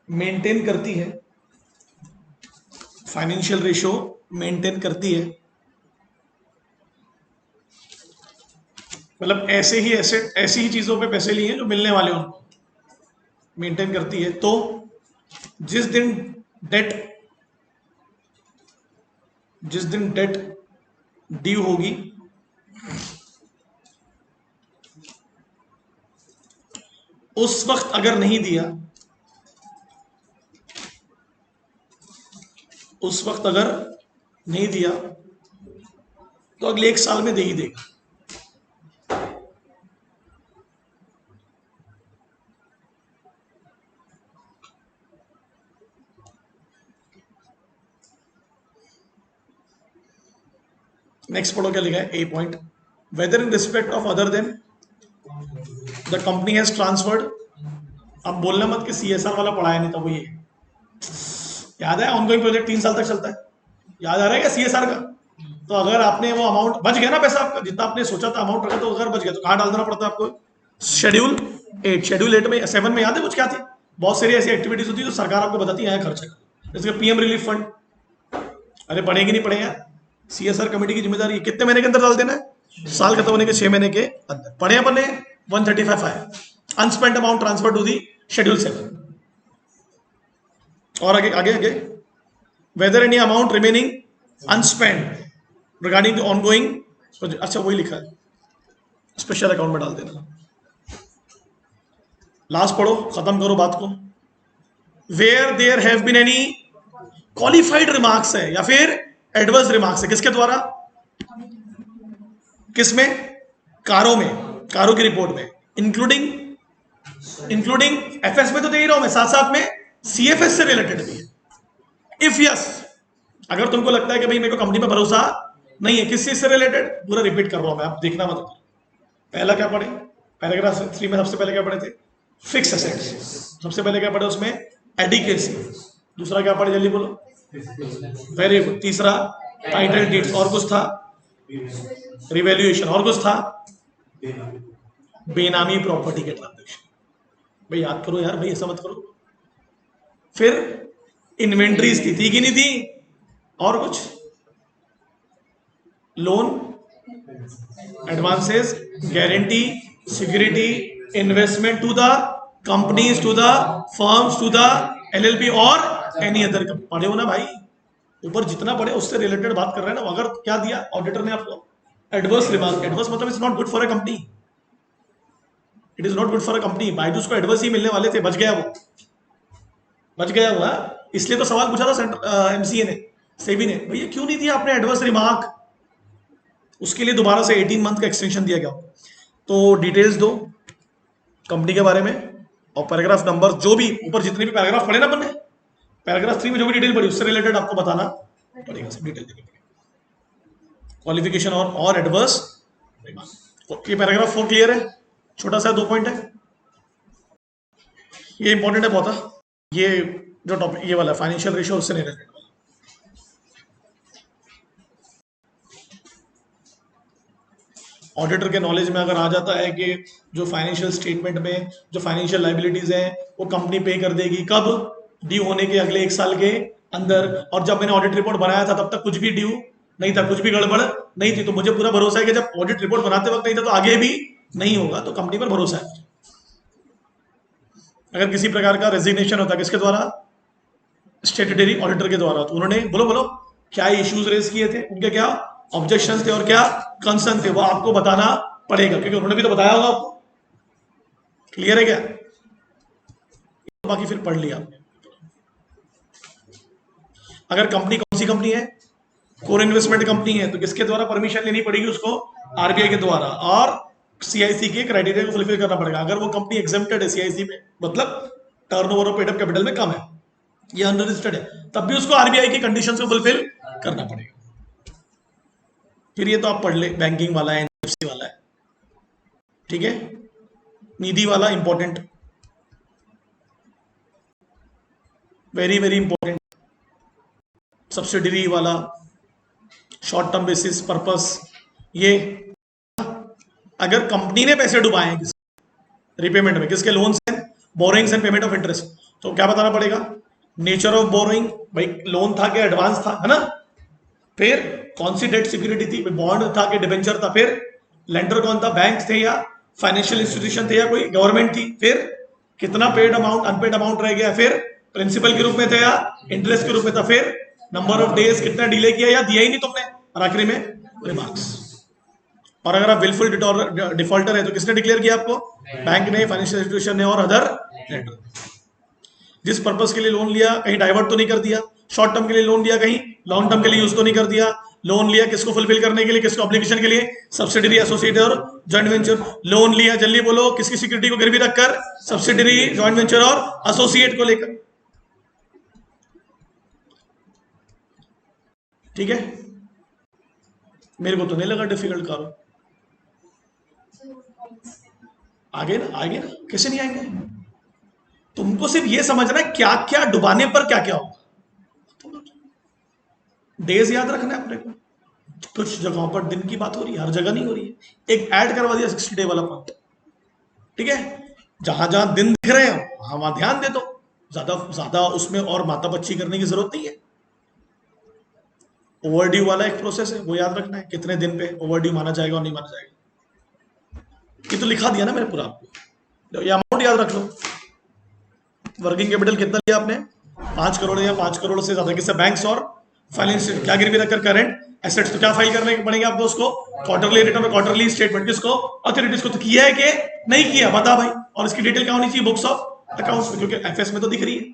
मेंटेन करती है, फाइनेंशियल रेशियो मेंटेन करती है, मतलब ऐसे ही ऐसी ही चीजों पे पैसे लिए हैं जो मिलने वाले उनको मेंटेन करती है, तो जिस दिन डेट ड्यू होगी उस वक्त अगर नहीं दिया, उस वक्त अगर नहीं दिया तो अगले 1 साल में दे ही देगा। नेक्स्ट पढ़ो क्या लिखा है, A point, whether in respect of other than the company has transferred. अब बोलना मत कि CSR वाला पढ़ाया नहीं था, वो ये याद है, ऑनगोइंग प्रोजेक्ट 3 साल तक चलता है, याद आ रहा है क्या CSR का? तो अगर आपने वो अमाउंट बच गया ना, पैसा आपका जितना आपने सोचा था अमाउंट रखा, तो अगर बच गया तो कहाँ डाल देना पड़ता है आपको? शेड्यूल 8 में 7 में याद है कुछ क्या थी? बहुत सारी ऐसी एक्टिविटीज होती है जो सरकार आपको बताती है खर्च का, जैसे PM रिलीफ फंड। अरे पढ़ेंगे नहीं पढ़ेगा, CSR कमेटी की जिम्मेदारी कितने महीने के अंदर डाल देना है? साल खत्म होने के 6 महीने के अंदर। पढ़े अपने 135 आया, unspent amount transfer to the schedule 7। और आगे आगे आगे, whether any amount remaining unspent regarding the ongoing, अच्छा वही लिखा है, स्पेशल अकाउंट में डाल देना। लास्ट पढ़ो, खत्म करो बात को। Where there have been any qualified remarks है या फिर एडवर्स रिमार्क्स है, किसके द्वारा, किसमें, कारों में, कारों की रिपोर्ट में, इंक्लूडिंग एफएस में तो दे ही रहा हूं मैं, साथ साथ में सीएफएस से रिलेटेड भी है। इफ यस, अगर तुमको लगता है कि भाई मेरे को कंपनी पर भरोसा नहीं है, किस चीज से रिलेटेड, पूरा रिपीट कर रहा हूं मैं, आप देखना मत। पहला क्या पढ़े, पैराग्राफ 3 में सबसे पहले क्या पढ़े थे, फिक्स एसेट्स, सबसे पहले क्या पढ़े उसमें, एडिकेसी, दूसरा क्या पढ़े जल्दी बोलो, वेरी गुड, तीसरा टाइटल डीड्स, और कुछ था, रिवैल्यूएशन, और कुछ था, बेनामी प्रॉपर्टी के ट्रांजैक्शन। भाई याद करो यार, भाई ऐसा मत करो। फिर इन्वेंट्रीज थी कि नहीं थी, और कुछ, loan, advances, guarantee, security, investment to the companies, to the firms, to the LLP और एनी अदर। पढ़े हो ना भाई, ऊपर जितना पढ़े उससे रिलेटेड बात कर रहे हैं ना। अगर क्या दिया ऑडिटर ने आपको, एडवर्स रिमार्क, एडवर्स मतलब it's not good for a company, it is not good for a company. Byju's को एडवर्स ही मिलने वाले थे, बच गया वो, बच गया हुआ, इसलिए तो सवाल पूछा था एमसीए ने, सेबी ने, भैया क्यों नहीं दिया आपने एडवर्स रिमार्क, उसके लिए दोबारा से 18 मंथ का एक्सटेंशन दिया गया। तो डिटेल्स दो कंपनी के बारे में, और पैराग्राफ नंबर जो भी ऊपर जितने भी पैराग्राफ पढ़े ना अपन ने, पैराग्राफ 3 में जो भी डिटेल पढ़ी उससे रिलेटेड आपको बताना पड़ेगा, सब डिटेल देनी पड़ेगी, क्वालिफिकेशन और एडवर्स रिमार्क। ये पैराग्राफ 4 क्लियर है, छोटा सा 2 पॉइंट है, ये इंपॉर्टेंट है बहुत। ये जो टॉपिक ये वाला फाइनेंशियल रेशियो उससे नहीं रिलेटेड। ऑडिटर के नॉलेज में अगर आ जाता है कि जो फाइनेंशियल स्टेटमेंट में जो फाइनेंशियल लाइबिलिटीज हैं वो कंपनी पे कर देगी, कब, ड्यू होने के अगले 1 साल के अंदर, और जब मैंने ऑडिट रिपोर्ट बनाया था तब तक कुछ भी ड्यू नहीं था, कुछ भी गड़बड़ नहीं थी, तो मुझे पूरा भरोसा है कि जब ऑडिट रिपोर्ट बनाते वक्त नहीं था तो आगे भी नहीं होगा, तो कंपनी पर भरोसा है। अगर किसी प्रकार का रेजिग्नेशन होता है किसके द्वारा, स्टेट्यूटरी ऑडिटर के द्वारा, तो उन्होंने बोलो क्या इश्यूज रेज किए थे, उनके क्या ऑब्जेक्शंस थे और क्या कंसर्न थे, वो आपको बताना पड़ेगा, क्योंकि उन्होंने भी तो बताया होगा आपको। क्लियर है क्या, बाकी फिर पढ़ लिया आपने। अगर कंपनी कौन सी कंपनी है, कोर इन्वेस्टमेंट कंपनी है, तो किसके द्वारा परमिशन लेनी पड़ेगी उसको, आरबीआई के द्वारा, और सीआईसी के क्राइटेरिया को फुलफिल करना पड़ेगा। अगर वो कंपनी एग्जेम्प्टेड है सीआईसी में, मतलब टर्नओवर और पेड अप कैपिटल में कम है, ये अनरजिस्टर्ड है, तब भी उसको आरबीआई की कंडीशंस को फुलफिल करना पड़ेगा। फिर ये तो आप पढ़ ले, बैंकिंग वाला है, एनबीएफसी वाला है, ठीक है, निधि वाला important, very very important, subsidiary वाला, शॉर्ट टर्म बेसिस पर्पस। ये अगर कंपनी ने पैसे डुबाए हैं किसी रिपेमेंट में, किसके, loans and borrowings and payment of interest, तो क्या बताना पड़ेगा, नेचर ऑफ बोरोइंग, भाई लोन था कि एडवांस था, है ना, फिर कौन सी डेट सिक्योरिटी थी, बॉन्ड था कि डिबेंचर था, फिर लेंडर कौन था, बैंक थे या फाइनेंशियल इंस्टीट्यूशन थे या कोई गवर्नमेंट थी, फिर कितना पेड अमाउंट अनपेड अमाउंट रह गया, फिर प्रिंसिपल के रूप में थे या इंटरेस्ट के रूप में था, फिर नंबर ऑफ डेज कितना डिले किया या दिया ही नहीं तुमने, और आखिरी में रिमार्क्स। और अगर आप विलफुल डिफॉल्टर है तो किसने डिक्लेयर किया आपको, बैंक ने, फाइनेंशियल इंस्टीट्यूशन ने और अदर लेंडर। जिस पर्पस के लिए लोन लिया कहीं डाइवर्ट तो नहीं कर दिया, शॉर्ट टर्म के लिए लोन लिया कहीं लॉन्ग टर्म के लिए यूज तो नहीं कर दिया, लोन लिया किसको फुलफिल करने के लिए, किसको ऑब्लिगेशन के लिए, सब्सिडरी, एसोसिएट और जॉइंट वेंचर। लोन लिया जल्दी बोलो किसकी सिक्योरिटी को गिरवी रखकर, सब्सिडरी, जॉइंट वेंचर और एसोसिएट को लेकर, ठीक है। मेरे को तो नहीं लगा डिफिकल्ट करो, आगे ना, कैसे नहीं आएंगे, तुमको सिर्फ ये समझना है क्या क्या डुबाने पर क्या क्या होगा, डेज याद रखना है अपने को। कुछ जगहों पर दिन की बात हो रही है, हर जगह नहीं हो रही है। एक ऐड करवा दिया 60 डे वाला पॉइंट, ठीक है, जहां जहां दिन दिख रहे हो वहां ध्यान दे दो, ज्यादा उसमें और माता बच्ची करने की जरूरत नहीं है। ओवरड्यू वाला एक प्रोसेस है, वो याद रखना है, कितने दिन पे ओवरड्यू माना जाएगा और नहीं माना जाएगा। ये तो लिखा दिया ना मैंने पूरा आपको, ये अमाउंट याद रख लो। वर्किंग कैपिटल कितना लिया आपने, 5 करोड़ या 5 करोड़ से ज्यादा, किससे, बैंक्स और फाइनेंस, क्या गिरवी रखकर, करंट एसेट्स। तो क्या फाइल करने पड़ेंगे आपको, उसको क्वार्टरली रिटर्न और क्वार्टरली स्टेटमेंट, किसको, अथॉरिटीज को। तो किया है कि नहीं किया, बता भाई, और इसकी डिटेल क्या होनी चाहिए, बुक्स ऑफ अकाउंट्स में, क्योंकि एफएस में तो दिख रही है,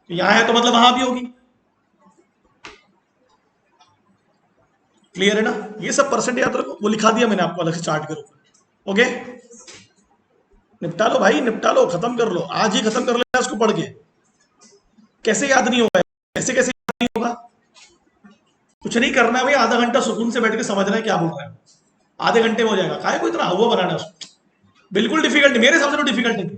यहां है तो मतलब वहां भी होगी। क्लियर है ना? ये सब परसेंट याद रखो, वो लिखा दिया मैंने आपको अलग से चार्ट के ऊपर। ओके, निपटा लो भाई, निपटा लो, खत्म कर लो, आज ही खत्म कर लेना इसको पढ़ के। कैसे याद नहीं होगा? ऐसे कैसे याद नहीं होगा? कुछ नहीं करना है भाई, आधा घंटा सुकून से बैठ के समझना है क्या बोल रहा है, आधे घंटे में हो जाएगा। काहे को इतना हुआ बनाना है उसको? बिल्कुल डिफिकल्ट, मेरे हिसाब से तो डिफिकल्ट नहीं।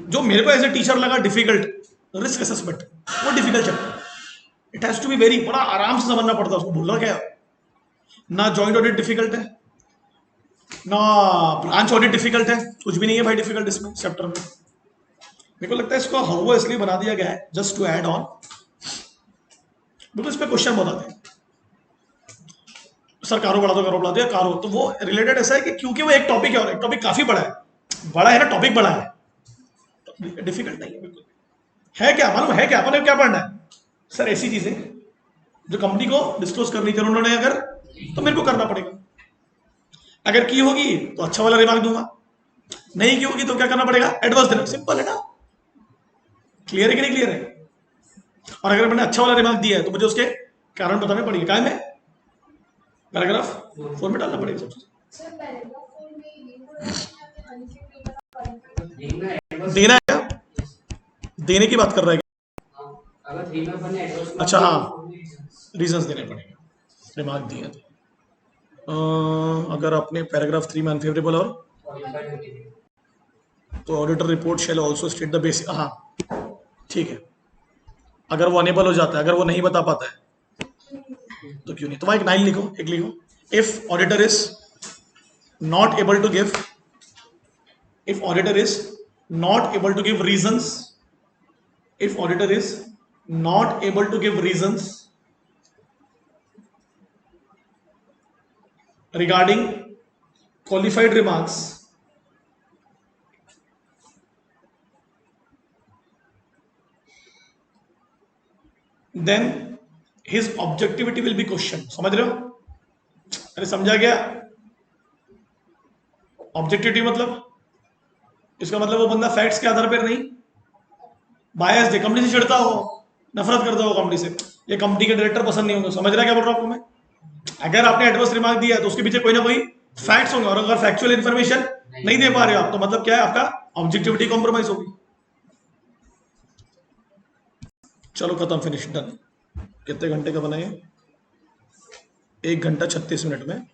जो मेरे को एज ए टीचर लगा डिफिकल्ट, रिस्क असेसमेंट, वो difficult chapter. It has to be very, बड़ा आराम से समझना पड़ता है उसको। बोल रहा क्या है? ना जॉइंट ऑडिट डिफिकल्ट है, ना ब्रांच ऑडिट डिफिकल्ट है, कुछ भी नहीं है भाई डिफिकल्ट इसमें चैप्टर में। मेरे को लगता है इसको हुआ इसलिए बना दिया गया है just to add on, because इस पे क्वेश्चन बहुत आते हैं। सर कारो बढ़ा दो, कारो बढ़ा दो, या कारो, तो वो रिलेटेड ऐसा है कि क्योंकि वो एक टॉपिक है और एक टॉपिक काफी बड़ा है। बड़ा है ना टॉपिक, बड़ा है, तो डिफिकल्ट नहीं है बिल्कुल। है क्या मालूम है, क्या अपन क्या पढ़ना है? सर ऐसी चीजें जो कंपनी को डिस्क्लोज करनी थी उन्होंने अगर, तो मेरे को करना पड़ेगा। अगर की होगी तो अच्छा वाला रिमार्क दूंगा, नहीं की होगी तो क्या करना पड़ेगा? एडवर्स देना। सिंपल है ना? क्लियर है कि नहीं क्लियर है? और अगर मैंने अच्छा वाला रिमार्क दिया है तो मुझे उसके कारण बताने पड़ेंगे। क्या में पैराग्राफ 4 में डालना पड़ेगा सबसे। देना है क्या? देने की बात कर रहा है क्या? अच्छा हाँ, रीजंस देने पड़ेंगे, रिमार्क दिए तो। अगर आपने पैराग्राफ 3 में अनफेवरेबल और तो auditor report shell also state the basic, हाँ ठीक है। अगर वो अनेबल हो जाता है, अगर वो नहीं बता पाता है तो क्यों नहीं? तो वहां एक 9 लिखो, एक लिखो, if auditor is not able to give, if auditor is not able to give reasons, if auditor is not able to give reasons regarding qualified remarks, then his objectivity will be questioned. समझ रहे हो? अरे समझा गया? Objectivity मतलब, इसका मतलब वो बंदा फैक्ट्स के आधार पर नहीं, बायस है, कंपनी से चिढ़ता हो, नफरत करता हो कंपनी से, ये कंपनी के डायरेक्टर पसंद नहीं होंगे। समझ रहा है क्या बोल रहा हूं आपको मैं? अगर आपने एडवर्स रिमार्क दिया है तो उसके पीछे कोई ना कोई फैक्ट्स होंगे, और अगर फैक्चुअल इन्फॉर्मेशन नहीं दे पा रहे हो आप, तो मतलब क्या है? आपका ऑब्जेक्टिविटी कॉम्प्रोमाइज होगी। चलो खत्म, फिनिश, डन। कितने घंटे का बनाए? 1 घंटा 36 मिनट में